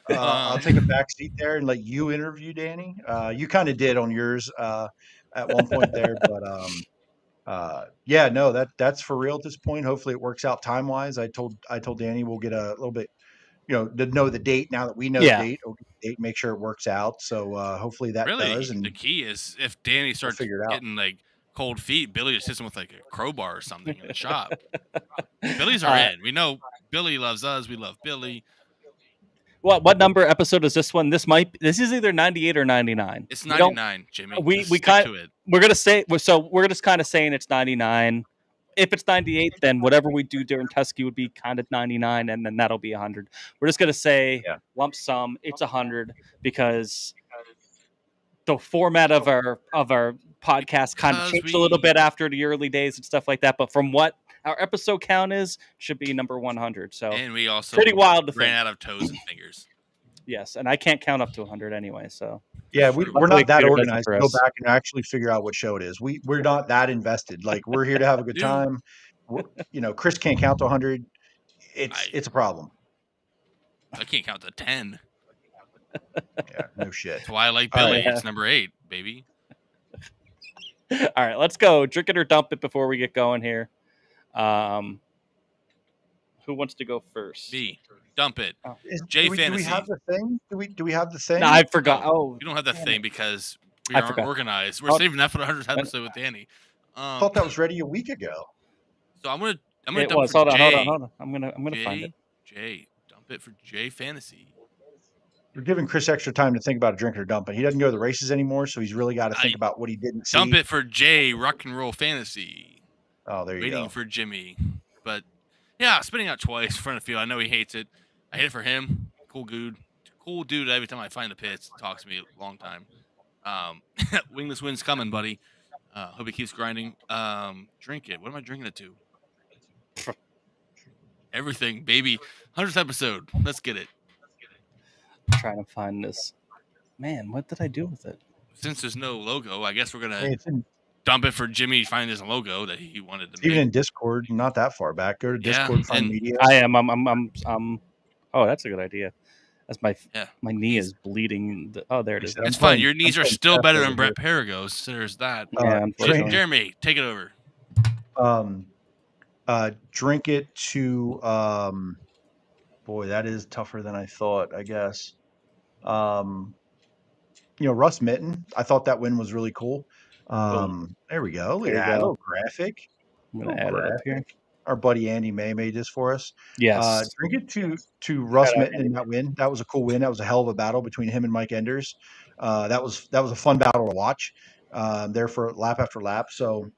[SPEAKER 6] I'll take a back seat there and let you interview Danny. You kind of did on yours at one point there, but yeah, no, that's for real at this point. Hopefully, it works out time wise. I told Danny we'll get a little bit, to know the date. Now that we know the date, we'll get the date, make sure it works out. So hopefully that does. And
[SPEAKER 7] the key is if Danny starts getting like cold feet, Billy just hits him with like a crowbar or something in the shop. Billy's our in. We know Billy loves us. We love Billy.
[SPEAKER 3] What number episode is this one? This is either 98 or 99.
[SPEAKER 7] It's 99, Jimmy.
[SPEAKER 3] We're gonna say we're just kind of saying it's 99. If it's 98, then whatever we do during Tusky would be kind of 99, and then that'll be 100. We're just gonna say lump sum. It's 100 because the format of our podcast kind of changed a little bit after the early days and stuff like that. But from what our episode count is, should be number 100. So
[SPEAKER 7] and we also
[SPEAKER 3] pretty wild to
[SPEAKER 7] ran
[SPEAKER 3] think.
[SPEAKER 7] Out of toes and fingers.
[SPEAKER 3] Yes, and I can't count up to 100 anyway. So
[SPEAKER 6] yeah, we're not that organized to go back and actually figure out what show it is. We're not that invested. Like, we're here to have a good time. Chris can't count to 100. It's a problem.
[SPEAKER 7] I can't count to 10.
[SPEAKER 6] Yeah, no shit.
[SPEAKER 7] That's why I like Billy. It's number 8, baby.
[SPEAKER 3] All right, let's go. Drink it or dump it before we get going here. Who wants to go first?
[SPEAKER 7] Me. Dump it.
[SPEAKER 6] Fantasy. Do we have the thing? Do we have the thing?
[SPEAKER 3] No, I forgot. Oh,
[SPEAKER 7] you don't have that thing because we aren't organized. We're saving that for the 100th episode with Danny.
[SPEAKER 6] I thought that was ready a week ago.
[SPEAKER 7] So I'm gonna
[SPEAKER 3] dump
[SPEAKER 7] it for Jay.
[SPEAKER 3] Hold on. I'm gonna find it.
[SPEAKER 7] Jay, dump it for Jay Fantasy.
[SPEAKER 6] You're giving Chris extra time to think about a drink or dump it. He doesn't go to the races anymore, so he's really got to think about what he didn't see.
[SPEAKER 7] Dump it for Jay Rock and Roll Fantasy.
[SPEAKER 6] Oh, there you go.
[SPEAKER 7] Waiting for Jimmy. But yeah, spinning out twice in front of the field. I know he hates it. I hate it for him. Cool dude. Every time I find the pits, talks to me a long time. Wingless wind's coming, buddy. Hope he keeps grinding. Drink it. What am I drinking it to? Everything, baby. 100th episode. Let's get it.
[SPEAKER 3] I'm trying to find this. Man, what did I do with it?
[SPEAKER 7] Since there's no logo, I guess we're gonna dump it for Jimmy. Find his logo that he wanted to.
[SPEAKER 6] Even in Discord, not that far back. Go to Discord, find media.
[SPEAKER 3] I am. I'm. Oh, that's a good idea. That's my knee is bleeding. Oh, there it is.
[SPEAKER 7] It's fine. Your knees are still better than Brett Perigo's. So there's that. Jeremy, take it over.
[SPEAKER 6] Drink it to. Boy, that is tougher than I thought. I guess. Russ Mitten. I thought that win was really cool. There we go. Look at that little graphic.
[SPEAKER 3] I'm gonna add it up here.
[SPEAKER 6] Our buddy Andy May made this for us.
[SPEAKER 3] Yes.
[SPEAKER 6] Drink it to Russ Mitten in that win. That was a cool win. That was a hell of a battle between him and Mike Enders. That was a fun battle to watch. There for lap after lap. So,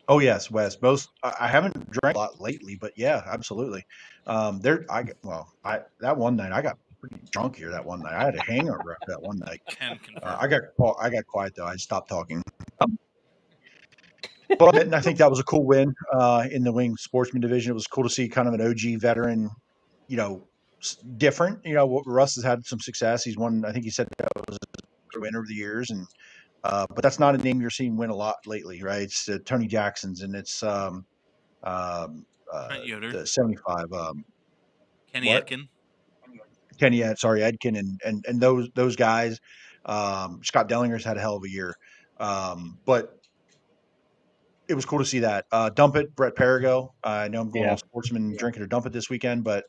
[SPEAKER 6] oh yes, Wes. I haven't drank a lot lately, but yeah, absolutely. That one night I got pretty drunk here. That one night I had a hangover after that one night. I got quiet though. I stopped talking. But I think that was a cool win in the wing sportsman division. It was cool to see kind of an OG veteran, different. Russ has had some success. He's won. I think he said that was a winner of the years, and But that's not a name you're seeing win a lot lately, right? It's Tony Jackson's, and it's
[SPEAKER 7] Trent Yoder,
[SPEAKER 6] the 75.
[SPEAKER 7] Kenny
[SPEAKER 6] what?
[SPEAKER 7] Etkin.
[SPEAKER 6] Kenny, sorry, Edkin, and those guys. Scott Dellinger's had a hell of a year, but it was cool to see that. Dump It, Brett Perigo. I know I'm going all sportsman, drink it or dump it this weekend, but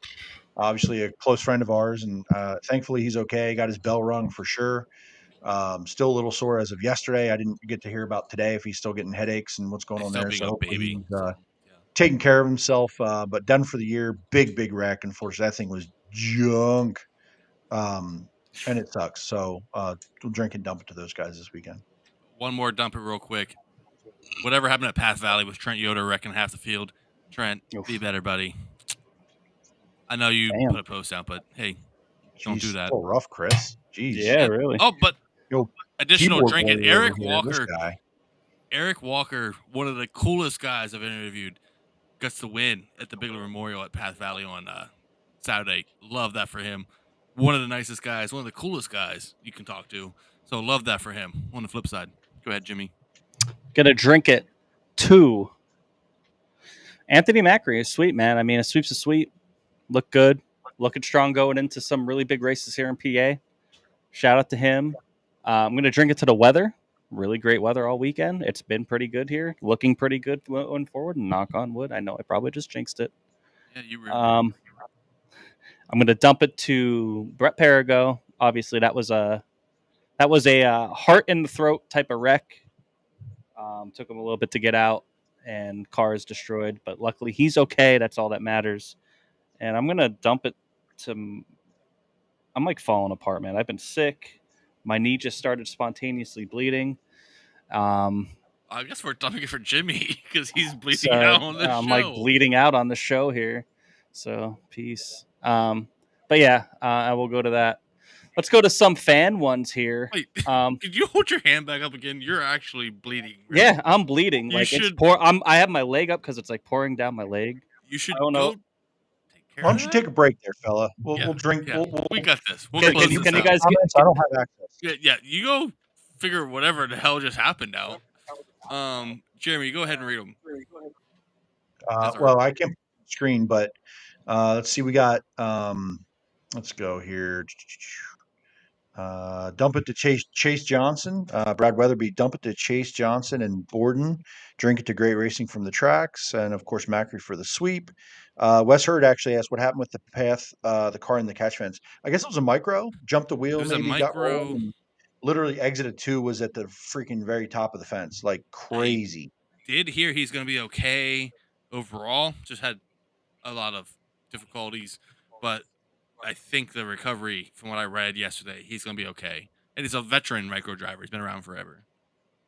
[SPEAKER 6] obviously a close friend of ours, and thankfully he's okay. Got his bell rung for sure. Still a little sore as of yesterday. I didn't get to hear about today if he's still getting headaches and what's going on
[SPEAKER 7] Still
[SPEAKER 6] there.
[SPEAKER 7] being
[SPEAKER 6] So
[SPEAKER 7] a
[SPEAKER 6] hopefully
[SPEAKER 7] baby.
[SPEAKER 6] he's taking care of himself. But done for the year. Big wreck. Unfortunately, that thing was junk. And it sucks. So we'll drink and dump it to those guys this weekend.
[SPEAKER 7] One more dump it real quick. Whatever happened at Path Valley with Trent Yoder wrecking half the field. Trent, be better, buddy. I know you put a post out, but hey, don't do that.
[SPEAKER 6] So rough, Chris. Jeez.
[SPEAKER 3] Yeah, really.
[SPEAKER 7] Oh, but
[SPEAKER 6] Yo,
[SPEAKER 7] additional
[SPEAKER 6] keyboard
[SPEAKER 7] drinking.
[SPEAKER 6] warrior
[SPEAKER 7] Eric
[SPEAKER 6] over here,
[SPEAKER 7] Walker.
[SPEAKER 6] this guy.
[SPEAKER 7] Eric Walker, one of the coolest guys I've interviewed, gets the win at the Bigler Memorial at Path Valley on Saturday. Love that for him. One of the nicest guys, one of the coolest guys you can talk to. So love that for him. On the flip side, go ahead, Jimmy.
[SPEAKER 3] Gonna drink it to Anthony Macri. Is sweet, man. I mean, a sweep's a sweep. Look good. Looking strong going into some really big races here in PA. Shout out to him. I'm going to drink it to the weather. Really great weather all weekend. It's been pretty good here. Looking pretty good going forward. Knock on wood. I know I probably just jinxed it.
[SPEAKER 7] Yeah, you were.
[SPEAKER 3] I'm going to dump it to Brett Perigo. Obviously, that was a heart in the throat type of wreck. Took him a little bit to get out, and car is destroyed. But luckily, he's okay. That's all that matters. And I'm going to dump it to... I'm like falling apart, man. I've been sick. My knee just started spontaneously bleeding.
[SPEAKER 7] I guess we're dumping it for Jimmy because he's bleeding out on the show.
[SPEAKER 3] I'm like bleeding out on the show here. So peace. But yeah, I will go to that. Let's go to some fan ones here.
[SPEAKER 7] Wait, could you hold your hand back up again? You're actually bleeding. Right?
[SPEAKER 3] Yeah, I'm bleeding.
[SPEAKER 7] You
[SPEAKER 3] like
[SPEAKER 7] should,
[SPEAKER 3] it's I have my leg up because it's like pouring down my leg.
[SPEAKER 7] You should.
[SPEAKER 3] I don't know.
[SPEAKER 6] Why don't you take a break there, fella? We'll drink.
[SPEAKER 7] Yeah. We got this. We'll
[SPEAKER 3] can
[SPEAKER 7] close
[SPEAKER 3] you
[SPEAKER 7] this
[SPEAKER 3] guys
[SPEAKER 7] out.
[SPEAKER 6] I don't have access.
[SPEAKER 7] Yeah, you go figure whatever the hell just happened out. Jeremy, go ahead and read them.
[SPEAKER 6] Well, I can't screen, but let's see. We got. Let's go here. Dump it to Chase Johnson. Brad Weatherby, dump it to Chase Johnson and Borden. Drink it to Great Racing from the tracks. And, of course, Macri for the sweep. Wes Hurd actually asked what happened with the path, the car in the catch fence. I guess it was a micro. Jumped the wheel, maybe got rolled. And literally exited 2 was at the freaking very top of the fence. Like crazy.
[SPEAKER 7] I did hear he's going to be okay overall. Just had a lot of difficulties. But I think the recovery, from what I read yesterday, he's going to be okay. And he's a veteran micro driver. He's been around forever.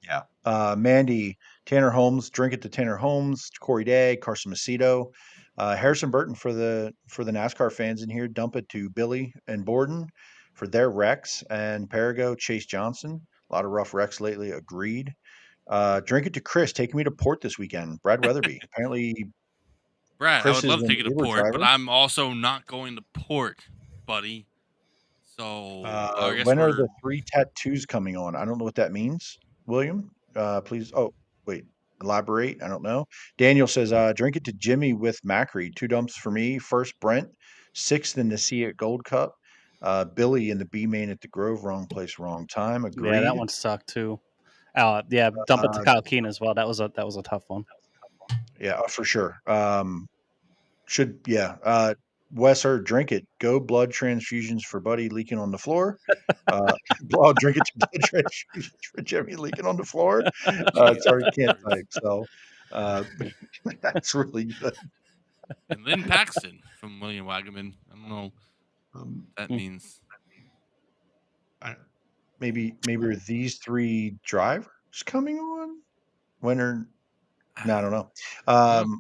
[SPEAKER 6] Yeah. Mandy, Tanner Holmes, drink it to Tanner Holmes, Corey Day, Carson Macedo, Harrison Burton for the NASCAR fans in here. Dump it to Billy and Borden for their wrecks, and Perigo, Chase Johnson. A lot of rough wrecks lately. Agreed. Drink it to Chris, taking me to Port this weekend. Brad Weatherby. Apparently,
[SPEAKER 7] Brad,
[SPEAKER 6] Chris
[SPEAKER 7] I would love to take you to Port,
[SPEAKER 6] driver.
[SPEAKER 7] but I'm also not going to Port, buddy. So
[SPEAKER 6] when are the 3 tattoos coming on? I don't know what that means. William, please. Oh, wait. Elaborate. I don't know. Daniel says, drink it to Jimmy with Macri. 2 dumps for me. First, Brent. 6th in the C at Gold Cup. Billy in the B main at the Grove. Wrong place, wrong time. Agreed.
[SPEAKER 3] Yeah, that one sucked too. Yeah, dump it to Kyle Keene as well. That was a tough one.
[SPEAKER 6] Yeah, for sure. Wes Hurd, drink it. Go blood transfusions for Buddy leaking on the floor. I'll drink it to blood transfusions for Jimmy leaking on the floor. Sorry, can't type. So that's really good.
[SPEAKER 7] And Lynn Paxton from William Wagaman. I don't know what that means.
[SPEAKER 6] Maybe are these 3 drivers coming on? When are... No, I don't know.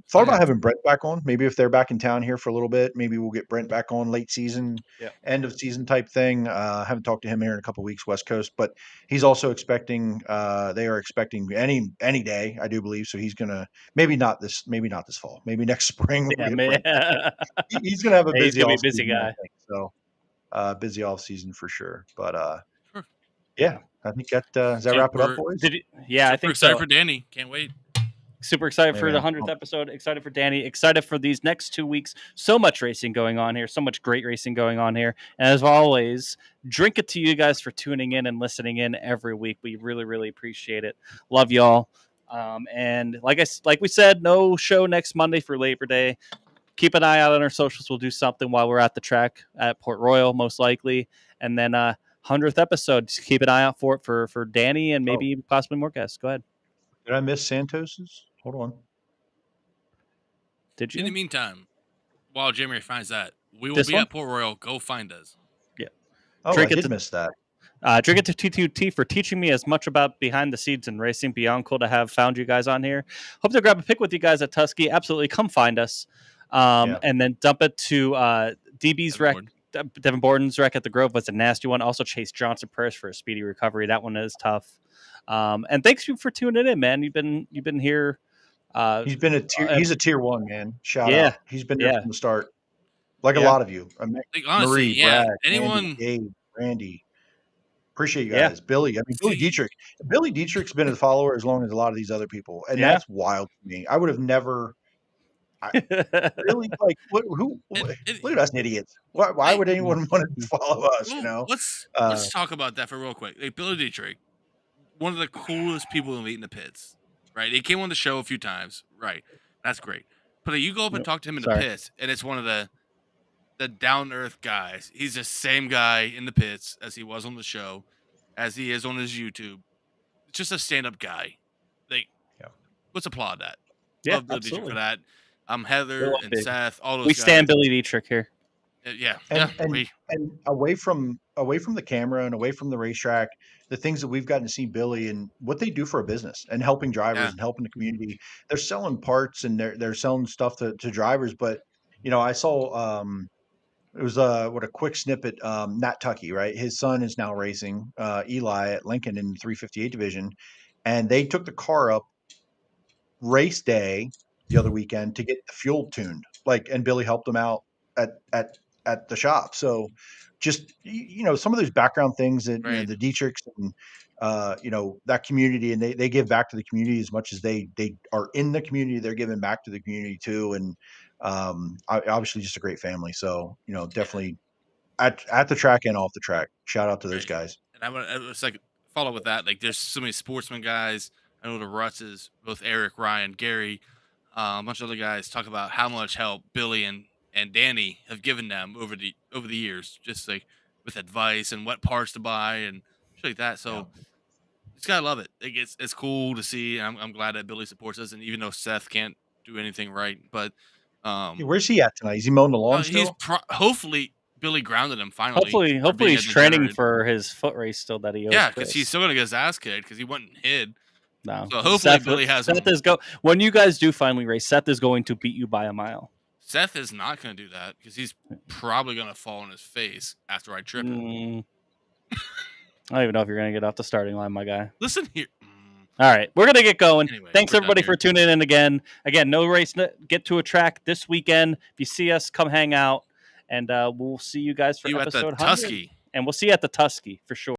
[SPEAKER 6] Thought about having Brent back on. Maybe if they're back in town here for a little bit, maybe we'll get Brent back on late season, end of season type thing. Haven't talked to him here in a couple of weeks, West Coast, but he's also expecting. They are expecting any day, I do believe. So he's gonna maybe not this fall, maybe next spring. He's gonna have a busy,
[SPEAKER 3] busy guy.
[SPEAKER 6] So busy off season for sure. But Yeah, I think that does that wrap it up, boys?
[SPEAKER 3] Yeah, I
[SPEAKER 7] Super
[SPEAKER 3] think
[SPEAKER 7] excited
[SPEAKER 3] so.
[SPEAKER 7] for Danny. Can't wait.
[SPEAKER 3] Super excited
[SPEAKER 6] Hey,
[SPEAKER 3] for the
[SPEAKER 6] man.
[SPEAKER 3] 100th episode. Excited for Danny. Excited for these next 2 weeks. So much racing going on here. So much great racing going on here. And as always, drink it to you guys for tuning in and listening in every week. We really, really appreciate it. Love y'all. And like we said, no show next Monday for Labor Day. Keep an eye out on our socials. We'll do something while we're at the track at Port Royal, most likely. And then 100th episode. Just keep an eye out for it for Danny and maybe possibly more guests. Go ahead.
[SPEAKER 6] Did I miss Santos's? Hold on.
[SPEAKER 3] Did you?
[SPEAKER 7] In the meantime, while Jeremy finds that, we will
[SPEAKER 3] This
[SPEAKER 7] be
[SPEAKER 3] one?
[SPEAKER 7] at Port Royal. Go find us.
[SPEAKER 3] Yeah.
[SPEAKER 6] Oh,
[SPEAKER 3] Drink
[SPEAKER 6] I
[SPEAKER 3] it
[SPEAKER 6] did
[SPEAKER 3] to-
[SPEAKER 6] miss that.
[SPEAKER 3] Drink it to TTT for teaching me as much about behind the scenes and racing. Beyond cool to have found you guys on here. Hope to grab a pic with you guys at Tusky. Absolutely, come find us. And then dump it to DB's wreck. Devin Borden's wreck at the Grove was a nasty one. Also, Chase Johnson prayers for a speedy recovery. That one is tough. And thanks you for tuning in, man. You've been here.
[SPEAKER 6] He's been he's a tier 1, man. Shout
[SPEAKER 3] Yeah,
[SPEAKER 6] out. He's been there
[SPEAKER 3] yeah.
[SPEAKER 6] from the start. Like a
[SPEAKER 3] Yeah.
[SPEAKER 6] lot of you. I mean,
[SPEAKER 7] Like, honestly,
[SPEAKER 6] Marie,
[SPEAKER 7] yeah.
[SPEAKER 6] Brad,
[SPEAKER 7] Anyone?
[SPEAKER 6] Andy, Gabe, Randy. Appreciate you
[SPEAKER 3] Yeah.
[SPEAKER 6] guys. Billy. I mean, Billy Dietrich. Billy Dietrich's been a follower as long as a lot of these other people. And
[SPEAKER 3] Yeah.
[SPEAKER 6] that's wild to me. I would have never really like look at us idiots. Why would anyone want to follow us?
[SPEAKER 7] Well,
[SPEAKER 6] You know,
[SPEAKER 7] let's talk about that for real quick. Like, Billy Dietrich, one of the coolest people to meet in the pits, right? He came on the show a few times, right? That's great. But you go up and talk to him in the pits, and it's one of the down to earth guys. He's the same guy in the pits as he was on the show, as he is on his YouTube. Just a stand up guy. Like, let's applaud that.
[SPEAKER 3] Yeah,
[SPEAKER 7] Love Billy Dietrich for that. Heather and Seth, all those
[SPEAKER 3] we
[SPEAKER 7] guys.
[SPEAKER 3] stand Billy Dietrich here.
[SPEAKER 6] And away from the camera and away from the racetrack, the things that we've gotten to see Billy and what they do for a business and helping drivers and helping the community. They're selling parts and they're selling stuff to drivers. But I saw it was a quick snippet. Nat Tucky, right? His son is now racing Eli at Lincoln in the 358 division, and they took the car up race day the other weekend to get the fuel tuned. And Billy helped them out at the shop. So just some of those background things that the Dietrichs and that community, and they give back to the community as much as they are in the community. They're giving back to the community too, and obviously just a great family. So definitely at the track and off the track. Shout out to those guys.
[SPEAKER 7] And I was like, follow with that. Like, there's so many sportsman guys. I know the Rutzes, both Eric, Ryan, Gary, a bunch of other guys talk about how much help Billy and Danny have given them over the years, just like with advice and what parts to buy and shit like that. So just gotta love it. Like, it's cool to see. I'm glad that Billy supports us, and even though Seth can't do anything right, but
[SPEAKER 6] where's he at tonight? Is he mowing the lawn still?
[SPEAKER 7] Hopefully Billy grounded him finally.
[SPEAKER 3] Hopefully he's training for his foot race still that he owes.
[SPEAKER 7] Yeah, because he's still gonna get his ass kicked because he went and hid.
[SPEAKER 3] No.
[SPEAKER 7] So hopefully Billy has
[SPEAKER 3] Seth is when you guys do finally race, Seth is going to beat you by a mile.
[SPEAKER 7] Seth is not going to do that because he's probably going to fall on his face after I trip him.
[SPEAKER 3] I don't even know if you're going to get off the starting line, my guy.
[SPEAKER 7] Listen here.
[SPEAKER 3] All right, we're going to get going.
[SPEAKER 7] Anyway,
[SPEAKER 3] thanks everybody for tuning in again. Again, no race. Get to a track this weekend. If you see us, come hang out, and we'll see you guys for episode 100.
[SPEAKER 7] Tusky.
[SPEAKER 3] And we'll see you at the Tusky for sure.